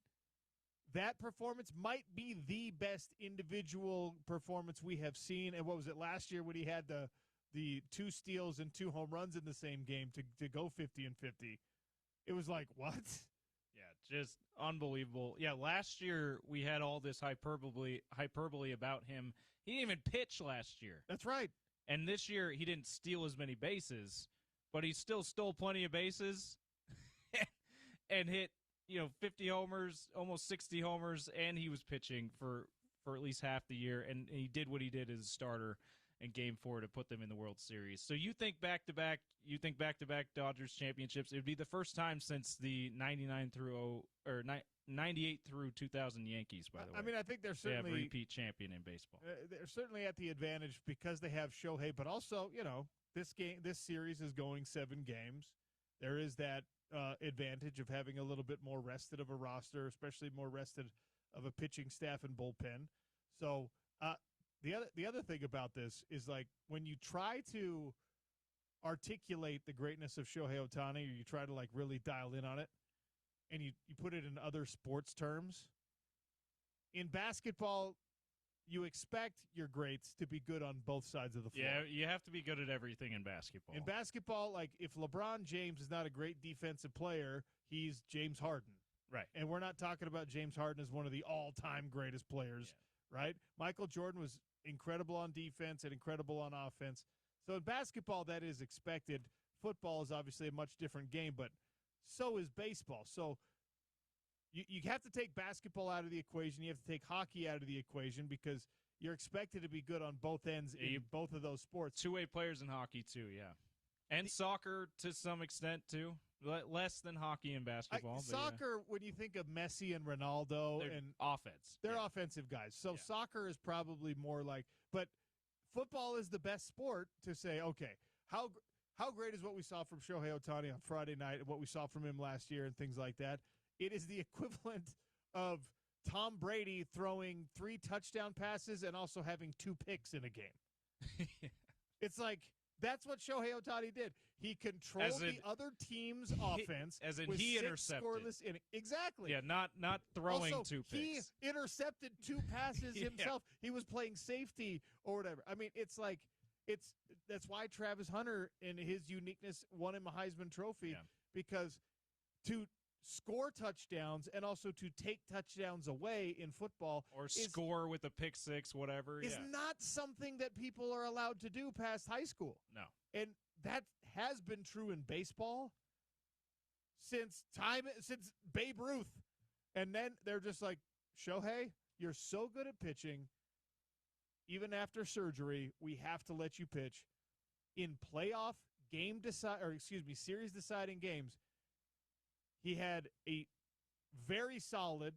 that performance might be the best individual performance we have seen. And what was it last year when he had the 2 steals and 2 home runs in the same game to go 50 and 50? It was like, what? Yeah, just unbelievable. Yeah, last year we had all this hyperbole about him. He didn't even pitch last year. That's right. And this year he didn't steal as many bases, but he still stole plenty of bases and hit, 50 homers, almost 60 homers, and he was pitching for at least half the year, and he did what he did as a starter in Game 4 to put them in the World Series. So you think back-to-back Dodgers championships. It would be the first time since the 98 through 2000 Yankees, by the way. I mean, I think they're certainly repeat champion in baseball. They're certainly at the advantage because they have Shohei, but also, this series is going 7 games. There is that advantage of having a little bit more rested of a roster, especially more rested of a pitching staff and bullpen. So, the other thing about this is, like, when you try to articulate the greatness of Shohei Ohtani, or you try to, like, really dial in on it, and you put it in other sports terms, in basketball, you expect your greats to be good on both sides of the floor. Yeah, you have to be good at everything in basketball. In basketball, like, if LeBron James is not a great defensive player, he's James Harden. Right. And we're not talking about James Harden as one of the all-time greatest players. Yeah. Right? Michael Jordan was incredible on defense and incredible on offense. So in basketball, that is expected. Football is obviously a much different game, but so is baseball. So you have to take basketball out of the equation. You have to take hockey out of the equation because you're expected to be good on both ends in both of those sports. Two-way players in hockey, too, yeah. And soccer to some extent, too. Less than hockey and basketball. Soccer, when you think of Messi and Ronaldo, they're and offense. They're offensive guys. So soccer is probably more like, but football is the best sport to say, okay, how great is what we saw from Shohei Ohtani on Friday night and what we saw from him last year and things like that. It is the equivalent of Tom Brady throwing 3 touchdown passes and also having 2 picks in a game. It's like, that's what Shohei Ohtani did. He controlled the other team's offense. As in with he 6 intercepted. Scoreless innings. Exactly. Yeah, not throwing also, 2 picks. He intercepted 2 passes himself. He was playing safety or whatever. I mean, it's like, that's why Travis Hunter, in his uniqueness, won him a Heisman Trophy, because to score touchdowns and also to take touchdowns away in football or score with a pick six, whatever, is not something that people are allowed to do past high school. No. And that has been true in baseball since Babe Ruth. And then they're just like, Shohei, you're so good at pitching. even after surgery, we have to let you pitch in playoff series deciding games. He had a very solid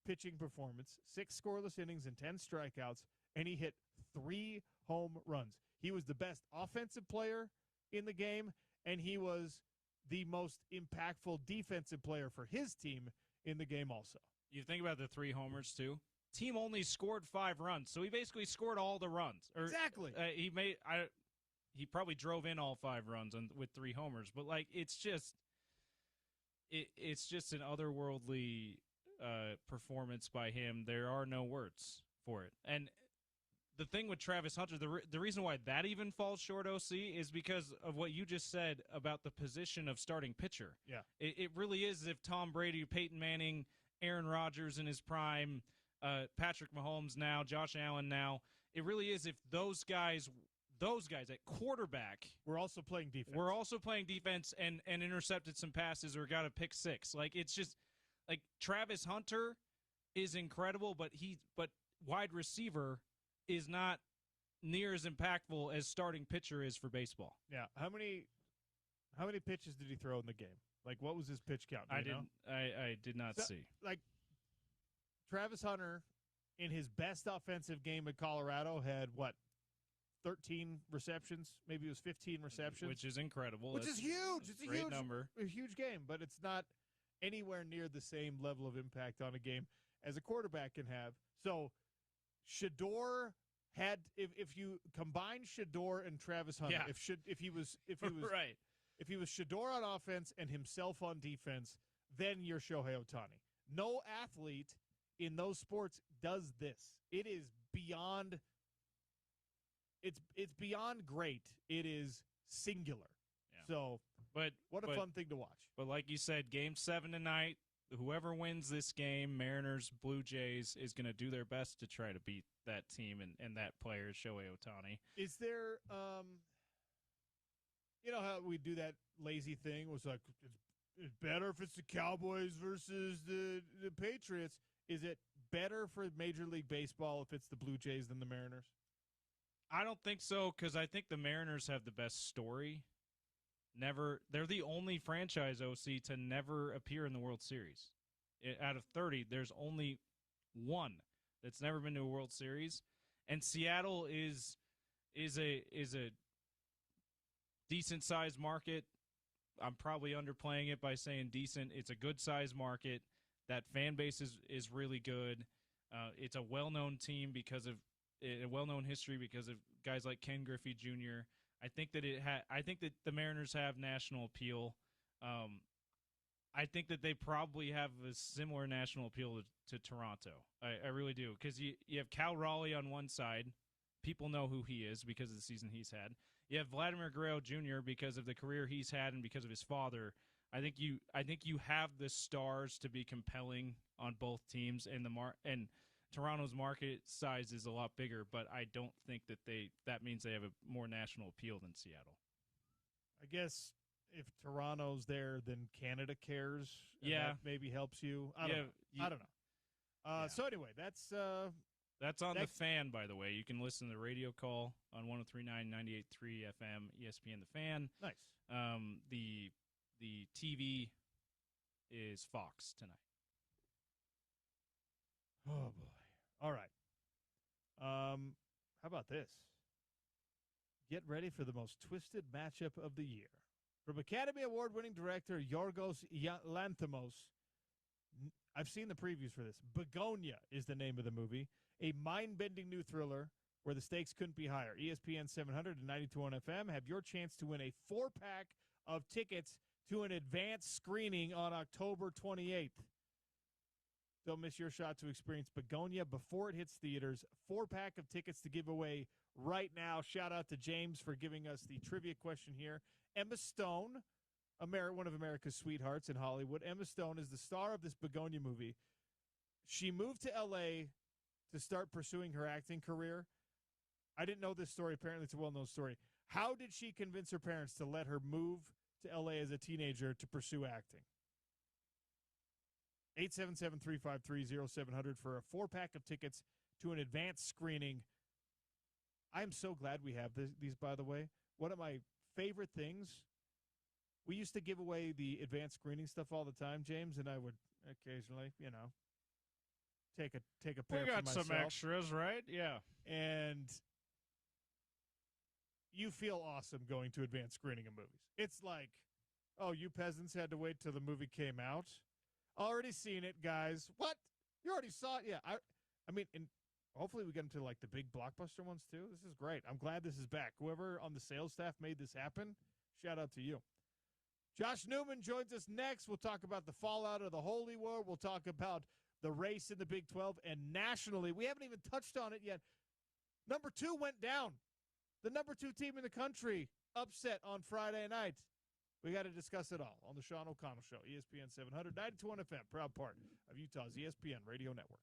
pitching performance, 6 scoreless innings and 10 strikeouts, and he hit 3 home runs. He was the best offensive player in the game, and he was the most impactful defensive player for his team in the game also. You think about the 3 homers, too. Team only scored 5 runs, so he basically scored all the runs. Exactly. He probably drove in all 5 runs with 3 homers, but like it's just an otherworldly performance by him. There are no words for it. And the thing with Travis Hunter, the reason why that even falls short, OC, is because of what you just said about the position of starting pitcher. Yeah. It really is as if Tom Brady, Peyton Manning, Aaron Rodgers in his prime, Patrick Mahomes now, Josh Allen now, it really is if those guys at quarterback we're also playing defense and intercepted some passes or got a pick 6. Like, it's just like Travis Hunter is incredible, but wide receiver is not near as impactful as starting pitcher is for baseball. Yeah. How many pitches did he throw in the game? Like, what was his pitch count? I did not see. Like, Travis Hunter in his best offensive game at Colorado had 13 receptions, maybe it was 15 receptions. Which is incredible. Which is huge. It's a great huge number. A huge game, but it's not anywhere near the same level of impact on a game as a quarterback can have. So Shedeur had, if you combine Shedeur and Travis Hunter, if he was right. If he was Shedeur on offense and himself on defense, then you're Shohei Ohtani. No athlete in those sports does this. It is beyond it's beyond great. It is singular. Yeah. So, what a fun thing to watch. But like you said, Game 7 tonight, whoever wins this game, Mariners, Blue Jays, is going to do their best to try to beat that team and that player, Shohei Ohtani. Is there, you know how we do that lazy thing? Was like, it's better if it's the Cowboys versus the Patriots. Is it better for Major League Baseball if it's the Blue Jays than the Mariners? I don't think so, because I think the Mariners have the best story. They're the only franchise, OC, to never appear in the World Series. Out of 30, there's only one that's never been to a World Series, and Seattle is a decent sized market. I'm probably underplaying it by saying decent. It's a good sized market. That fan base is really good. It's a well known team because of a well known history because of guys like Ken Griffey Jr. I think that the Mariners have national appeal. I think that they probably have a similar national appeal to Toronto. I really do, because you have Cal Raleigh on one side. People know who he is because of the season he's had. You have Vladimir Guerrero Jr. because of the career he's had and because of his father. I think you have the stars to be compelling on both teams, and Toronto's market size is a lot bigger, but I don't think that means they have a more national appeal than Seattle. I guess if Toronto's there, then Canada cares. Yeah, that maybe helps you. I don't know. So anyway, that's on the Fan, by the way. You can listen to the radio call on 103.9, 98.3 FM, ESPN The Fan. Nice. The TV is Fox tonight. Oh boy! All right. How about this? Get ready for the most twisted matchup of the year. From Academy Award-winning director Yorgos Lanthimos, I've seen the previews for this. Begonia is the name of the movie, a mind-bending new thriller where the stakes couldn't be higher. ESPN 700 and 92.1 FM have your chance to win a 4-pack of tickets to an advanced screening on October 28th. Don't miss your shot to experience Begonia before it hits theaters. 4-pack of tickets to give away right now. Shout out to James for giving us the trivia question here. Emma Stone, one of America's sweethearts in Hollywood. Emma Stone is the star of this Begonia movie. She moved to L.A. to start pursuing her acting career. I didn't know this story. Apparently, it's a well-known story. How did she convince her parents to let her move to L.A. as a teenager to pursue acting? 877-353-0700 for a 4-pack of tickets to an advanced screening I'm so glad we have these, by the way. One of my favorite things, we used to give away the advanced screening stuff all the time, James, and I would occasionally, take a pair We got for myself. some extras, right? Yeah. And you feel awesome going to advanced screening of movies. It's like, oh, you peasants had to wait till the movie came out? Already seen it, guys. What? You already saw it? Yeah. I mean, and hopefully we get into like the big blockbuster ones too. This is great. I'm glad this is back. Whoever on the sales staff made this happen, shout out to you. Josh Newman joins us next. We'll talk about the fallout of the Holy War. We'll talk about the race in the Big 12 and nationally. We haven't even touched on it yet. Number 2 went down. The number 2 team in the country upset on Friday night. We got to discuss it all on the Sean O'Connell Show, ESPN 700, 92.1 FM, proud part of Utah's ESPN Radio Network.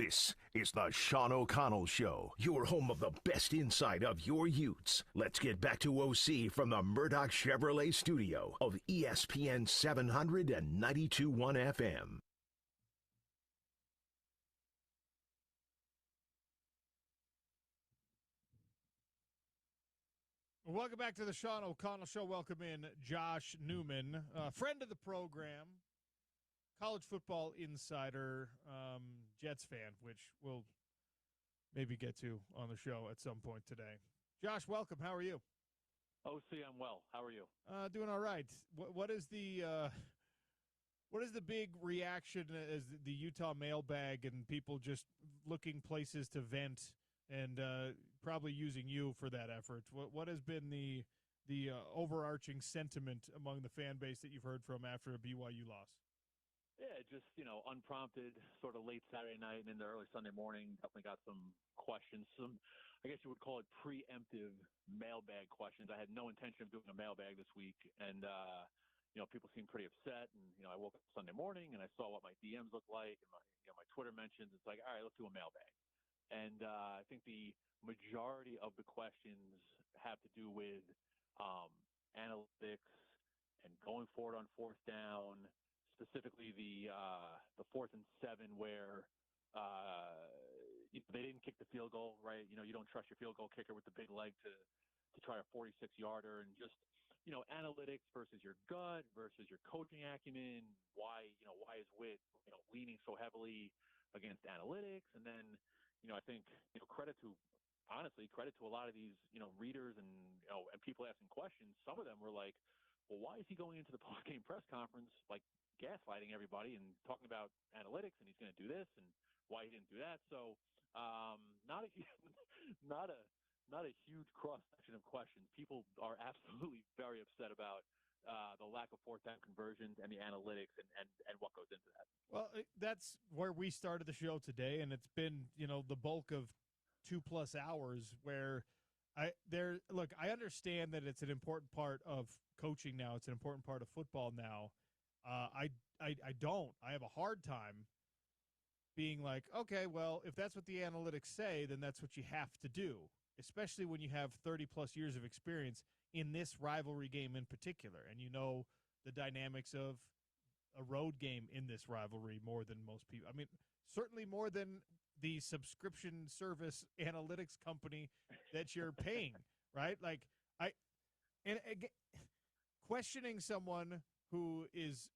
This is the Sean O'Connell Show, your home of the best insight of your Utes. Let's get back to OC from the Murdoch Chevrolet studio of ESPN 700 and 92.1 FM. Welcome back to the Sean O'Connell Show. Welcome in Josh Newman, friend of the program, college football insider, Jets fan, which we'll maybe get to on the show at some point today. Josh, welcome. How are you? OC, I'm well. How are you? Doing all right. What is the big reaction as the Utah mailbag and people just looking places to vent and probably using you for that effort? What has been the overarching sentiment among the fan base that you've heard from after a BYU loss? Yeah, just, unprompted, sort of late Saturday night and into early Sunday morning. Definitely got some questions. Some, I guess you would call it preemptive mailbag questions. I had no intention of doing a mailbag this week. And, people seemed pretty upset. And, I woke up Sunday morning and I saw what my DMs looked like and my Twitter mentions. It's like, all right, let's do a mailbag. And I think the majority of the questions have to do with analytics and going forward on fourth down, specifically the 4th and 7 where they didn't kick the field goal, right? You don't trust your field goal kicker with the big leg to try a 46-yarder, and just analytics versus your gut versus your coaching acumen. Why is Witt leaning so heavily against analytics? And then I think credit to a lot of these readers and and people asking questions. Some of them were like, well, why is he going into the post-game press conference like gaslighting everybody and talking about analytics, and he's going to do this and why he didn't do that? So not a huge cross-section of questions. People are absolutely very upset about the lack of fourth down conversions and the analytics and what goes into that. Well, that's where we started the show today, and it's been the bulk of 2+ hours where I understand that it's an important part of coaching now. It's an important part of football now. I have a hard time being like, okay, well, if that's what the analytics say, then that's what you have to do, especially when you have 30+ years of experience in this rivalry game in particular. And the dynamics of a road game in this rivalry more than most people. I mean, certainly more than the subscription service analytics company that you're paying, right? Like questioning someone who is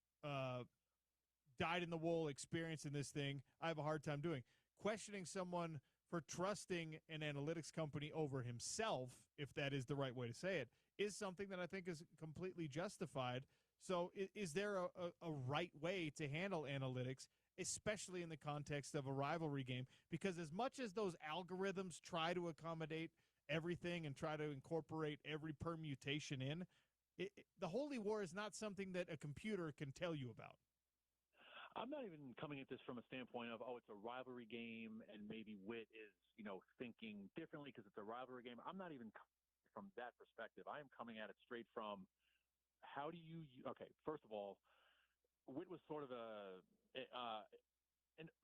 dyed-in-the-wool experience in this thing, I have a hard time doing. Questioning someone for trusting an analytics company over himself, if that is the right way to say it, is something that I think is completely justified. So is there a right way to handle analytics, especially in the context of a rivalry game? Because as much as those algorithms try to accommodate everything and try to incorporate every permutation in, the holy war is not something that a computer can tell you about. I'm not even coming at this from a standpoint of, it's a rivalry game and maybe Witt is, thinking differently because it's a rivalry game. I'm not even from that perspective. I am coming at it straight from first of all, Witt was sort of an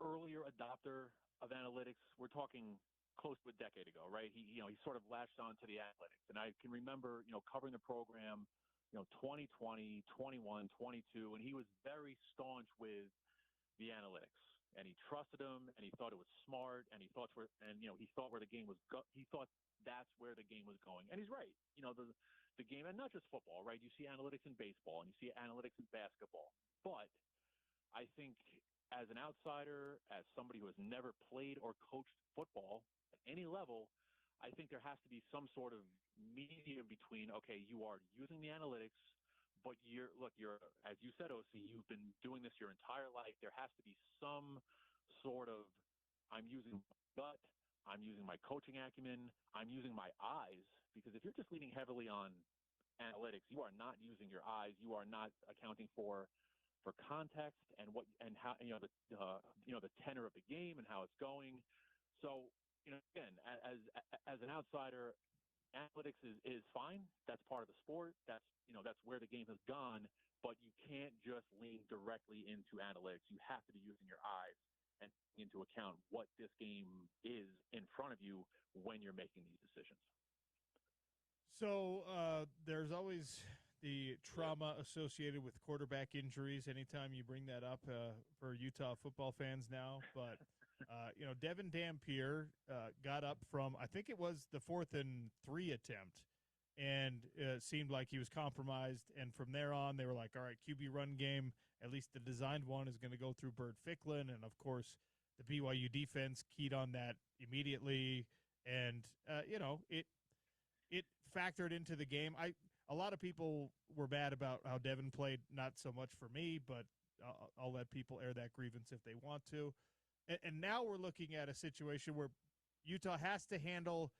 earlier adopter of analytics. We're talking close to a decade ago, right? He sort of latched on to the analytics. And I can remember, covering the program, 2020, 21, 22, and he was very staunch with the analytics. And he trusted them, and he thought it was smart, and he thought where the game was he thought that's where the game was going. And he's right. The game, and not just football, right? You see analytics in baseball, and you see analytics in basketball. But I think as an outsider, as somebody who has never played or coached football at any level, I think there has to be some sort of medium between, okay, you are using the analytics, but you're, as you said, OC, you've been doing this your entire life. There has to be some sort of, I'm using my gut, I'm using my coaching acumen, I'm using my eyes, because if you're just leaning heavily on analytics, you are not using your eyes, you are not accounting for context and how the tenor of the game and how it's going. So again, as an outsider, analytics is fine. That's part of the sport. That's where the game has gone. But you can't just lean directly into analytics. You have to be using your eyes. and into account what this game is in front of you when you're making these decisions. So there's always the trauma associated with quarterback injuries anytime you bring that up for Utah football fans now. But, Devin Dampier got up from, I think it was the 4th and 3 attempt, and it seemed like he was compromised. And from there on, they were like, all right, QB run game, at least the designed one, is going to go through Burt Ficklin. And, of course, the BYU defense keyed on that immediately. And, it factored into the game. A lot of people were bad about how Devin played, not so much for me, but I'll let people air that grievance if they want to. And now we're looking at a situation where Utah has to handle,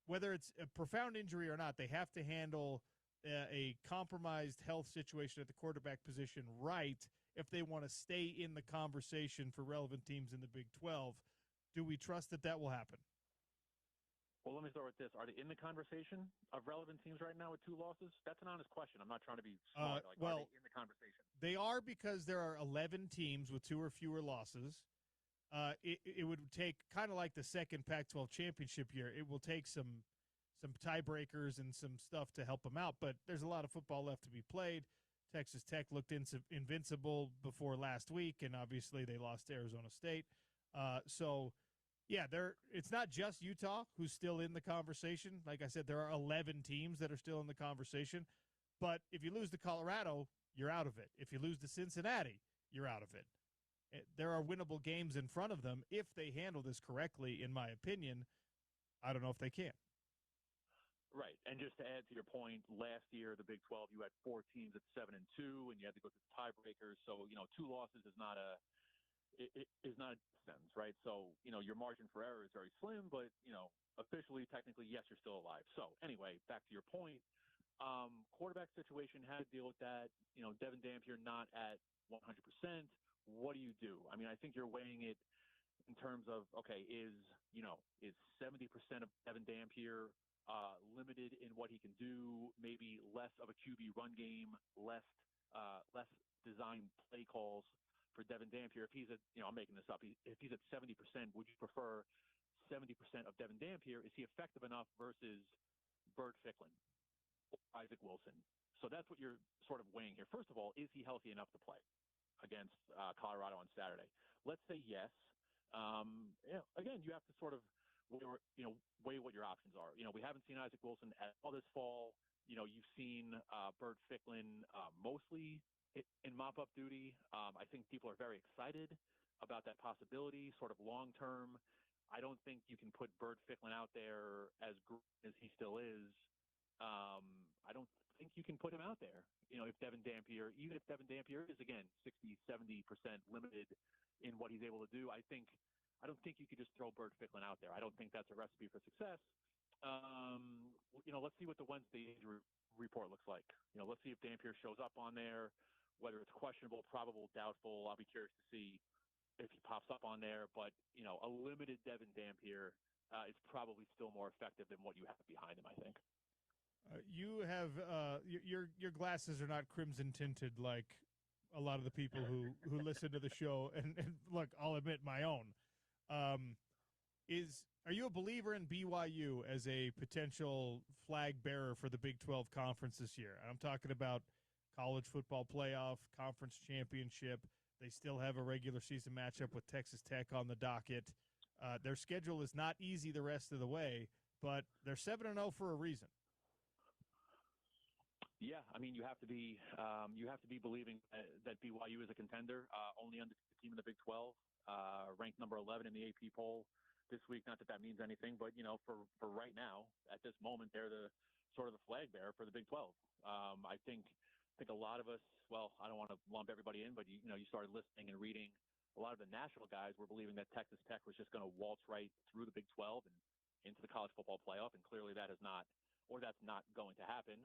whether it's a profound injury or not, they have to handle a compromised health situation at the quarterback position right if they want to stay in the conversation for relevant teams in the Big 12. Do we trust that will happen? Well, let me start with this. Are they in the conversation of relevant teams right now with 2 losses? That's an honest question. I'm not trying to be smart. Are they in the conversation? They are, because there are 11 teams with 2 or fewer losses. It would take, kind of like the second Pac-12 championship year, it will take some tiebreakers and some stuff to help them out. But there's a lot of football left to be played. Texas Tech looked invincible before last week, and obviously they lost to Arizona State. Yeah, it's not just Utah who's still in the conversation. Like I said, there are 11 teams that are still in the conversation. But if you lose to Colorado, you're out of it. If you lose to Cincinnati, you're out of it. There are winnable games in front of them if they handle this correctly, in my opinion. I don't know if they can. Right. And just to add to your point, last year, the Big 12, you had 4 teams at 7-2, and you had to go through tiebreakers. So, 2 losses is not a sense, right? So, your margin for error is very slim, but, officially, technically, yes, you're still alive. So, anyway, back to your point, quarterback situation, how to deal with that. Devin Dampier not at 100%. What do you do? I mean, I think you're weighing it in terms of, okay, is 70% of Devin Dampier limited in what he can do, maybe less of a QB run game, less design play calls for Devin Dampier. If he's at, I'm making this up, if he's at 70%, would you prefer 70% of Devin Dampier? Is he effective enough versus Burt Ficklin, Isaac Wilson? So that's what you're sort of weighing here. First of all, is he healthy enough to play against Colorado on Saturday? Let's say yes. Again, you have to sort of weigh what your options are. We haven't seen Isaac Wilson at all this fall. You've seen Burt Ficklin mostly in mop-up duty. I think people are very excited about that possibility, sort of long-term. I don't think you can put Burt Ficklin out there as great as he still is. I don't think you can put him out there. If Devin Dampier, even if Devin Dampier is, again, 60, 70% limited in what he's able to do, I don't think you could just throw Burt Ficklin out there. I don't think that's a recipe for success. Let's see what the Wednesday injury report looks like. Let's see if Dampier shows up on there, whether it's questionable, probable, doubtful. I'll be curious to see if he pops up on there. But, a limited Devin Dampier is probably still more effective than what you have behind him, I think. You have your glasses are not crimson tinted like a lot of the people who listen to the show. And look, I'll admit my own. Are you a believer in BYU as a potential flag bearer for the Big 12 Conference this year? I'm talking about college football playoff, conference championship. They still have a regular season matchup with Texas Tech on the docket. Their schedule is not easy the rest of the way, but they're 7-0 for a reason. Yeah, I mean, you have to be believing that BYU is a contender. Only undefeated team in the Big 12, ranked number 11 in the AP poll this week. Not that that means anything, but for right now, at this moment, they're the sort of the flag bearer for the Big 12. I think a lot of us. Well, I don't want to lump everybody in, but you started listening and reading. A lot of the national guys were believing that Texas Tech was just going to waltz right through the Big 12 and into the college football playoff, and clearly that is not. Or that's not going to happen.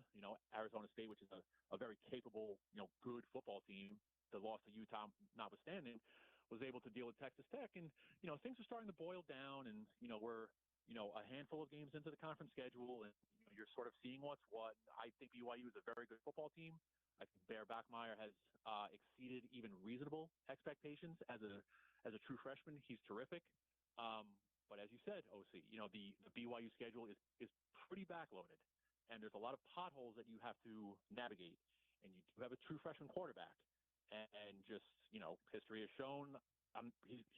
Arizona State, which is a very capable, good football team, the loss to Utah notwithstanding, was able to deal with Texas Tech. And, things are starting to boil down, and, we're, a handful of games into the conference schedule, and you're sort of seeing what's what. I think BYU is a very good football team. I think Bear Bachmeier has exceeded even reasonable expectations as a true freshman. He's terrific. But as you said, OC, the BYU schedule is pretty backloaded, and there's a lot of potholes that you have to navigate. And you do have a true freshman quarterback, and just history has shown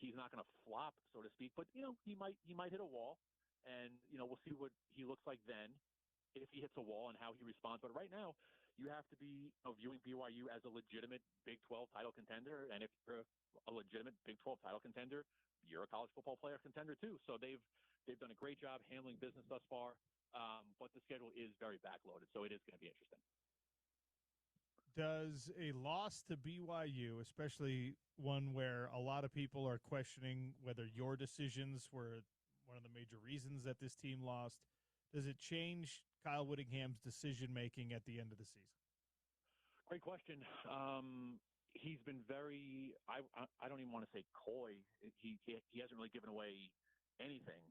he's not going to flop, so to speak. But he might hit a wall, and we'll see what he looks like then if he hits a wall and how he responds. But right now, you have to be viewing BYU as a legitimate Big 12 title contender, and if you're a legitimate Big 12 title contender, you're a college football player contender too. So they've done a great job handling business thus far, but the schedule is very backloaded, so it is going to be interesting. Does a loss to BYU, especially one where a lot of people are questioning whether your decisions were one of the major reasons that this team lost, does it change Kyle Whittingham's decision-making at the end of the season? Great question. He's been very, I don't even want to say coy. He hasn't really given away anything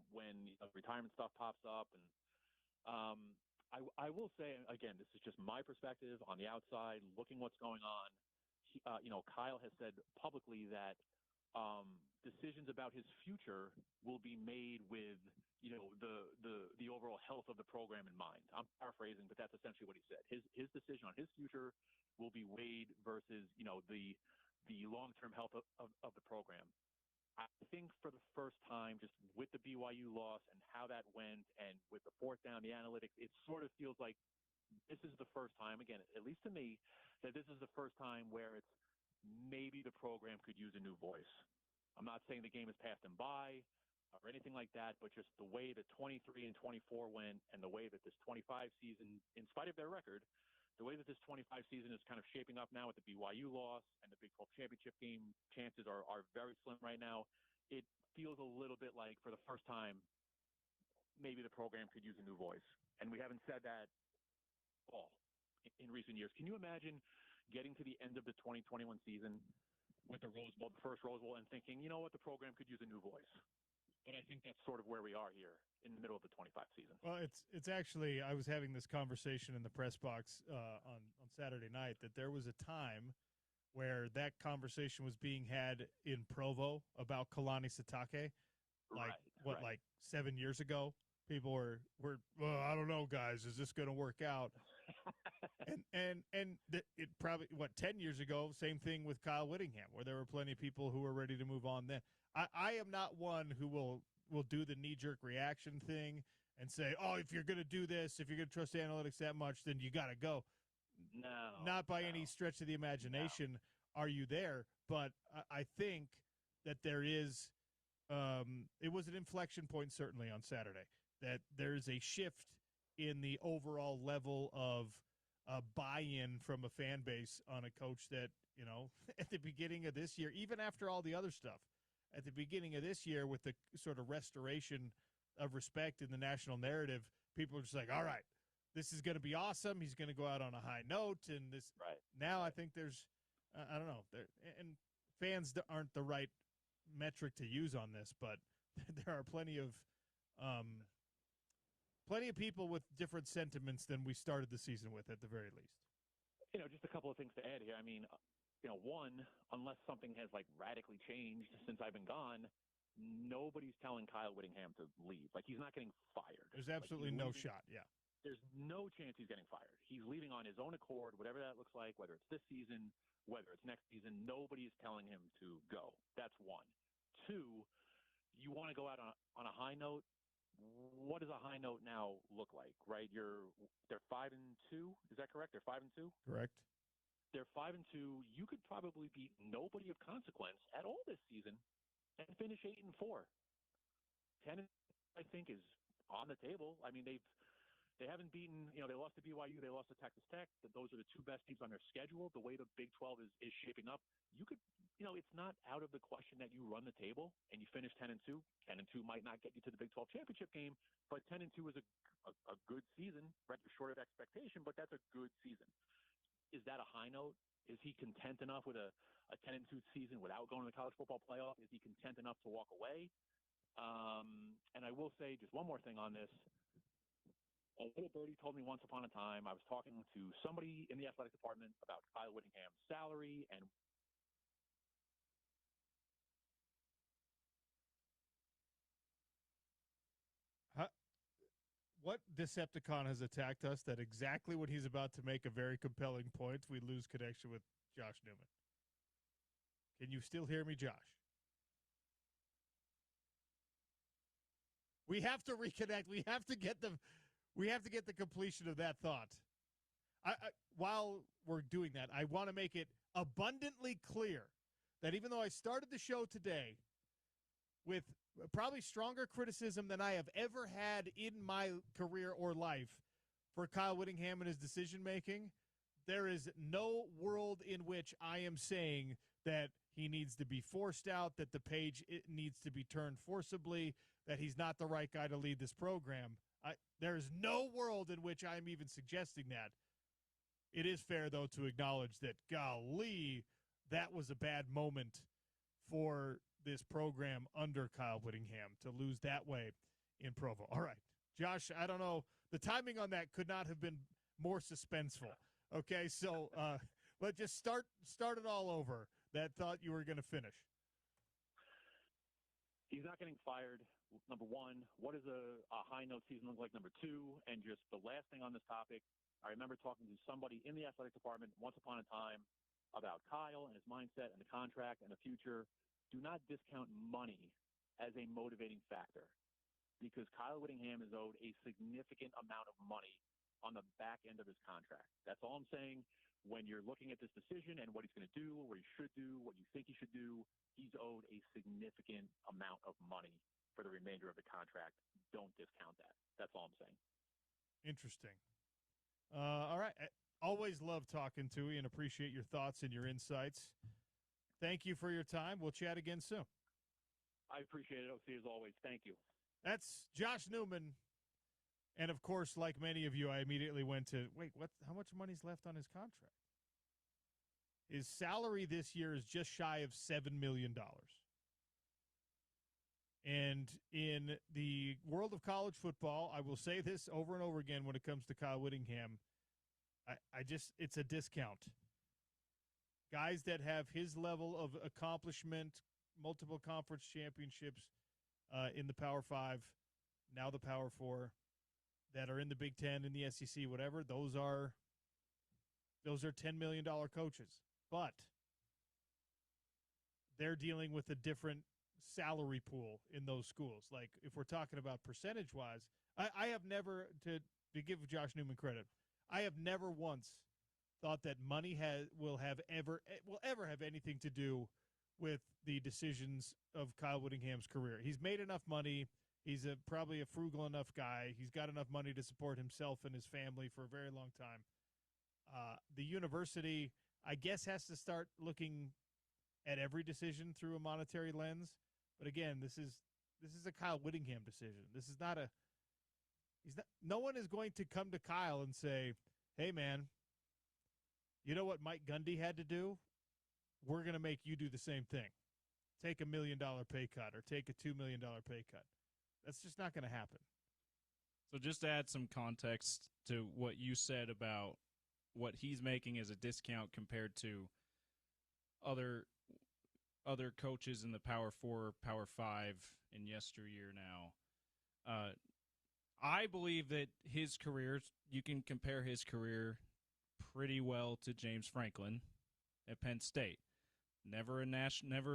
when retirement stuff pops up. And I will say, again, this is just my perspective on the outside, looking what's going on. Kyle has said publicly that decisions about his future will be made with, the overall health of the program in mind. I'm paraphrasing, but that's essentially what he said. His decision on his future will be weighed versus, the long-term health of the program. I think for the first time, just with the BYU loss and how that went, and with the fourth down, the analytics, it sort of feels like this is the first time, again, at least to me, that this is the first time where it's maybe the program could use a new voice. I'm not saying the game has passed them by or anything like that, but just the way that 23 and 24 went, and the way that this 25 season, in spite of their record, the way that this 25 season is kind of shaping up now with the BYU loss and the Big 12 championship game, chances are very slim right now. It feels a little bit like, for the first time, maybe the program could use a new voice. And we haven't said that all in recent years. Can you imagine getting to the end of the 2021 season with the Rose Bowl, the first Rose Bowl, and thinking, you know what, the program could use a new voice? But I think that's sort of where we are here in the middle of the 25 season. Well, it's actually, I was having this conversation in the press box on Saturday night, that there was a time where that conversation was being had in Provo about Kalani Sitake. Like 7 years ago? People were well, I don't know, guys, is this going to work out? and it probably, 10 years ago, same thing with Kyle Whittingham, where there were plenty of people who were ready to move on then. I am not one who will do the knee-jerk reaction thing and say, oh, if you're going to do this, if you're going to trust analytics that much, then you got to go. No. Not by any stretch of the imagination are you there, but I think that there is it was an inflection point certainly on Saturday, that there's a shift in the overall level of buy-in from a fan base on a coach that, at the beginning of this year, even after all the other stuff, at the beginning of this year with the sort of restoration of respect in the national narrative, people are just like, all right, this is going to be awesome. He's going to go out on a high note. And this now I think there's, I don't know, and fans aren't the right metric to use on this, but there are plenty of people with different sentiments than we started the season with, at the very least. Just a couple of things to add here. I mean, one, unless something has radically changed since I've been gone, nobody's telling Kyle Whittingham to leave. He's not getting fired. There's absolutely no shot. Yeah. There's no chance he's getting fired. He's leaving on his own accord, whatever that looks like, whether it's this season, whether it's next season. Nobody's telling him to go. That's one. Two, you want to go out on a high note. What does a high note now look like, right? They're 5-2. Is that correct? They're 5-2? Correct. They're 5-2. You could probably beat nobody of consequence at all this season and finish 8-4. 10, I think, is on the table. I mean, they haven't beaten, they lost to BYU, they lost to Texas Tech. Those are the two best teams on their schedule. The way the Big 12 is shaping up, you could, it's not out of the question that you run the table and you finish 10-2. 10-2 might not get you to the Big 12 championship game, but 10-2 is a good season, right? You're short of expectation, but that's a good season. Is that a high note? Is he content enough with a 10-2 season without going to the college football playoff? Is he content enough to walk away? And I will say just one more thing on this. A little birdie told me once upon a time I was talking to somebody in the athletic department about Kyle Whittingham's salary and What Decepticon has attacked us that exactly when he's about to make a very compelling point, we lose connection with Josh Newman? Can you still hear me, Josh? We have to reconnect. We have to get the completion of that thought. While we're doing that, I want to make it abundantly clear that even though I started the show today with probably stronger criticism than I have ever had in my career or life for Kyle Whittingham and his decision-making, there is no world in which I am saying that he needs to be forced out, that the page needs to be turned forcibly, that he's not the right guy to lead this program. There is no world in which I'm even suggesting that. It is fair, though, to acknowledge that, golly, that was a bad moment for this program under Kyle Whittingham to lose that way in Provo. All right, Josh, I don't know. The timing on that could not have been more suspenseful. Okay, so let's just start it all over. That thought you were going to finish. He's not getting fired, number one. What does a high note season look like, number two? And just the last thing on this topic, I remember talking to somebody in the athletic department once upon a time about Kyle and his mindset and the contract and the future. Do not discount money as a motivating factor, because Kyle Whittingham is owed a significant amount of money on the back end of his contract. That's all I'm saying. When you're looking at this decision and what he's going to do, what he should do, what you think he should do, he's owed a significant amount of money for the remainder of the contract. Don't discount that. That's all I'm saying. Interesting. All right. I always love talking to you and appreciate your thoughts and your insights. Thank you for your time. We'll chat again soon. I appreciate it, OC, as always. Thank you. That's Josh Newman. And, of course, like many of you, I immediately went to, wait, what? How much money's left on his contract? His salary this year is just shy of $7 million. And in the world of college football, I will say this over and over again when it comes to Kyle Whittingham, it's a discount. Guys that have his level of accomplishment, multiple conference championships in the Power 5, now the Power 4, that are in the Big Ten, in the SEC, whatever, those are $10 million coaches. But they're dealing with a different salary pool in those schools. Like, if we're talking about percentage-wise, I have never, to give Josh Newman credit, I have never once thought that money will ever have anything to do with the decisions of Kyle Whittingham's career. He's made enough money. He's probably a frugal enough guy. He's got enough money to support himself and his family for a very long time. The university, I guess, has to start looking at every decision through a monetary lens. But again, this is a Kyle Whittingham decision. This is not no one is going to come to Kyle and say, hey, man, you know what Mike Gundy had to do? We're going to make you do the same thing. Take $1 million pay cut or take a $2 million pay cut. That's just not going to happen. So just to add some context to what you said about what he's making as a discount compared to other coaches in the Power 4, Power 5 in yesteryear now. I believe that his career, you can compare his career pretty well to James Franklin at Penn State. Never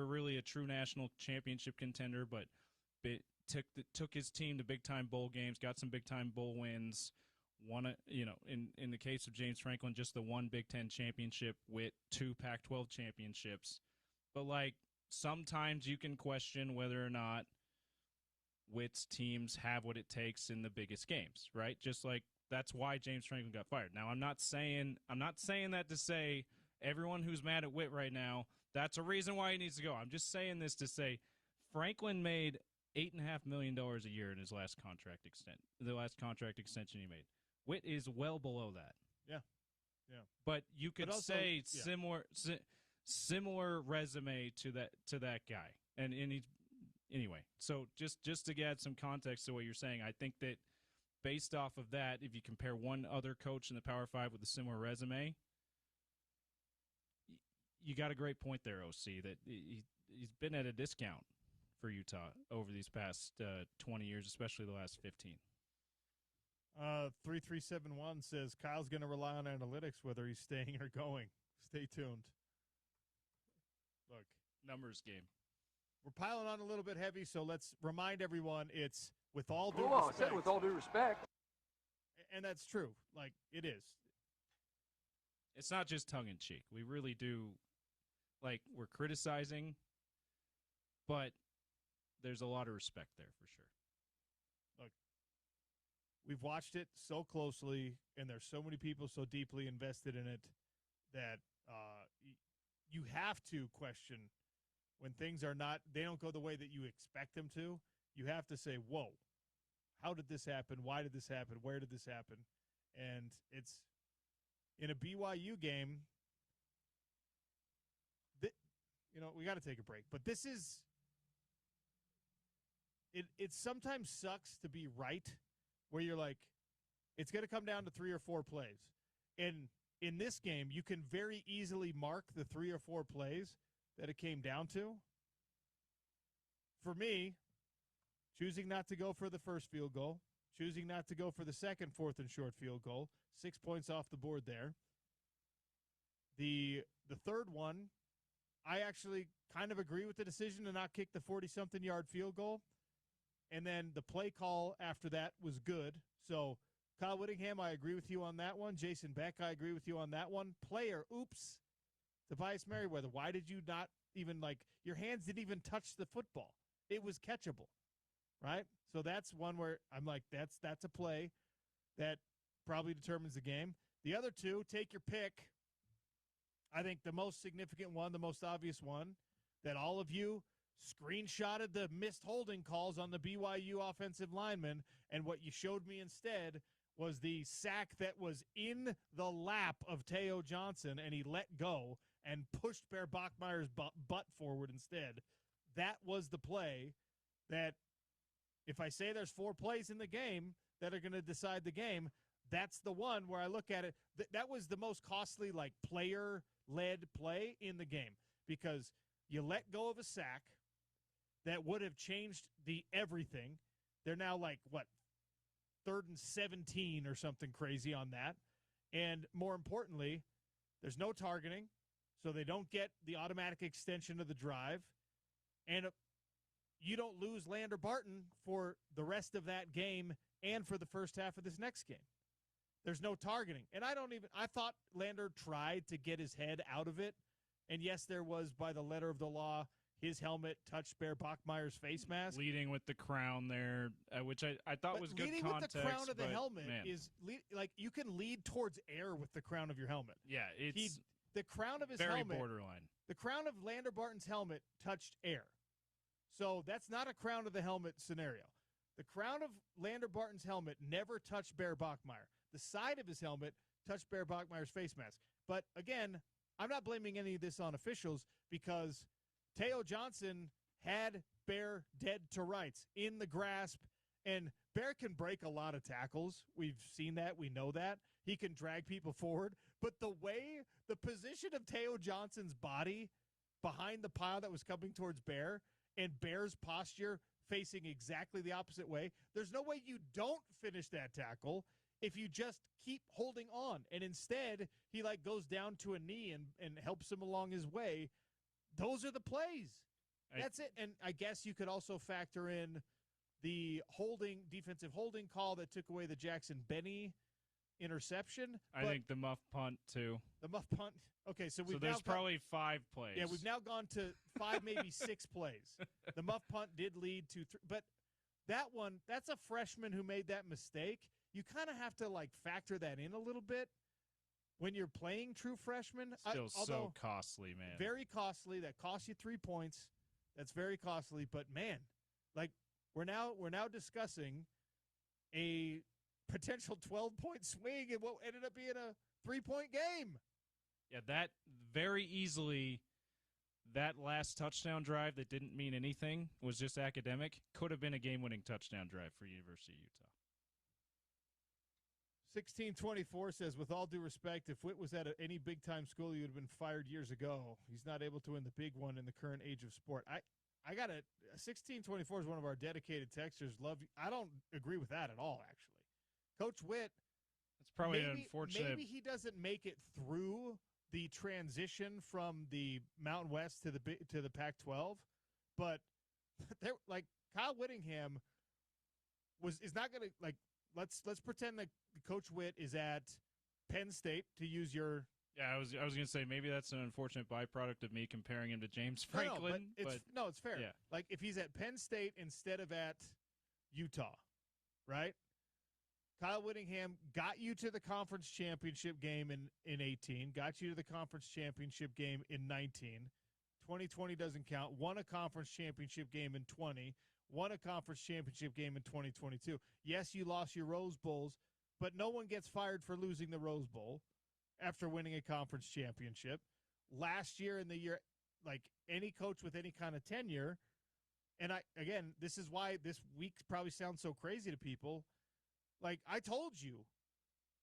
really a true national championship contender, but took his team to big-time bowl games, got some big-time bowl wins, won in the case of James Franklin, just the one Big Ten championship with 2 Pac-12 championships. But, sometimes you can question whether or not Witt's teams have what it takes in the biggest games, right? Just like that's why James Franklin got fired. Now, I'm not saying that to say everyone who's mad at Witt right now, that's a reason why he needs to go. I'm just saying this to say Franklin made $8.5 million a year in his last contract extension he made. Witt is well below that. Yeah. But you could say similar resume to that guy, and he's anyway. So just to add some context to what you're saying, I think that based off of that, if you compare one other coach in the Power 5 with a similar resume, you got a great point there, OC, that he's been at a discount for Utah over these past 20 years, especially the last 15. 3371 says Kyle's going to rely on analytics whether he's staying or going. Stay tuned. Look, numbers game. We're piling on a little bit heavy, so let's remind everyone it's with all due Well, I respect. said with all due respect. And that's true. Like, it is. It's not just tongue-in-cheek. We really do, like, we're criticizing, but there's a lot of respect there for sure. Look, we've watched it so closely, and there's so many people so deeply invested in it that you have to question when things are not, they don't go the way that you expect them to. You have to say, whoa, how did this happen? Why did this happen? Where did this happen? And it's in a BYU game, we got to take a break. But this is, it sometimes sucks to be right where you're like, it's going to come down to 3 or 4 plays. And in this game, you can very easily mark the 3 or 4 plays that it came down to. For me, choosing not to go for the first field goal, choosing not to go for the second 4th and short field goal, 6 points off the board there. The third one, I actually kind of agree with the decision to not kick the 40-something yard field goal. And then the play call after that was good. So, Kyle Whittingham, I agree with you on that one. Jason Beck, I agree with you on that one. Player, oops, Tobias Merriweather. Why did you not even, your hands didn't even touch the football? It was catchable, right? So that's one where I'm like, that's a play that probably determines the game. The other two, take your pick. I think the most significant one, the most obvious one, that all of you screenshotted the missed holding calls on the BYU offensive lineman, and what you showed me instead was the sack that was in the lap of Teo Johnson, and he let go and pushed Bear Bachmeier's butt forward instead. That was the play that, if I say there's 4 plays in the game that are going to decide the game, that's the one where I look at it. That was the most costly, player-led play in the game, because you let go of a sack that would have changed the everything. They're now 3rd and 17 or something crazy on that. And more importantly, there's no targeting, so they don't get the automatic extension of the drive. And you don't lose Lander Barton for the rest of that game and for the first half of this next game. There's no targeting. And I thought Lander tried to get his head out of it. And yes, there was, by the letter of the law, his helmet touched Bear Bachmeier's face mask. Leading with the crown there, which I thought was good context. Leading with the crown of the helmet man. is, you can lead towards air with the crown of your helmet. Yeah, it's the crown of his very helmet, borderline. The crown of Lander Barton's helmet touched air. So that's not a crown of the helmet scenario. The crown of Lander Barton's helmet never touched Bear Bachmeier. The side of his helmet touched Bear Bachmeier's face mask. But again, I'm not blaming any of this on officials, because Teo Johnson had Bear dead to rights in the grasp, and Bear can break a lot of tackles. We've seen that. We know that. He can drag people forward. But the position of Teo Johnson's body behind the pile that was coming towards Bear, and Bear's posture facing exactly the opposite way, there's no way you don't finish that tackle if you just keep holding on. And instead, he goes down to a knee and helps him along his way. Those are the plays. That's it. And I guess you could also factor in the defensive holding call that took away the Jackson Benny interception. I think the muff punt, too. The muff punt. Okay, so there's probably 5 plays. Yeah, we've now gone to 5, maybe 6 plays. The muff punt did lead to 3. But that one, that's a freshman who made that mistake. You kind of have to, factor that in a little bit when you're playing true freshmen. Still so costly, man. Very costly. That costs you 3 points. That's very costly. But, man, we're now discussing a potential 12-point swing in what ended up being a 3-point game. Yeah, that very easily, that last touchdown drive that didn't mean anything, was just academic, could have been a game-winning touchdown drive for University of Utah. 1624 says, with all due respect, if Witt was at any big-time school, he would have been fired years ago. He's not able to win the big one in the current age of sport. I got it. 1624 is one of our dedicated texters. I don't agree with that at all, actually. Coach Witt, it's probably unfortunate. Maybe he doesn't make it through the transition from the Mountain West to the Pac-12, but they're like Kyle Whittingham is not going to like. Let's pretend that Coach Witt is at Penn State, to use your. Yeah, I was going to say maybe that's an unfortunate byproduct of me comparing him to James Franklin. No, it's fair. Yeah. Like if he's at Penn State instead of at Utah, right? Kyle Whittingham got you to the conference championship game in 18, got you to the conference championship game in 19. 2020 doesn't count. Won a conference championship game in 20. Won a conference championship game in 2022. Yes, you lost your Rose Bowls, but no one gets fired for losing the Rose Bowl after winning a conference championship. Last year and the year, like any coach with any kind of tenure, and this is why this week probably sounds so crazy to people. Like I told you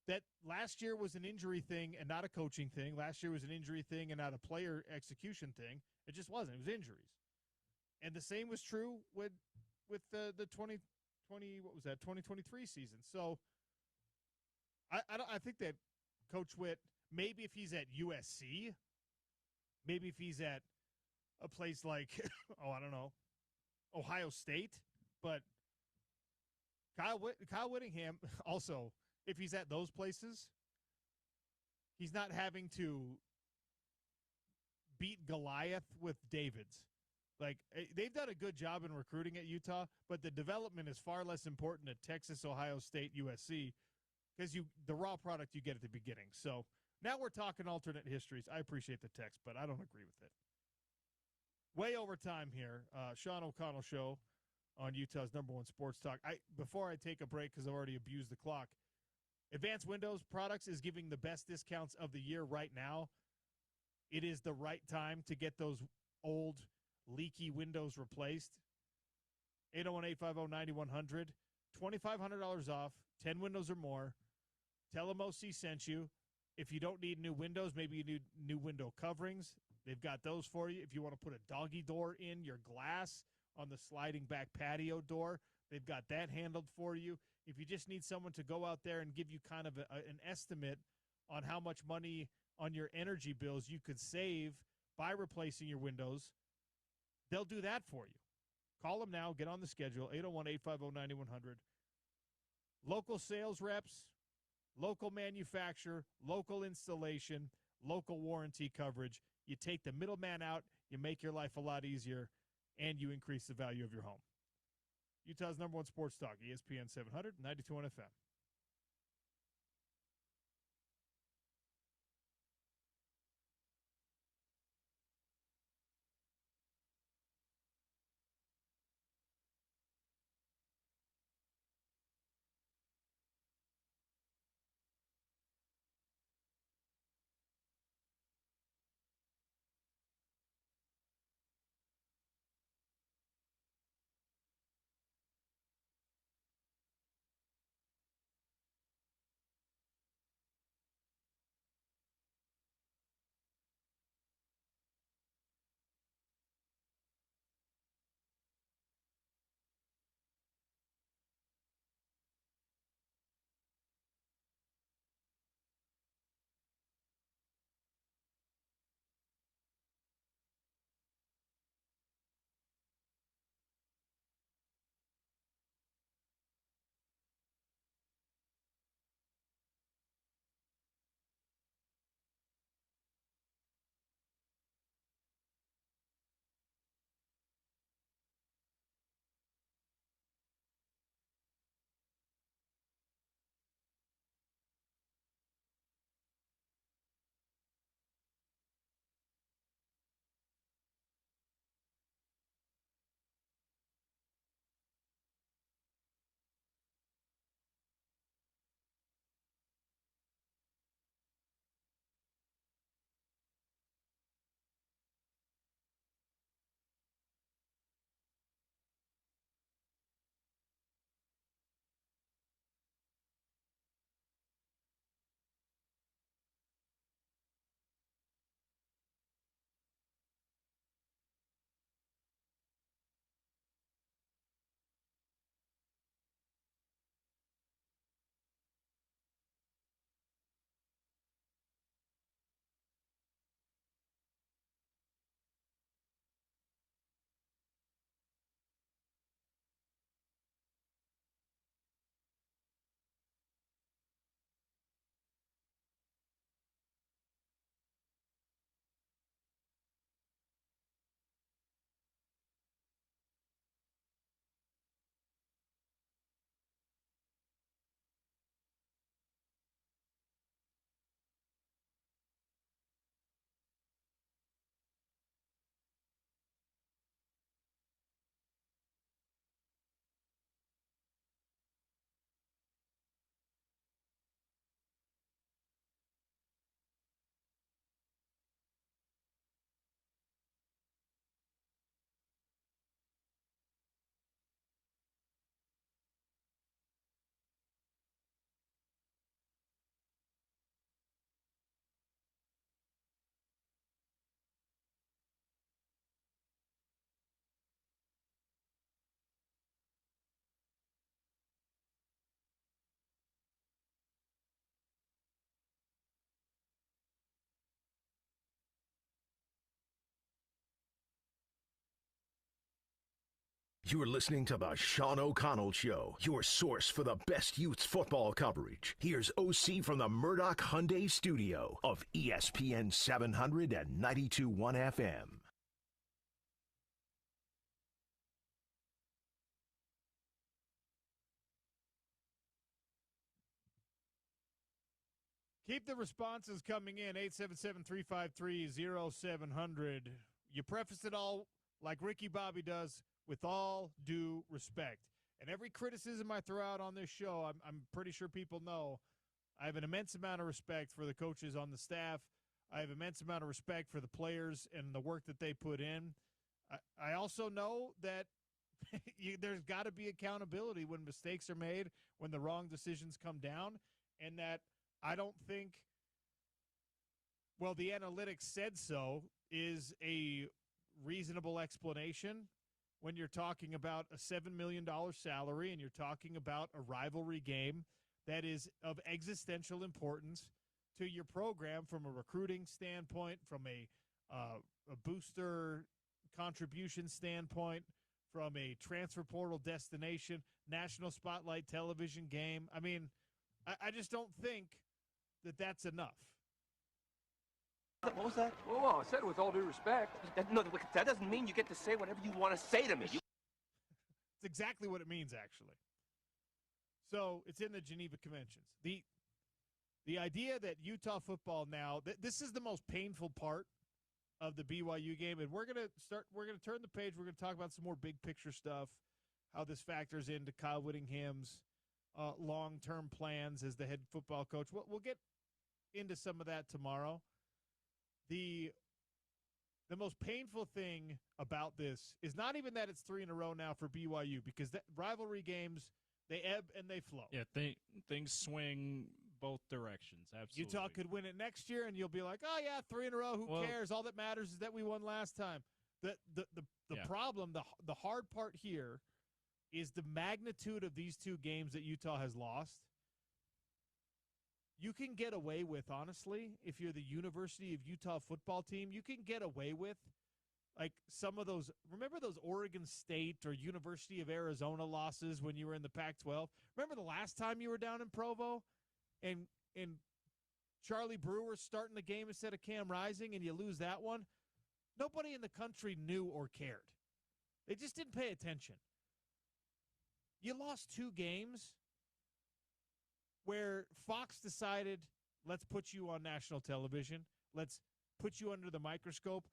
that last year was an injury thing and not a coaching thing. Last year was an injury thing and not a player execution thing. It just wasn't. It was injuries. And the same was true with the 2020, what was that, 2023 season. So I think that Coach Witt, maybe if he's at USC, maybe if he's at a place like, I don't know, Ohio State, but Kyle Whittingham also, if he's at those places, he's not having to beat Goliath with Davids. Like, they've done a good job in recruiting at Utah, but the development is far less important at Texas, Ohio State, USC, because the raw product you get at the beginning. So now we're talking alternate histories. I appreciate the text, but I don't agree with it. Way over time here. Sean O'Connell Show on Utah's #1 sports talk. Before I take a break, because I've already abused the clock, Advanced Windows Products is giving the best discounts of the year right now. It is the right time to get those old leaky windows replaced. 801-850-9100. $2,500 off. 10 windows or more. Tell them OC sent you. If you don't need new windows, maybe you need new window coverings. They've got those for you. If you want to put a doggy door in your glass on the sliding back patio door, they've got that handled for you. If you just need someone to go out there and give you kind of an estimate on how much money on your energy bills you could save by replacing your windows, they'll do that for you. Call them now. Get on the schedule, 801-850-9100. Local sales reps, local manufacturer, local installation, local warranty coverage. You take the middleman out, you make your life a lot easier, and you increase the value of your home. Utah's #1 sports talk, ESPN 700, 92.1 FM. You're listening to the Sean O'Connell Show, your source for the best Utes football coverage. Here's OC from the Murdoch Hyundai Studio of ESPN 700 and 92.1 FM. Keep the responses coming in, 877-353-0700. You preface it all like Ricky Bobby does, with all due respect. And every criticism I throw out on this show, I'm pretty sure people know, I have an immense amount of respect for the coaches on the staff. I have immense amount of respect for the players and the work that they put in. I also know that there's got to be accountability when mistakes are made, when the wrong decisions come down, and that I don't think, well, the analytics said so is a reasonable explanation when you're talking about a $7 million salary and you're talking about a rivalry game that is of existential importance to your program from a recruiting standpoint, from a booster contribution standpoint, from a transfer portal destination, national spotlight television game. I mean, I just don't think that that's enough. What was that? Whoa, I said with all due respect. That doesn't mean you get to say whatever you want to say to me. It's exactly what it means, actually. So it's in the Geneva Conventions. The idea that Utah football now, this is the most painful part of the BYU game, and we're going to turn the page. We're going to talk about some more big picture stuff, how this factors into Kyle Whittingham's long-term plans as the head football coach. We'll get into some of that tomorrow. The most painful thing about this is not even that it's 3 in a row now for BYU, because rivalry games, they ebb and they flow. Yeah, things swing both directions. Absolutely. Utah could win it next year, and you'll be like, oh, yeah, 3 in a row. Who cares? All that matters is that we won last time. The problem, the hard part here is the magnitude of these two games that Utah has lost. You can get away with, honestly, if you're the University of Utah football team, you can get away with, like, some of those. Remember those Oregon State or University of Arizona losses when you were in the Pac-12? Remember the last time you were down in Provo and Charlie Brewer starting the game instead of Cam Rising and you lose that one? Nobody in the country knew or cared. They just didn't pay attention. You lost 2 games where Fox decided, let's put you on national television. Let's put you under the microscope.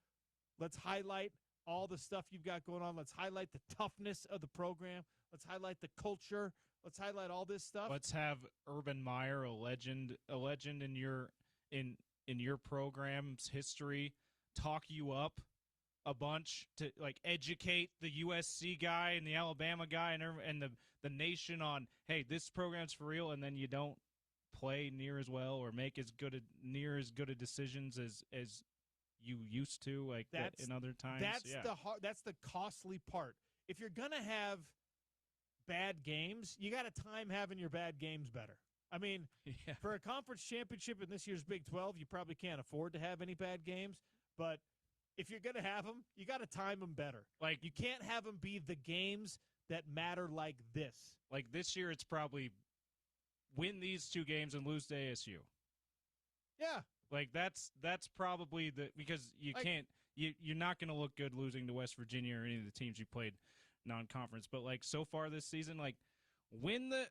Let's highlight all the stuff you've got going on. Let's highlight the toughness of the program. Let's highlight the culture. Let's highlight all this stuff. Let's have Urban Meyer, a legend in your program's history, talk you up a bunch to, like, educate the USC guy and the Alabama guy and the nation on, hey, this program's for real, and then you don't play near as well or make near as good a decisions as you used to, like that in other times. That's the costly part. If you're gonna have bad games, you got to time having your bad games better. I mean, for a conference championship in this year's Big 12, you probably can't afford to have any bad games, but if you're going to have them, you got to time them better. Like, you can't have them be the games that matter like this. Like this year, it's probably win these 2 games and lose to ASU. Yeah. Like that's probably because you're not going to look good losing to West Virginia or any of the teams you played non-conference. But like so far this season, like win the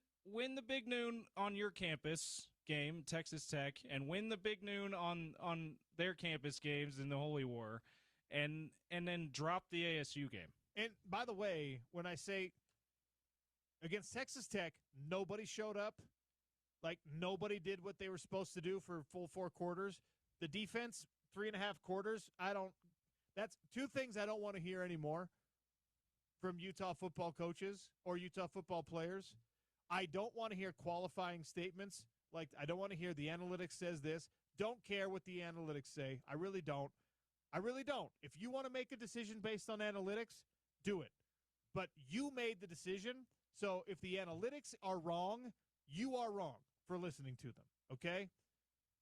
Big Noon on your campus game, Texas Tech, and win the Big Noon on their campus games in the Holy War, and then drop the ASU game. And by the way, when I say against Texas Tech, nobody showed up. Like, nobody did what they were supposed to do for full 4 quarters. The defense, 3.5 quarters, that's 2 things I don't want to hear anymore from Utah football coaches or Utah football players. I don't want to hear qualifying statements. Like, I don't want to hear the analytics says this. Don't care what the analytics say. I really don't. If you want to make a decision based on analytics, do it. But you made the decision, so if the analytics are wrong, you are wrong for listening to them, okay?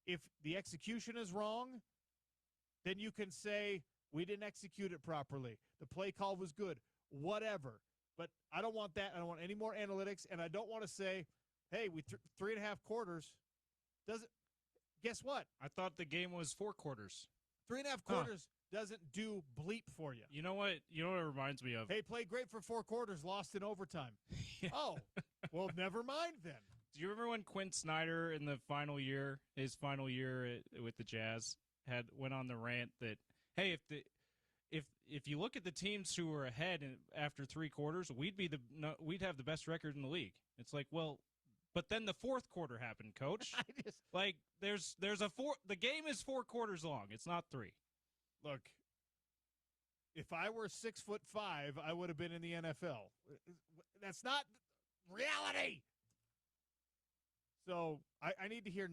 If the execution is wrong, then you can say, we didn't execute it properly. The play call was good. Whatever. But I don't want that. I don't want any more analytics, and I don't want to say, hey, we 3.5 quarters. Doesn't guess what? I thought the game was 4 quarters. 3.5 quarters doesn't do bleep for you. You know what? You know what it reminds me of? Hey, played great for 4 quarters, lost in overtime. Oh, well, never mind then. Do you remember when Quinn Snyder in the final year, his final year with the Jazz, went on the rant that, hey, if you look at the teams who were ahead after 3 quarters, we'd have the best record in the league. It's like, well, but then the fourth quarter happened, Coach. Like there's the game is 4 quarters long. It's not 3. Look, if I were 6'5", I would have been in the NFL. That's not reality. So I need to hear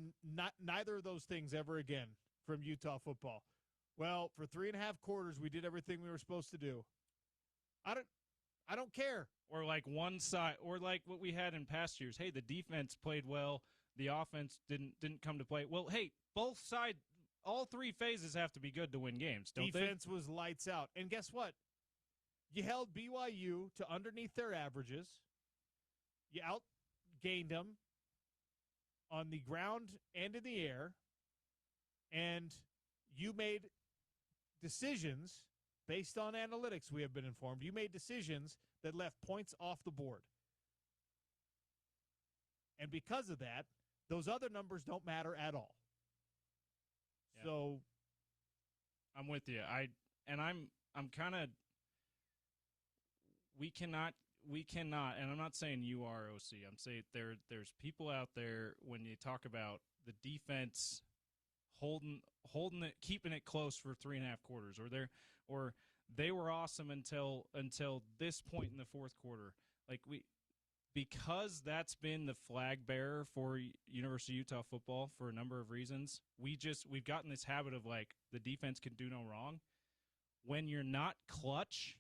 neither of those things ever again from Utah football. Well, for 3.5 quarters, we did everything we were supposed to do. I don't care. Or like one side, or like what we had in past years. Hey, the defense played well. The offense didn't come to play. Well, hey, both sides, all 3 phases have to be good to win games, don't they? Defense was lights out. And guess what? You held BYU to underneath their averages. You outgained them on the ground and in the air. And you made decisions based on analytics, we have been informed. You made decisions that left points off the board. And because of that, those other numbers don't matter at all. Yeah. So I'm with you. I'm kind of we cannot, and I'm not saying you are, OC. I'm saying there's people out there when you talk about the defense holding it, keeping it close for 3.5 quarters, or they were awesome until this point in the fourth quarter. Like because that's been the flag bearer for University of Utah football for a number of reasons. We've gotten this habit of like the defense can do no wrong. When you're not clutch,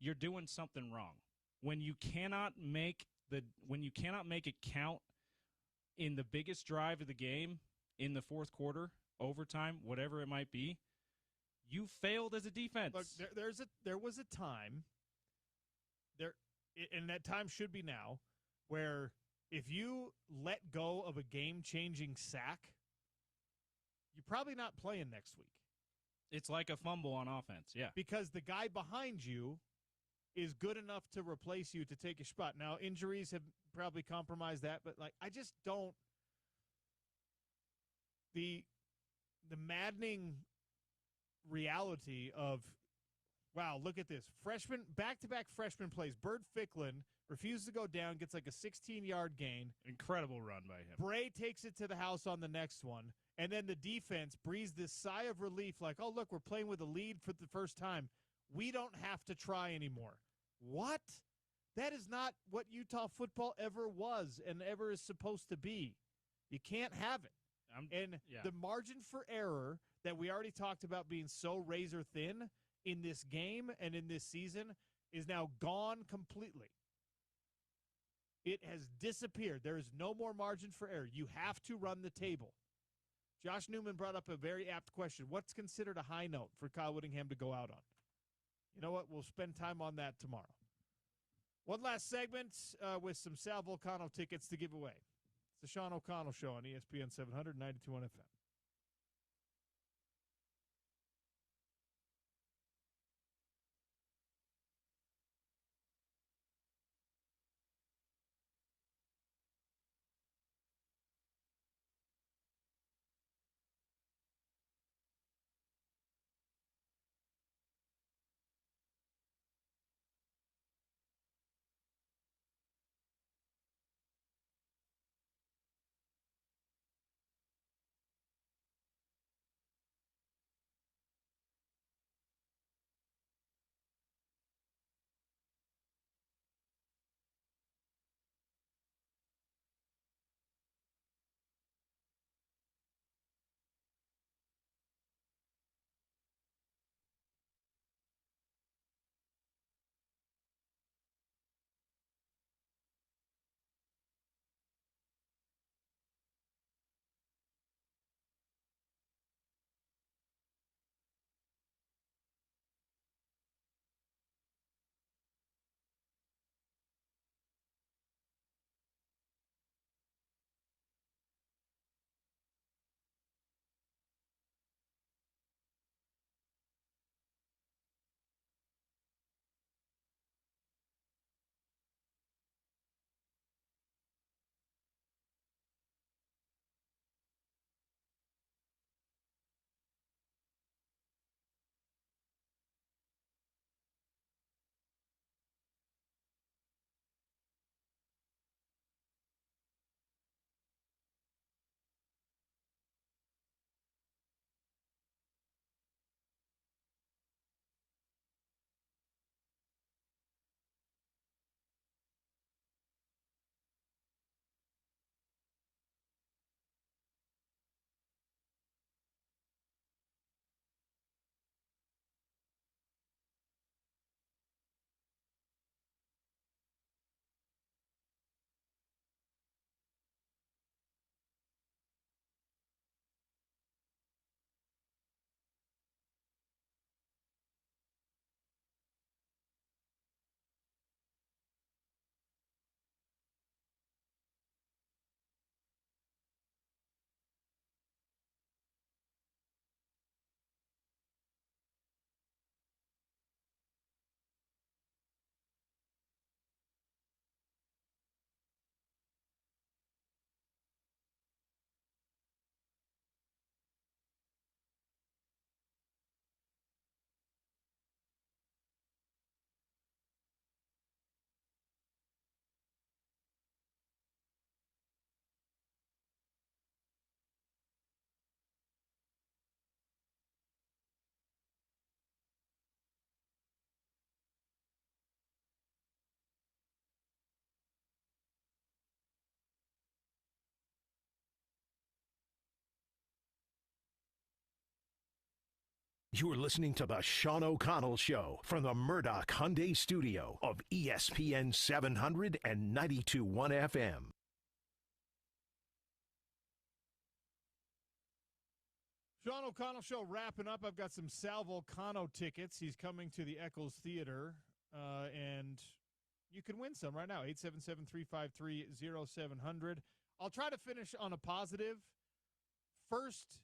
you're doing something wrong. When you cannot make it count in the biggest drive of the game in the fourth quarter, overtime, whatever it might be, you failed as a defense. Look, there was a time there, and that time should be now, where if you let go of a game-changing sack, you're probably not playing next week. It's like a fumble on offense, yeah. Because the guy behind you is good enough to replace you to take a spot. Now, injuries have probably compromised that, but like I just don't. The maddening reality of, wow, look at this. Back-to-back freshman plays. Bird Ficklin refuses to go down, gets like a 16-yard gain. Incredible run by him. Bray takes it to the house on the next one. And then the defense breathes this sigh of relief like, oh, look, we're playing with a lead for the first time. We don't have to try anymore. What? That is not what Utah football ever was and ever is supposed to be. You can't have it. The margin for error that we already talked about being so razor thin in this game and in this season is now gone completely. It has disappeared. There is no more margin for error. You have to run the table. Josh Newman brought up a very apt question. What's considered a high note for Kyle Whittingham to go out on? You know what? We'll spend time on that tomorrow. One last segment with some Sal Volcano tickets to give away. It's the Sean O'Connell Show on ESPN 700, 92.1 FM. You're listening to the Sean O'Connell Show from the Murdoch Hyundai Studio of ESPN 700 and 92.1 FM. Sean O'Connell Show wrapping up. I've got some Sal Vulcano tickets. He's coming to the Eccles Theater, and you can win some right now, 877-353-0700. I'll try to finish on a positive. First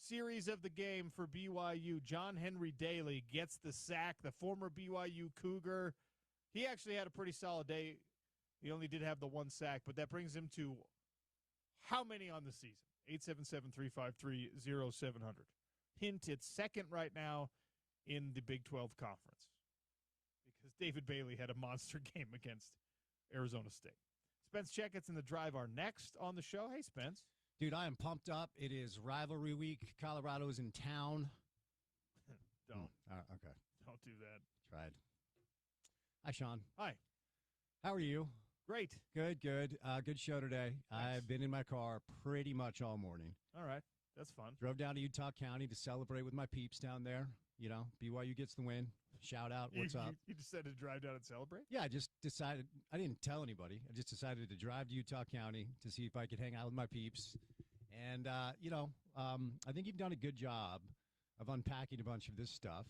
series of the game for BYU, John Henry Daly gets the sack, the former BYU Cougar. He actually had a pretty solid day. He only did have the one sack, but that brings him to how many on the season? 877-353-0700. Hint, it's second right now in the Big 12 Conference because David Bailey had a monster game against Arizona State. Spence Checketts and the Drive are next on the show. Hey, Spence. Dude, I am pumped up. It is rivalry week. Colorado's in town. Don't. Okay. Don't do that. Tried. Hi, Sean. Hi. How are you? Great. Good. Good show today. Thanks. I've been in my car pretty much all morning. All right. That's fun. Drove down to Utah County to celebrate with my peeps down there. You know, BYU gets the win. Shout out. What's up? You decided to drive down and celebrate? Yeah, I just decided. I didn't tell anybody. I just decided to drive to Utah County to see if I could hang out with my peeps. And, I think you've done a good job of unpacking a bunch of this stuff.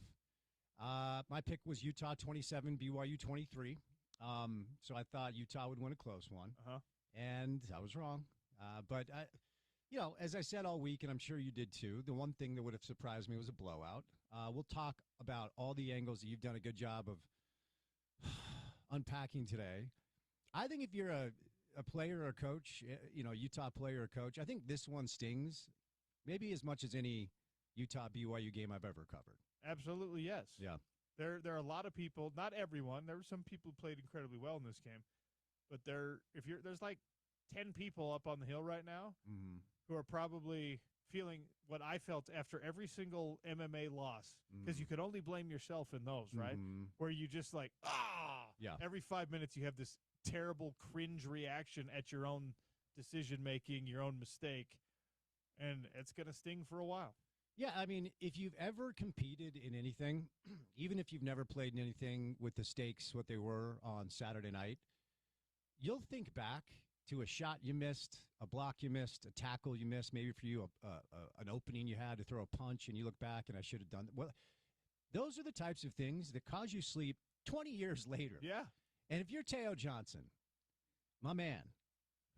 My pick was Utah 27, BYU 23. So I thought Utah would win a close one. And I was wrong. But, as I said all week, and I'm sure you did too, the one thing that would have surprised me was a blowout. We'll talk about all the angles that you've done a good job of unpacking today. I think if you're a player or a coach, Utah player or coach, I think this one stings maybe as much as any Utah BYU game I've ever covered. Absolutely, yes. Yeah. There are a lot of people, not everyone. There were some people who played incredibly well in this game. But there's like 10 people up on the hill right now who are probably feeling what I felt after every single MMA loss, because you could only blame yourself in those, right? Where you just like, yeah. Every 5 minutes you have this terrible cringe reaction at your own decision-making, your own mistake, and it's going to sting for a while. Yeah, I mean, if you've ever competed in anything, even if you've never played in anything with the stakes what they were on Saturday night, you'll think back to a shot you missed, a block you missed, a tackle you missed, maybe for you an opening you had to throw a punch, and you look back and I should have done that. Well, those are the types of things that cause you sleep 20 years later. Yeah. And if you're Teo Johnson, my man,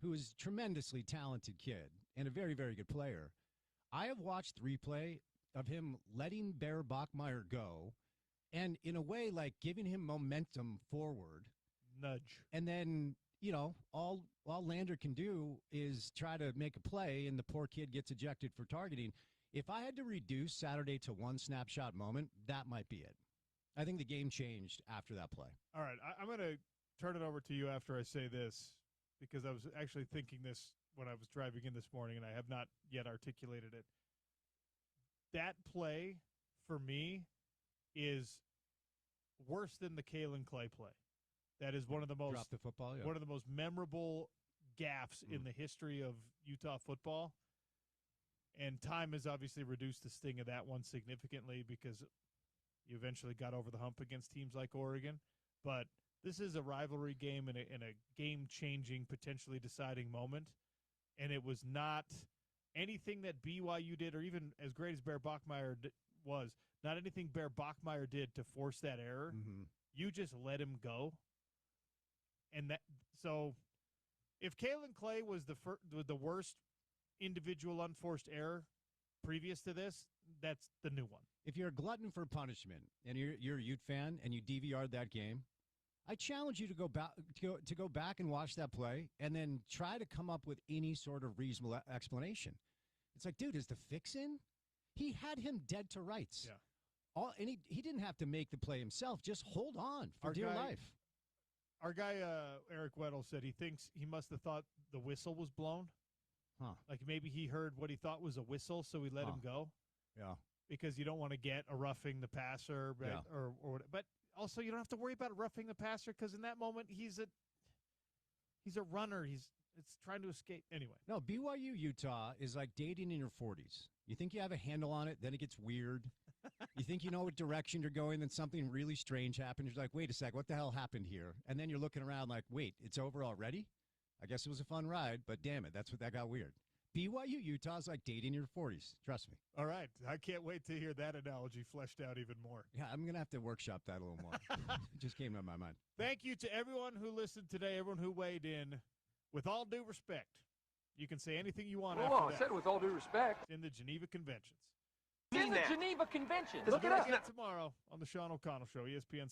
who is a tremendously talented kid and a very, very good player, I have watched replay of him letting Bear Bachmeier go and in a way like giving him momentum forward. Nudge. And then, all Lander can do is try to make a play and the poor kid gets ejected for targeting. If I had to reduce Saturday to one snapshot moment, that might be it. I think the game changed after that play. All right, I'm going to turn it over to you after I say this, because I was actually thinking this when I was driving in this morning, and I have not yet articulated it. That play, for me, is worse than the Kalen Clay play. That is one of the most Drop the football, yeah. One of the most memorable gaffes in the history of Utah football. And time has obviously reduced the sting of that one significantly because you eventually got over the hump against teams like Oregon. But this is a rivalry game and a game-changing, potentially deciding moment. And it was not anything that BYU did, or even as great as Bear Bachmeier was, not anything Bear Bachmeier did to force that error. You just let him go. And so if Kalen Clay was the worst individual unforced error previous to this, that's the new one. If you're a glutton for punishment and you're a Ute fan and you DVR'd that game, I challenge you to go back and watch that play and then try to come up with any sort of reasonable explanation. It's like, dude, is the fix in? He had him dead to rights. Yeah. And he didn't have to make the play himself. Just hold on for dear life. Our guy, Eric Weddle, said he thinks he must have thought the whistle was blown. Like maybe he heard what he thought was a whistle, so he let him go. Yeah. Because you don't want to get a roughing the passer, but, but also you don't have to worry about roughing the passer because in that moment he's a runner. It's trying to escape. Anyway. No, BYU Utah is like dating in your 40s. You think you have a handle on it, then it gets weird. You think you know what direction you're going, then something really strange happens. You're like, wait a sec, what the hell happened here? And then you're looking around like, wait, it's over already? I guess it was a fun ride, but damn it, that got weird. BYU Utah is like dating in your 40s. Trust me. All right. I can't wait to hear that analogy fleshed out even more. Yeah, I'm going to have to workshop that a little more. It just came to my mind. Thank you to everyone who listened today, everyone who weighed in. With all due respect, you can say anything you want after Oh, that. I said with all due respect. In the Geneva Conventions. In the Geneva Conventions. Look it up tomorrow on the Sean O'Connell Show, ESPN